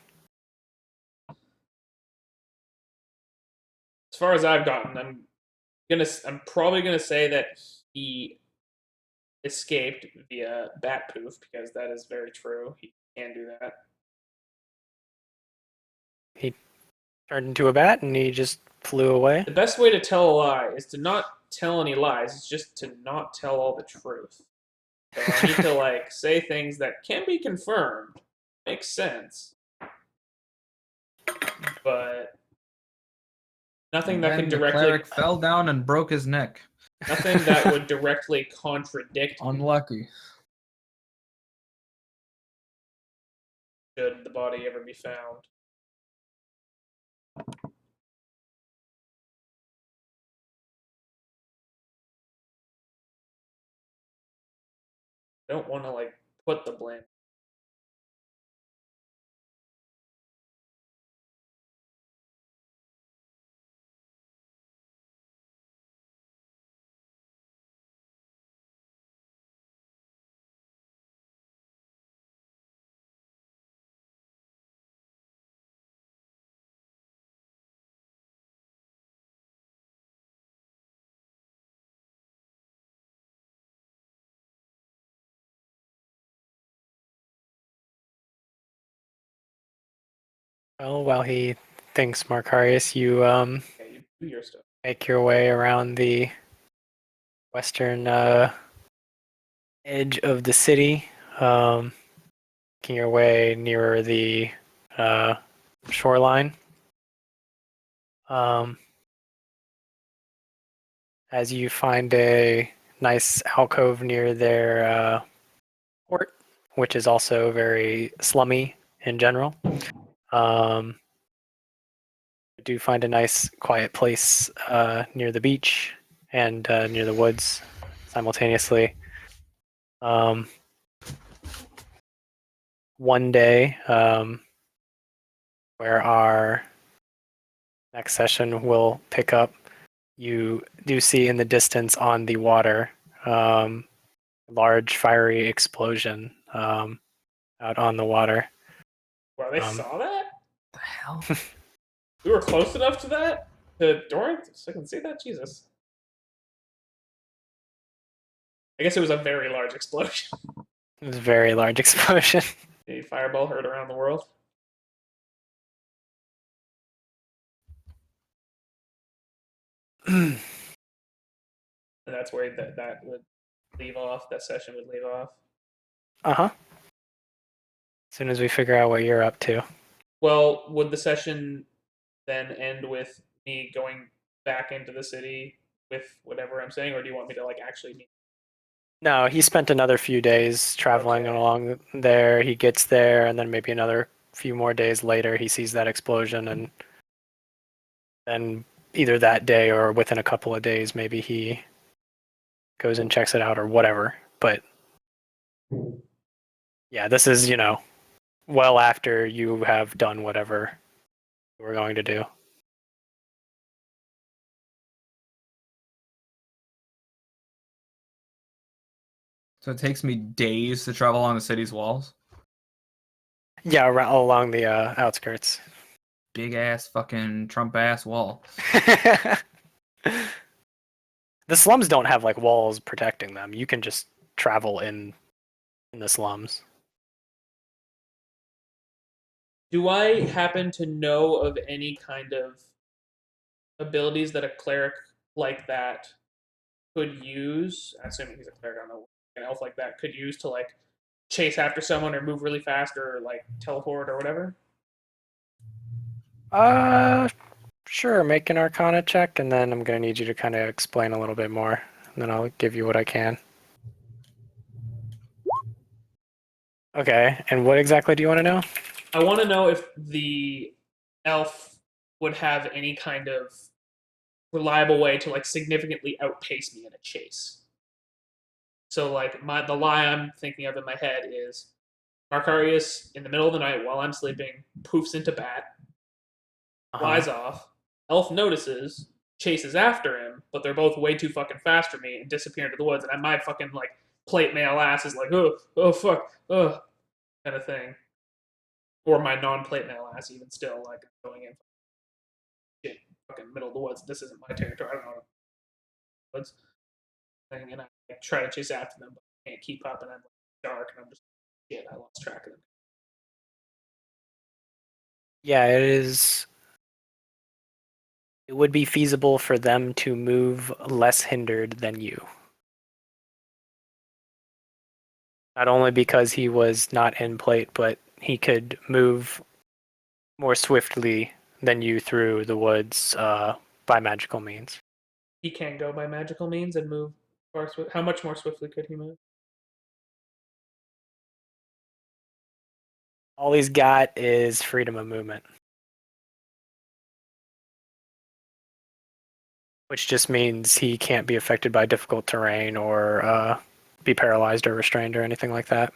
As far as I've gotten, I'm probably gonna say that he escaped via bat poof because that is very true. He can do that. He turned into a bat and he just flew away. The best way to tell a lie is to not tell any lies. It's just to not tell all the truth. So I need to like say things that can be confirmed. Makes sense. But nothing that Then can the directly cleric fell down and broke his neck. nothing that would directly contradict Unlucky. should the body ever be found. I don't want to like put the blame. Well, while he thinks, Markarius, you Okay, you do your stuff. make your way around the western edge of the city, making your way nearer the shoreline. Um, as you find a nice alcove near their port, which is also very slummy in general. I do find a nice quiet place near the beach and near the woods simultaneously. One day, where our next session will pick up, you do see in the distance on the water large fiery explosion out on the water. Wow, they saw that? The hell? We were close enough to that? To Dorinth? So I can see that? Jesus. I guess it was a very large explosion. It was a very large explosion. A fireball heard around the world. And that's where that would leave off. That session would leave off. Uh-huh. As soon as we figure out what you're up to. Well, would the session then end with me going back into the city with whatever I'm saying, or do you want me to like actually meet? No, he spent another few days traveling Okay. along there. He gets there, and then maybe another few more days later, he sees that explosion, and then either that day or within a couple of days, maybe he goes and checks it out or whatever. But yeah, this is, well after you have done whatever you were going to do. So it takes me days to travel along the city's walls. Yeah, along the outskirts. Big ass fucking Trump ass wall. The slums don't have like walls protecting them. You can just travel in the slums. Do I happen to know of any kind of abilities that a cleric like that could use? Assuming he's a cleric, I don't know, an elf like that could use to like chase after someone or move really fast or like teleport or whatever? Sure, make an Arcana check, and then I'm gonna need you to kind of explain a little bit more, and then I'll give you what I can. Okay, and what exactly do you want to know? I want to know if the elf would have any kind of reliable way to like significantly outpace me in a chase. So like the lie I'm thinking of in my head is Markarius in the middle of the night while I'm sleeping poofs into bat, flies off. Elf notices, chases after him, but they're both way too fucking fast for me and disappear into the woods. And my fucking like plate mail ass is like, oh fuck, kind of thing. Or my non-plate mail ass even still like going in shit, fucking middle of the woods. This isn't my territory. I don't know woods thing, and I try to chase after them, but I can't keep up, and I'm like, dark, and I'm just shit. I lost track of them. Yeah, it is. It would be feasible for them to move less hindered than you. Not only because he was not in plate, but he could move more swiftly than you through the woods by magical means. He can go by magical means and move far. How much more swiftly could he move? All he's got is freedom of movement, which just means he can't be affected by difficult terrain or be paralyzed or restrained or anything like that.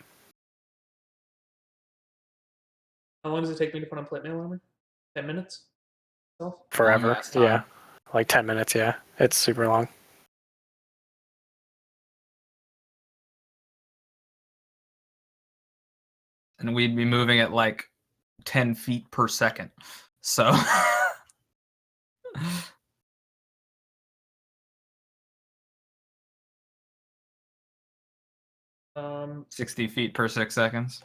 How long does it take me to put on plate mail armor? 10 minutes. Forever. Long ass time. Yeah. Like 10 minutes, yeah. It's super long. And we'd be moving at like 10 feet per second. So 60 feet per 6 seconds.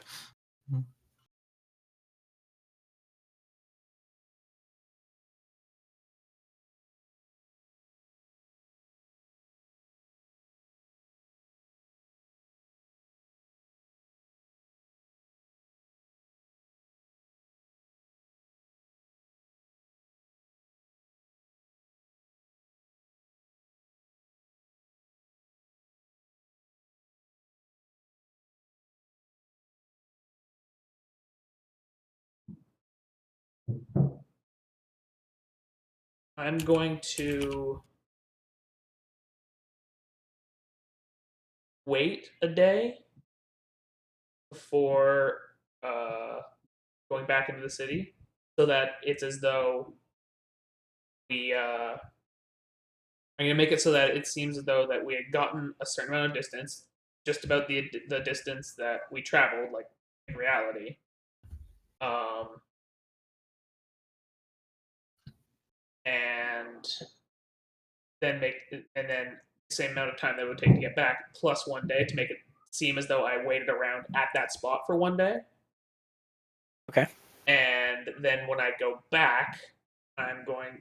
I'm going to wait a day before going back into the city, so that it's as though we. I'm gonna make it so that it seems as though that we had gotten a certain amount of distance, just about the distance that we traveled, like in reality. Um, and then the same amount of time that it would take to get back plus 1 day to make it seem as though I waited around at that spot for 1 day. Okay. And then when I go back,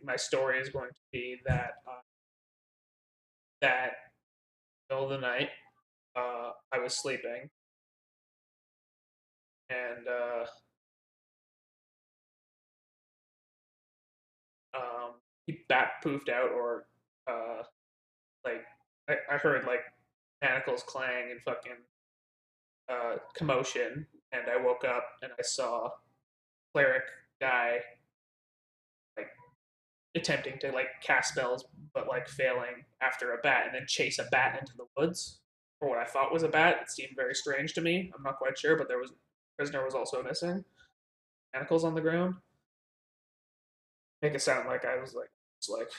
my story is going to be that middle of the night, I was sleeping, and he bat poofed out, or like I heard like manacles clang and fucking commotion, and I woke up and I saw cleric guy like attempting to like cast spells but like failing after a bat, and then chase a bat into the woods for what I thought was a bat. It seemed very strange to me. I'm not quite sure, but prisoner was also missing. Manacles on the ground. Make it sound like I was like it's like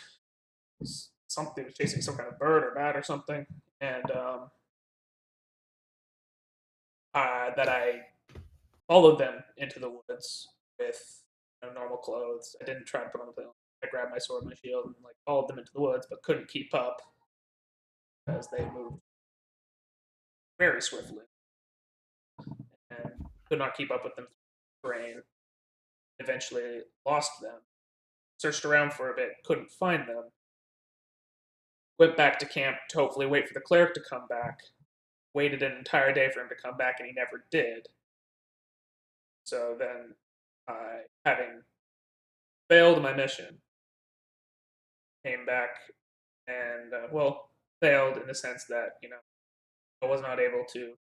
something was chasing some kind of bird or bat or something, and that I followed them into the woods with normal clothes. I didn't try to put on the. I grabbed my sword and my shield and like followed them into the woods, but couldn't keep up because they moved very swiftly and could not keep up with them through the terrain. Eventually lost them. Searched around for a bit, couldn't find them. Went back to camp to hopefully wait for the cleric to come back. Waited an entire day for him to come back, and he never did. So then, having failed my mission, came back and, failed in the sense that, I was not able to.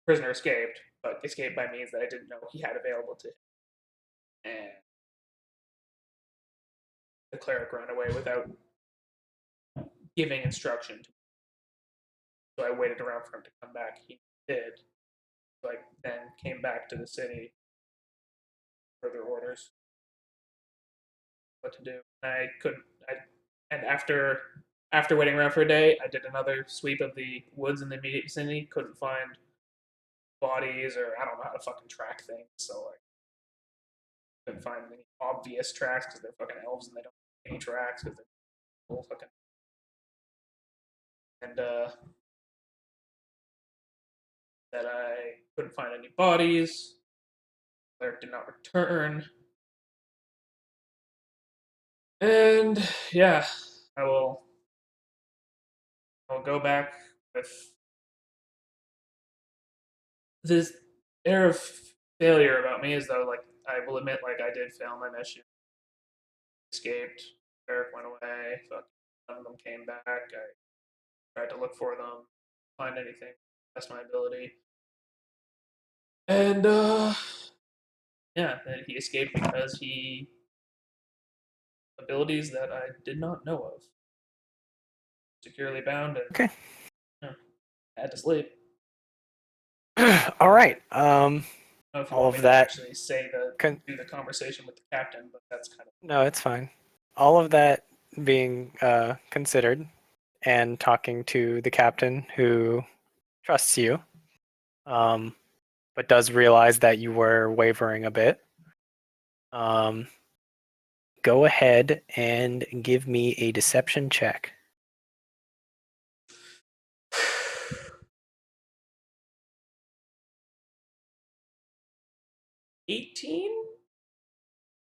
Prisoner escaped, but escaped by means that I didn't know he had available to him. And the cleric ran away without giving instruction to me. So I waited around for him to come back. He did. So I then came back to the city, further orders, what to do. I couldn't. And after waiting around for a day, I did another sweep of the woods in the immediate vicinity. Couldn't find bodies, or I don't know how to fucking track things. So like, couldn't find any obvious tracks because they're fucking elves and they don't have any tracks because they're all fucking. And that I couldn't find any bodies. Cleric did not return. And yeah, I will go back with this air of failure about me, as though like I will admit like I did fail my mission. Escaped. Eric went away. None of them came back. I tried to look for them, find anything. That's my ability. And yeah, and he escaped because he abilities that I did not know of. Securely bound and Okay. had to sleep. All right. I don't know if you All want of me that. to actually say do the conversation with the captain, but that's kind of No, it's fine. All of that being considered, and talking to the captain who trusts you, but does realize that you were wavering a bit. Go ahead and give me a deception check. 18.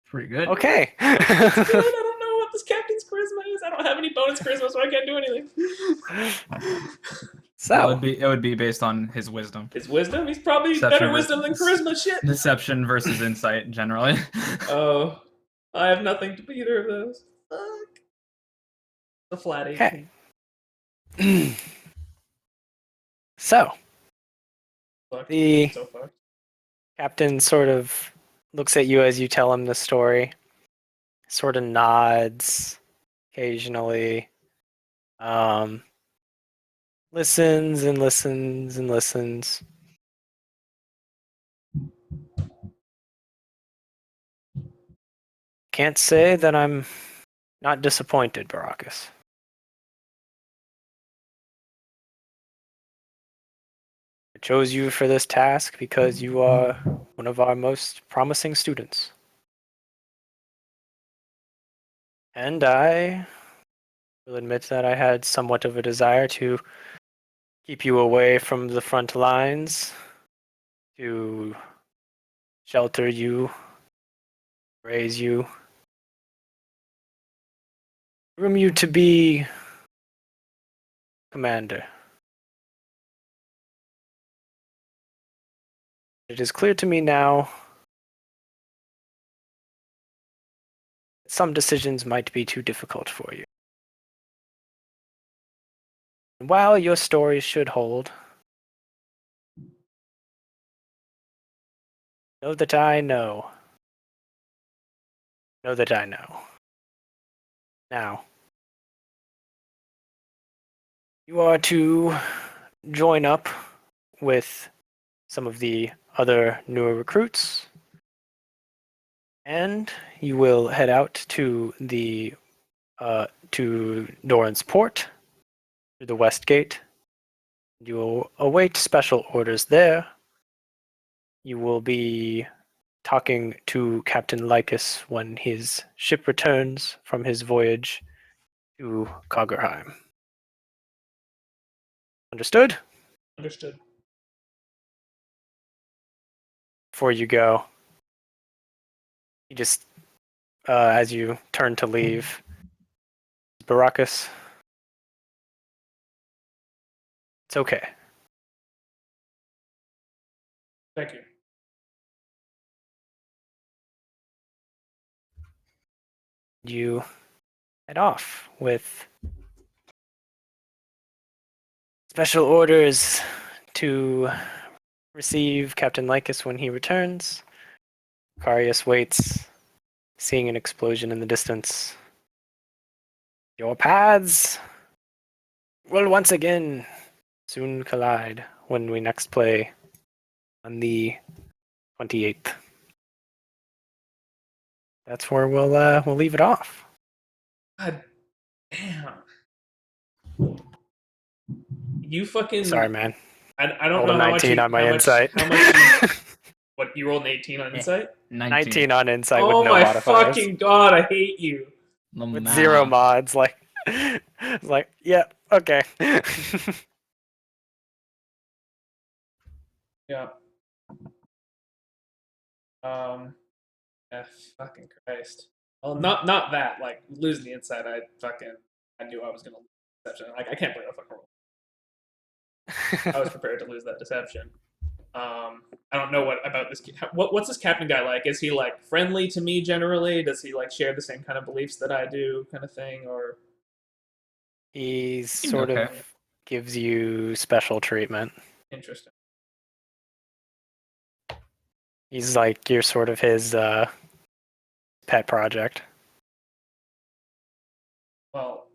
Pretty good. Okay. Good. I don't know what this captain's charisma is. I don't have any bonus charisma, so I can't do anything. Well, So it would be based on his wisdom. His wisdom? He's probably Deception better wisdom than charisma. Shit. Deception versus insight, generally. Oh, I have nothing to either of those. Fuck. The flat 18. okay. So Fuck. the So fucked. captain sort of looks at you as you tell him the story, sort of nods occasionally, listens and listens and listens. Can't say that I'm not disappointed, Baracus. I chose you for this task because you are one of our most promising students. And I will admit that I had somewhat of a desire to keep you away from the front lines, to shelter you, raise you, groom you to be commander. It is clear to me now that some decisions might be too difficult for you. And while your stories should hold, know that I know. Know that I know. Now, you are to join up with some of the other newer recruits, and you will head out to the to Doran's port through the west gate. You will await special orders there. You will be talking to Captain Lycus when his ship returns from his voyage to Coggerheim. Understood? Understood. Before you go, you just, as you turn to leave, Baracus, it's okay. Thank you. You head off with special orders to receive Captain Lycus when he returns. Carius waits, seeing an explosion in the distance. Your paths will once again soon collide when we next play on the 28th. That's where we'll leave it off. God damn. You fucking. Sorry, man. I don't Rolled know a how much 19 you. on my How much. insight. How much you. What, you rolled an 18 on Yeah. insight? 19 on insight with Oh no my modifiers. fucking god, I hate you. With 0 mods, like, yeah, okay. Yeah. Yeah, fucking Christ. Well, not that. Like, losing the insight, I knew I was gonna lose deception. Like, I can't believe I fucking rolled. I was prepared to lose that deception. I don't know what about this. What's this captain guy like? Is he like friendly to me generally? Does he like share the same kind of beliefs that I do, kind of thing? Or He sort okay. of gives you special treatment. interesting? He's like, you're sort of his pet project. Well,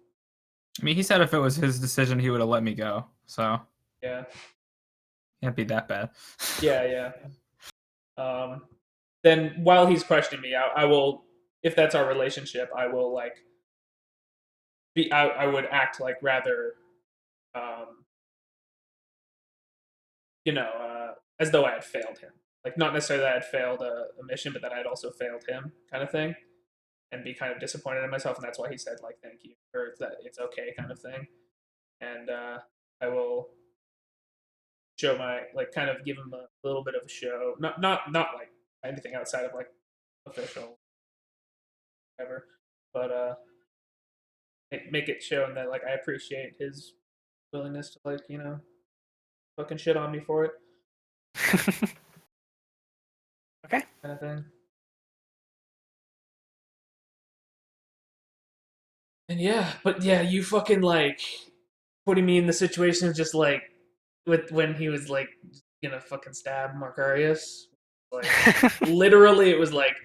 I mean, he said if it was his decision, he would have let me go. So yeah, can't be that bad. yeah. Then while he's questioning me, I will, if that's our relationship, I will like be. I would act like rather, um, as though I had failed him. Like not necessarily that I had failed a mission, but that I had also failed him, kind of thing, and be kind of disappointed in myself. And that's why he said like thank you or that it's okay, kind of thing. And I will show my like kind of give him a little bit of a show, not like anything outside of like official, whatever, but make it shown that like I appreciate his willingness to like fucking shit on me for it, Okay. kind of thing. And yeah, but yeah, you fucking like putting me in the situation of just like with when he was like gonna fucking stab Marcarius. Like literally, it was like,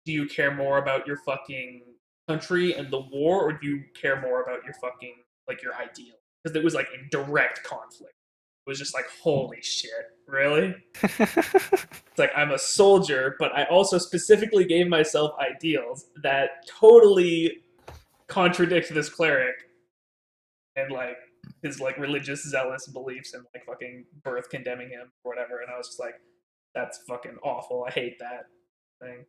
do you care more about your fucking country and the war, or do you care more about your fucking like your ideal? Because it was like in direct conflict. It was just like, holy shit, really? It's like I'm a soldier, but I also specifically gave myself ideals that totally contradict this cleric and like his like religious zealous beliefs and like fucking birth condemning him or whatever. And I was just like, that's fucking awful. I hate that thing.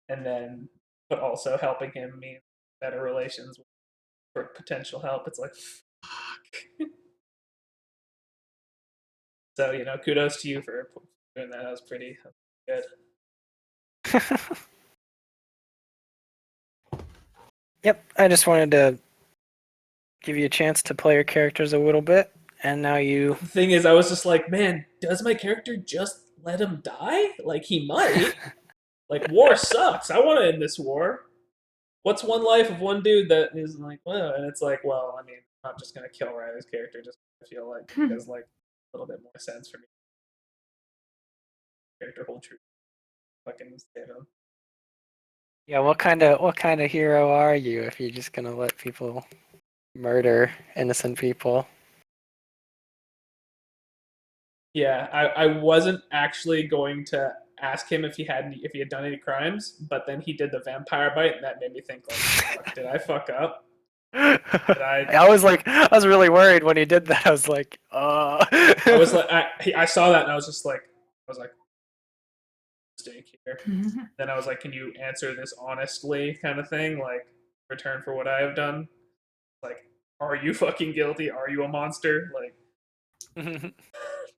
And then, but also helping him means better relations for potential help. It's like, fuck. So, kudos to you for doing that. That was pretty good. Yep, I just wanted to give you a chance to play your characters a little bit, and now you. The thing is, I was just like, man, does my character just let him die? Like, he might. Like, war sucks. I want to end this war. What's one life of one dude that is like, well, and it's like, well, I mean, I'm not just gonna kill Riley's character. Just I feel like it does like a little bit more sense for me. Character hold true. Fucking save him. Yeah, what kind of hero are you if you're just gonna let people murder innocent people? Yeah, I wasn't actually going to ask him if he had done any crimes, but then he did the vampire bite, and that made me think like, fuck, did I fuck up? I was really worried when he did that. I was like, I was like, I saw that and I was like, mistake here. Then I was like, can you answer this honestly, kind of thing, like return for what I have done? Like, are you fucking guilty? Are you a monster? Like,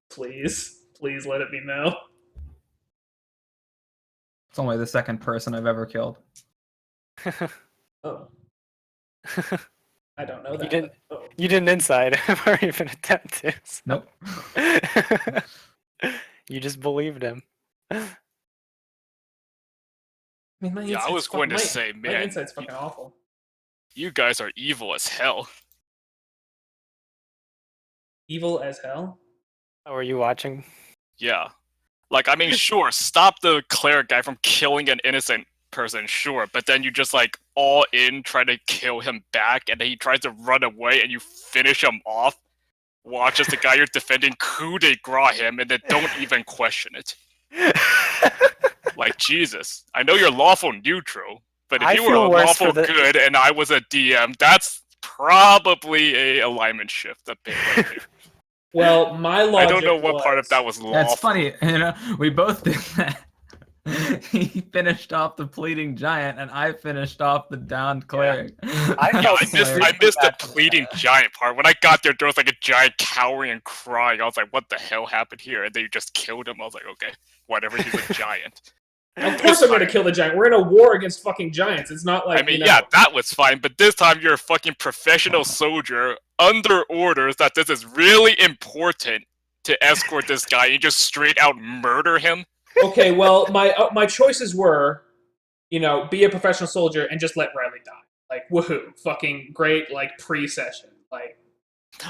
please let it be no. It's only the second person I've ever killed. Oh, I don't know that. You didn't inside or even attempt to. So. Nope. You just believed him. I mean, I was going to say, my man, insight's fucking awful. you guys are evil as hell. Evil as hell. Oh, were you watching? Yeah. Like, I mean, sure, stop the cleric guy from killing an innocent person, sure, but then you just, like, all in try to kill him back, and then he tries to run away, and you finish him off. Watch as the guy you're defending coup de grace him, and then don't even question it. Like, Jesus. I know you're lawful neutral, but if you were a lawful good and I was a DM, that's probably a alignment shift a bit right there. Well, my logic I don't know what part of that was lawful. That's funny. We both did that. He finished off the pleading giant, and I finished off the downed cleric. Yeah. I missed the pleading giant part. When I got there was like a giant cowering and crying. I was like, what the hell happened here? And then you just killed him. I was like, okay, whatever, he's a giant. Of course I'm going to kill the giant. We're in a war against fucking giants. It's not like, I mean, yeah, that was fine, but this time you're a fucking professional soldier under orders that this is really important to escort this guy and you just straight out murder him. Okay, well, my choices were, be a professional soldier and just let Riley die. Like, woohoo, fucking great, like, pre-session. Like,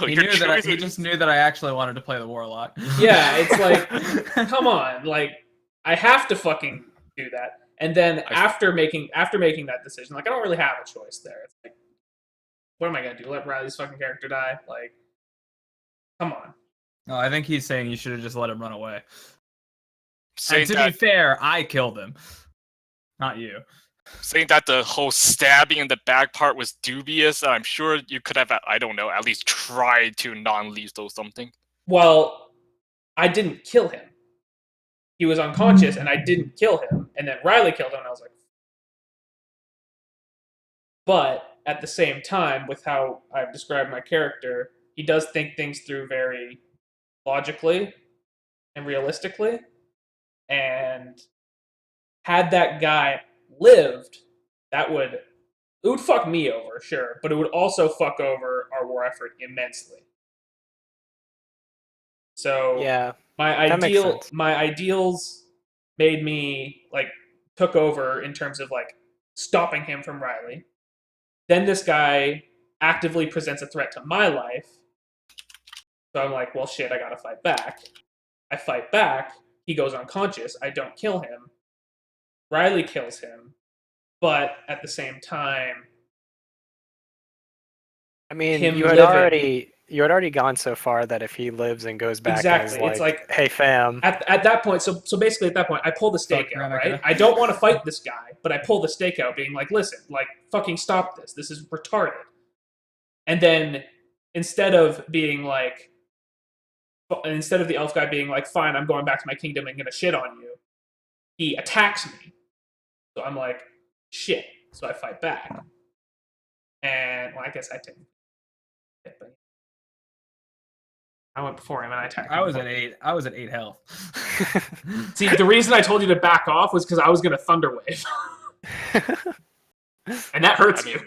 he just knew that I actually wanted to play the warlock. Yeah, it's like, come on, like, I have to fucking do that. And then after making that decision, like, I don't really have a choice there. It's like, what am I gonna do? Let Riley's fucking character die? Like, come on. No, I think he's saying you should have just let him run away. And to be fair, I killed him, not you. Saying that the whole stabbing in the back part was dubious, I'm sure you could have, I don't know, at least tried to non-lethal something. Well, I didn't kill him. He was unconscious, and I didn't kill him. And then Riley killed him, and I was like... But, at the same time, with how I've described my character, he does think things through very logically and realistically. And had that guy lived, it would fuck me over, sure, but it would also fuck over our war effort immensely. So yeah, my ideals made me, like, took over in terms of, like, stopping him from Riley. Then this guy actively presents a threat to my life. So I'm like, well, shit, I gotta fight back. I fight back. He goes unconscious. I don't kill him. Riley kills him. But at the same time, I mean, you had already gone so far that if he lives and goes back, exactly, and it's like, hey fam. At that point, so basically at that point, I pull the stake out, right? I don't want to fight this guy, but I pull the stake out, being like, listen, like, fucking stop this. This is retarded. And then instead of the elf guy being like, fine, I'm going back to my kingdom and gonna shit on you, he attacks me. So I'm like, shit. So I fight back. And well, I guess I didn't. But I went before him and I attacked him. I was at 8. I was at 8 health. See, the reason I told you to back off was because I was gonna thunder wave, and that hurts you.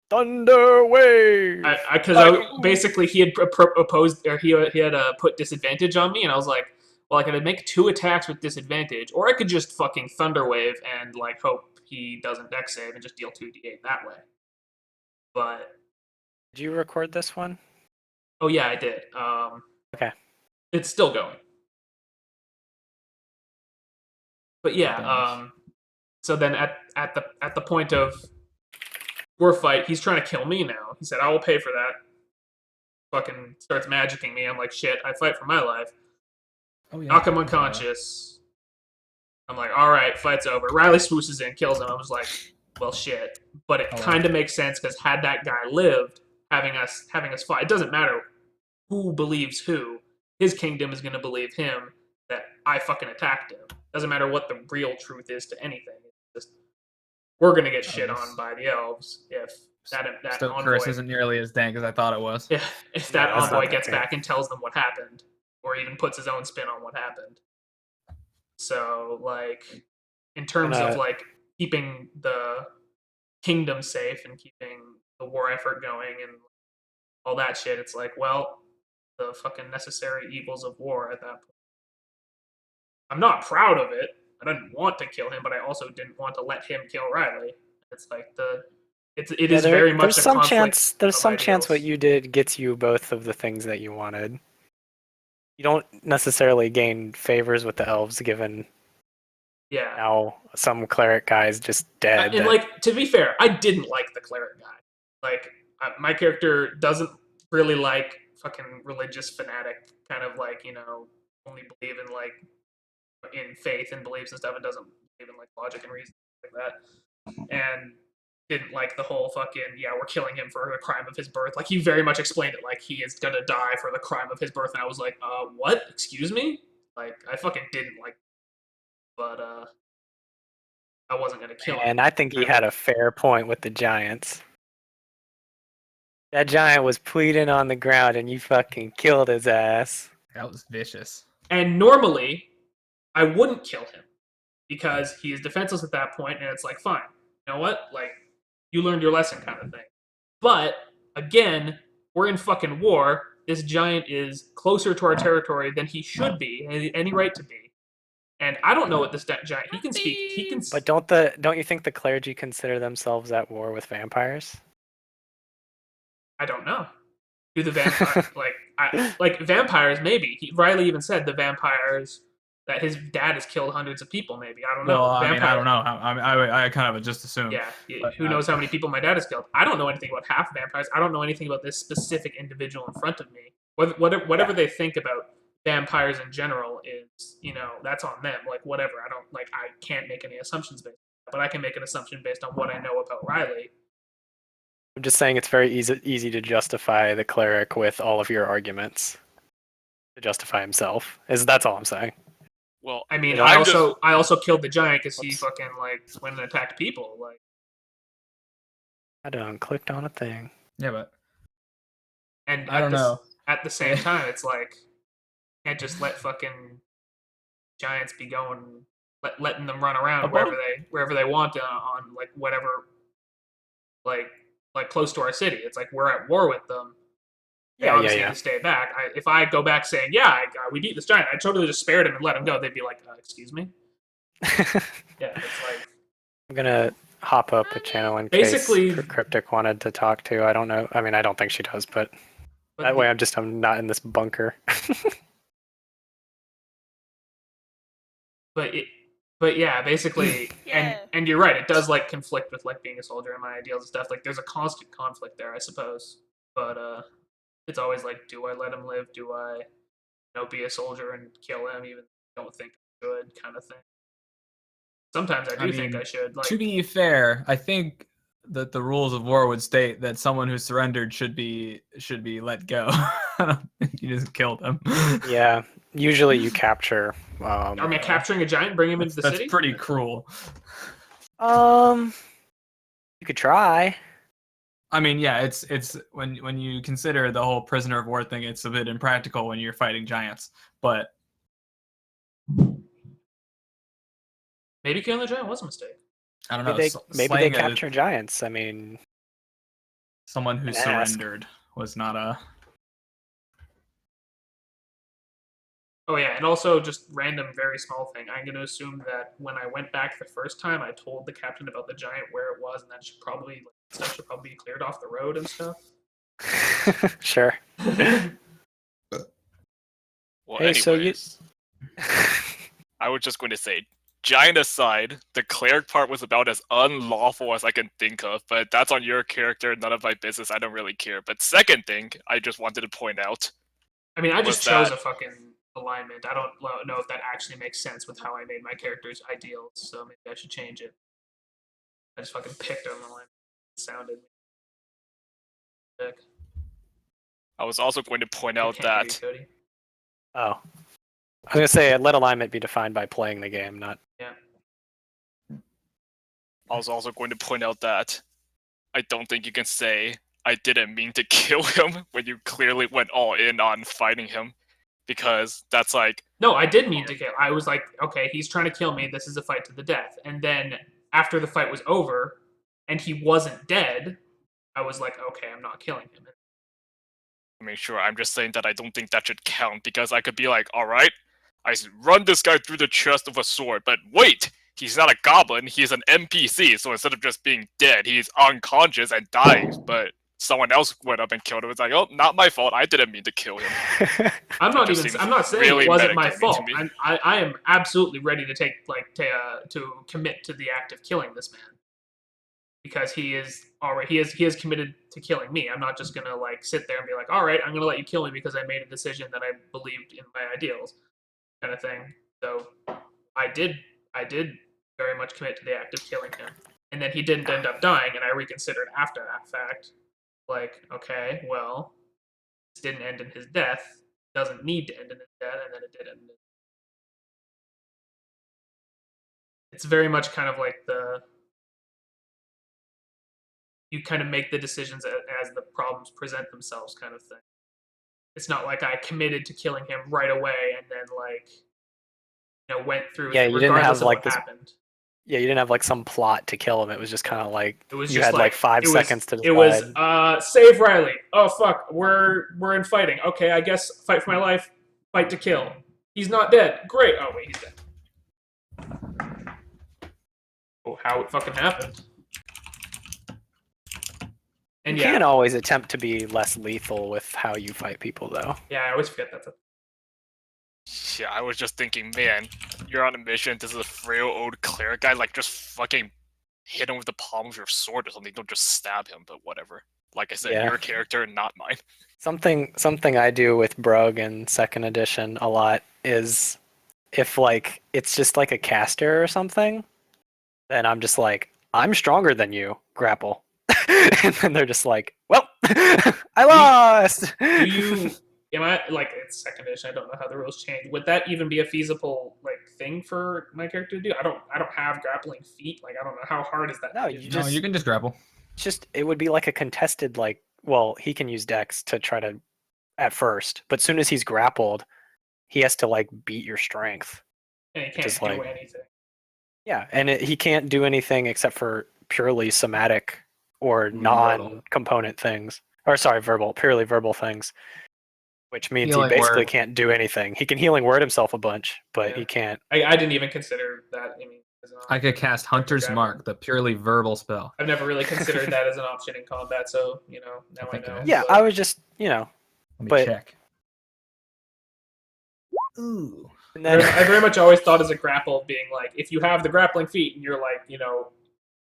Thunder wave. Because basically he had opposed, or he had put disadvantage on me, and I was like, well, I could make 2 attacks with disadvantage, or I could just fucking thunder wave and like hope he doesn't dex save and just deal 2d8 that way. But Did you record this one? oh yeah, I did. Okay. It's still going. But yeah, so then at the point of war fight, he's trying to kill me now. He said, I will pay for that. Fucking starts magicking me. I'm like, shit, I fight for my life. Oh, yeah. Knock him unconscious. I'm like, alright, fight's over. Riley swooses in, kills him. I was like, well, shit. But it kind of makes sense, because had that guy lived, having us fight, it doesn't matter who believes who. His kingdom is going to believe him that I fucking attacked him. Doesn't matter what the real truth is to anything. It's just, we're going to get shit on by the elves if that Still, envoy... Curse isn't nearly as dank as I thought it was. Yeah, if that that's envoy not gets that back and tells them what happened, or even puts his own spin on what happened. So, like, in terms of, like, keeping the kingdom safe and keeping the war effort going and all that shit, it's like, well, the fucking necessary evils of war at that point. I'm not proud of it. I didn't want to kill him, but I also didn't want to let him kill Riley. It's like it is very much there's some conflict chance. There's of some chance ideals. what you did gets you both of the things that you wanted. You don't necessarily gain favors with the elves, given Yeah. now some cleric guy's just dead. And like, to be fair, I didn't like the cleric guy. Like, my character doesn't really like fucking religious fanatic, kind of like, you know, only believe in like in faith and beliefs and stuff, and doesn't believe in like logic and reason like that. And didn't like the whole fucking, yeah, we're killing him for the crime of his birth. Like, he very much explained it like he is gonna die for the crime of his birth, and I was like, what? Excuse me? Like, I fucking didn't like, but I wasn't gonna kill him. And I think he had a fair point with the giants. That giant was pleading on the ground, and you fucking killed his ass. That was vicious. And normally, I wouldn't kill him because he is defenseless at that point, and it's like, fine, you know what? Like, you learned your lesson, kind of thing. But again, we're in fucking war. This giant is closer to our territory than he should be, any right to be. And I don't know what this giant. He can speak. He can. But don't you think the clergy consider themselves at war with vampires? I don't know. Do the vampires like vampires? Maybe Riley even said the vampires that his dad has killed hundreds of people. Maybe I don't know. Well, I mean, I don't know. I kind of just assumed. Yeah, But, who knows how many people my dad has killed? I don't know anything about half vampires. I don't know anything about this specific individual in front of me. Whatever they think about vampires in general is, you know, that's on them. Like, whatever. I can't make any assumptions based on that, but I can make an assumption based on what I know about Riley. I'm just saying it's very easy to justify the cleric with all of your arguments. To justify himself. That's all I'm saying. Well, I mean, You know, I also killed the giant because he fucking like went and attacked people. Like, I done clicked on a thing. Yeah, but and I don't know. At the same time, it's like, can't just let fucking giants be going, letting them run around wherever they want on like whatever, like close to our city. It's like we're at war with them. They obviously need to stay back. If I go back saying, yeah, we beat this giant, I totally just spared him and let him go. They'd be like, excuse me? Yeah, it's like... I'm gonna hop up a channel in basically, case Cryptic wanted to talk to. I don't know. I mean, I don't think she does, but that way I'm not in this bunker. But yeah, basically, and you're right. It does like conflict with like being a soldier and my ideals and stuff. Like, there's a constant conflict there, I suppose. But it's always like, do I let him live? Do I, be a soldier and kill him even if I don't think I should, kind of thing. Sometimes I do think I should. Like, to be fair, I think that the rules of war would state that someone who surrendered should be let go. I don't think you just killed them. Yeah, usually you capture. I mean, capturing a giant, bring him into the city. That's pretty cruel. You could try. I mean, yeah, it's when you consider the whole prisoner of war thing, it's a bit impractical when you're fighting giants. But Maybe killing the giant was a mistake. I don't know. Maybe they Slaying capture giants. I mean, someone who and ask. surrendered was not a. Oh yeah, and also just random, very small thing. I'm gonna assume that when I went back the first time, I told the captain about the giant where it was, and that should probably stuff should probably be cleared off the road and stuff. Sure. Well, Hey, so you- anyways, I was just going to say, giant aside, the cleric part was about as unlawful as I can think of, but that's on your character, none of my business, I don't really care. But second thing, I just wanted to point out, I mean, I just Was chose that- a fucking alignment. I don't know if that actually makes sense with how I made my character's ideals, so maybe I should change it. I just fucking picked an alignment. It sounded sick. I was also going to point I out can't hear you, that Cody. Oh. I was gonna say let alignment be defined by playing the game, not. Yeah. I was also going to point out that I don't think you can say I didn't mean to kill him when you clearly went all in on fighting him, because that's like, No, I did mean to kill. I was like, okay, he's trying to kill me. This is a fight to the death. And then after the fight was over and he wasn't dead, I was like, okay, I'm not killing him. I mean, sure, I'm just saying that I don't think that should count, because I could be like, alright, run this guy through the chest with a sword, but wait! He's not a goblin, he's an NPC, so instead of just being dead, he's unconscious and dying, but someone else went up and killed him. It's like, oh, not my fault, I didn't mean to kill him. I'm not just even. seems I'm not saying really it wasn't my metagamey to fault. me. I am absolutely ready to take to commit to the act of killing this man because he is already he is committed to killing me. I'm not just gonna like sit there and be like, all right, I'm gonna let you kill me because I made a decision that I believed in my ideals, kind of thing. So I did very much commit to the act of killing him, and then he didn't end up dying, and I reconsidered after that fact. Like, okay, well, this didn't end in his death. Doesn't need to end in his death, and then it did end. It's very much kind of like you kind of make the decisions as the problems present themselves, kind of thing. It's not like I committed to killing him right away and then like went through Yeah, it you didn't have, regardless of like, what this- happened. Yeah, you didn't have like some plot to kill him. It was just kind of like It was you just had like 5 seconds to decide. It was save Riley. Oh fuck, we're in fighting. Okay, I guess fight for my life, fight to kill. He's not dead. Great. Oh wait, he's dead. Oh, how it fucking happened. And You yeah, can always attempt to be less lethal with how you fight people, though. yeah, I always forget that. Yeah, I was just thinking, man, you're on a mission, this is a frail old cleric guy, like, just fucking hit him with the palm of your sword or something, don't just stab him, but whatever. Like I said, Yeah. your character, not mine. Something I do with Brug in second edition a lot is if like it's just like a caster or something, then I'm just like, I'm stronger than you, grapple. And then they're just like, well, I lost. Do you? Am I like it's second edition? I don't know how the rules change. Would that even be a feasible like thing for my character to do? I don't have grappling feet. Like I don't know how hard is that. No, to do? you No, just you can just grapple. it would be like a contested like, well, he can use Dex to try to at first, but soon as he's grappled, he has to like beat your strength. and he can't just do like- anything. Yeah, and he can't do anything except for purely somatic or Verbal. non-component things. Or sorry, purely verbal things. Which means Healing he basically word. can't do anything. He can healing word himself a bunch, but Yeah. he can't. I didn't even consider that. I mean, as an I option. could cast Hunter's Grappling. Mark, the purely verbal spell. I've never really considered that as an option in combat. So now I think it know. is. Yeah, but- I was just, Let me But- check. Ooh. and then I very much always thought as a grapple being like, if you have the grappling feat and you're like,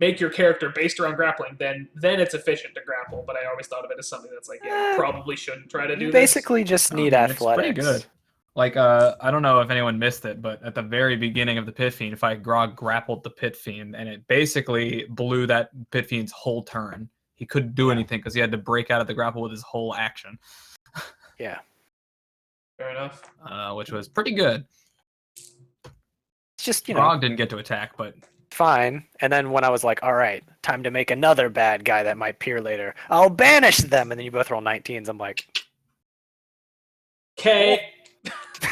make your character based around grappling, then it's efficient to grapple. But I always thought of it as something that's like, yeah, you probably shouldn't try to do you this. basically just need It's athletics. pretty good. Like, I don't know if anyone missed it, but at the very beginning of the Pit Fiend fight, Grog grappled the Pit Fiend, and it basically blew that Pit Fiend's whole turn. He couldn't do anything because he had to break out of the grapple with his whole action, Yeah. Fair enough. which was pretty good. It's just, Grog didn't get to attack, but fine. And then when I was like, all right, time to make another bad guy that might appear later, I'll banish them. And then you both roll 19s. I'm like, Okay.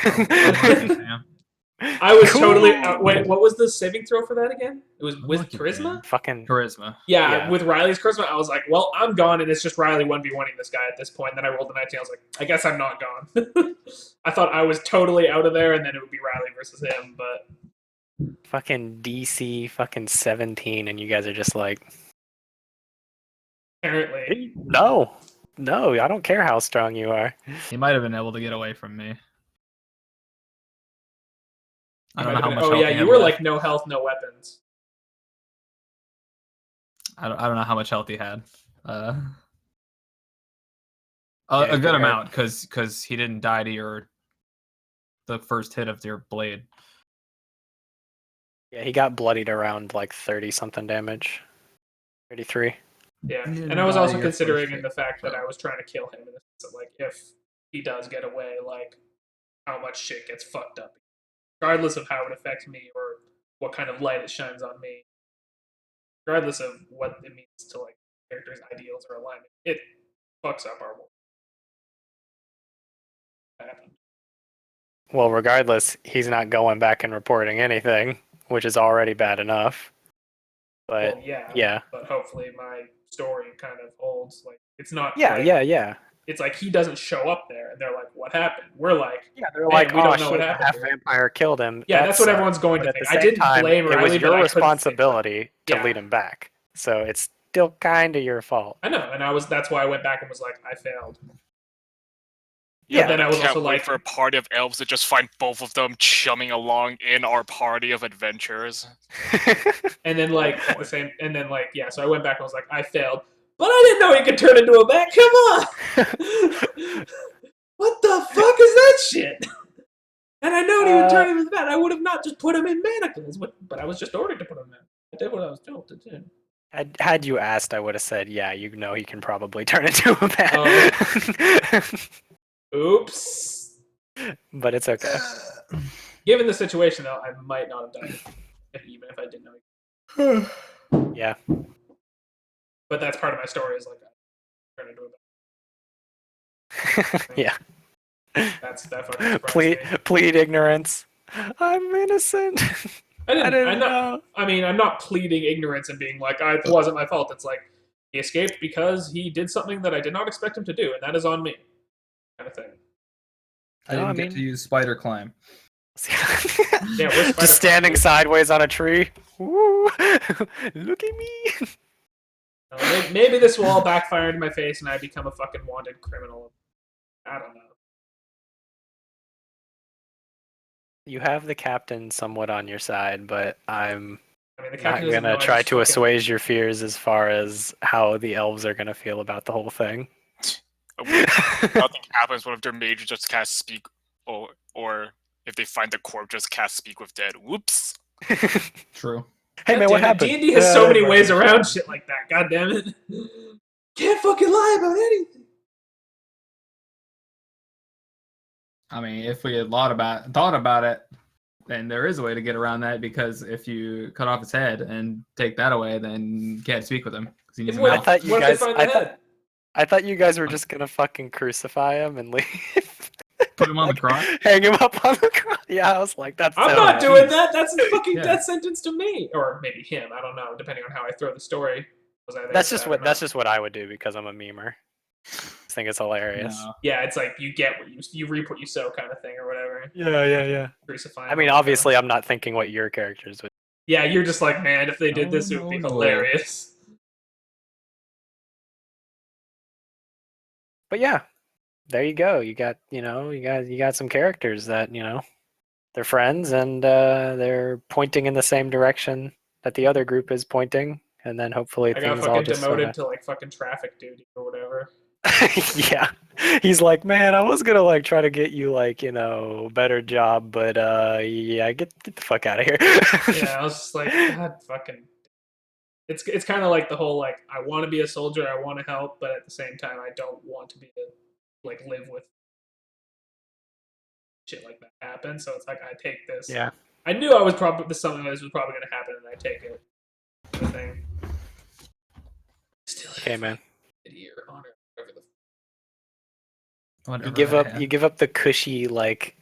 Damn. I was Cool. totally. Wait, what was the saving throw for that again? It was with Unlucky, charisma. man. fucking Charisma. Yeah, Yeah. with Riley's charisma, I was like, well, I'm gone, and it's just Riley 1v1ing this guy at this point. And then I rolled a 19. I was like, I guess I'm not gone. I thought I was totally out of there, and then it would be Riley versus him. But fucking DC fucking 17, and you guys are just like, apparently, no, I don't care how strong you are. He might have been able to get away from me. I don't might know how have much been- health yeah, he you had were left. like no health, no weapons. I don't know how much health he had. Yeah, A he good could amount, because he didn't die to the first hit of your blade. Yeah, he got bloodied around like 30 something damage. 33. Yeah, You and didn't I was die also your first considering in hit, the fact that so. I was trying to kill him in the sense of like if he does get away, like how much shit gets fucked up, regardless of how it affects me or what kind of light it shines on me, regardless of what it means to like characters' ideals or alignment, it fucks up our world. That happened. Well, regardless, he's not going back and reporting anything, which is already bad enough. But Well, yeah, yeah. but hopefully my story kind of holds. Like it's not. Yeah, like, yeah. It's like he doesn't show up there, and they're like, "What happened?" We're like, Yeah, they're "Man, like, we oh don't know shit, what the happened half here." vampire killed him. Yeah, That that's what sucks. everyone's going But to at think. the I same didn't time, blame it Riley, was but your I couldn't think, like- responsibility to Yeah. lead him back. So it's still kind of your fault. I know, and that's why I went back and was like, I failed. Yeah. But then I was Can't also wait like, for a party of elves to just find both of them chumming along in our party of adventurers. and then like at the same, and then like yeah, so I went back and was like, I failed, but I didn't know he could turn into a bat. Come on, what the fuck is that shit? And I know he would turn into a bat. I would have not just put him in manacles, but I was just ordered to put him in. I did what I was told to do. Had you asked, I would have said, yeah, you know he can probably turn into a bat. Oops. But it's okay. Given the situation, though, I might not have done it, even if I didn't know. Yeah. But that's part of my story. Is like I turn into a bat. Yeah. That fucking surprised me. Plead ignorance. I'm innocent. I didn't know. know. I mean, I'm not pleading ignorance and being like, it wasn't my fault. It's like he escaped because he did something that I did not expect him to do, and that is on me, kind of thing. I didn't get to use spider climb. Yeah, we're spider just standing climb. sideways on a tree. Woo. Look at me. Maybe this will all backfire into my face, and I become a fucking wanted criminal. I don't know. You have the captain somewhat on your side, but I'm I mean, the not captain doesn't know gonna I try just to fucking- assuage your fears as far as how the elves are gonna feel about the whole thing. Nothing happens when their mage just cast speak, or if they find the corpse, just cast speak with dead. Whoops. True. Hey man, what happened? D&D has so many ways around shit like that. God damn it! Can't fucking lie about anything. I mean, if we had thought about it, then there is a way to get around that, because if you cut off his head and take that away, then you can't speak with him. 'Cause he needs a What- I mouth. thought you what if guys. they find the head? I thought you guys were just gonna fucking crucify him and leave. Put him on the cross. Hang him up on the cross. Yeah, I was like, that's. I'm so not bad. doing that. That's a fucking Yeah. death sentence to me, or maybe him. I don't know, depending on how I throw the story. Was I there That's for just that or what. That's not? just what I would do because I'm a memer. I think it's hilarious. No. Yeah, it's like you get what you reap what you sow, kind of thing, or whatever. Yeah. Crucifying. I mean, obviously, I'm not thinking what your characters would. Yeah, you're just like, man, if they did this, it would be No. hilarious. But yeah, there you go. You got some characters that they're friends and they're pointing in the same direction that the other group is pointing, and then hopefully I got things all fucking just demoted sorta... to like fucking traffic duty or whatever. Yeah, he's like, man, I was gonna like try to get you like better job, but yeah, get the fuck out of here. Yeah, I was just like, God fucking. It's kind of like the whole like I want to be a soldier, I want to help, but at the same time I don't want to be live with shit like that happen. So it's like I take this Yeah. I knew I was probably something like this was probably going to happen, and I take it. The thing. Still Okay, man. Year honor, whatever the. Whatever. You give up the cushy like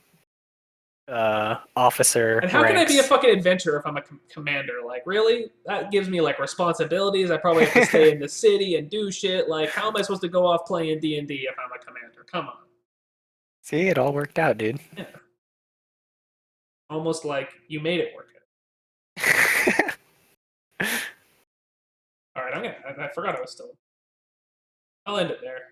officer And how ranks. can I be a fucking adventurer if I'm a commander? Like, really? That gives me like responsibilities. I probably have to stay in the city and do shit. Like, how am I supposed to go off playing D&D if I'm a commander? Come on. See, it all worked out, dude. Yeah. Almost like you made it work out. All right, I forgot I was still. I'll end it there.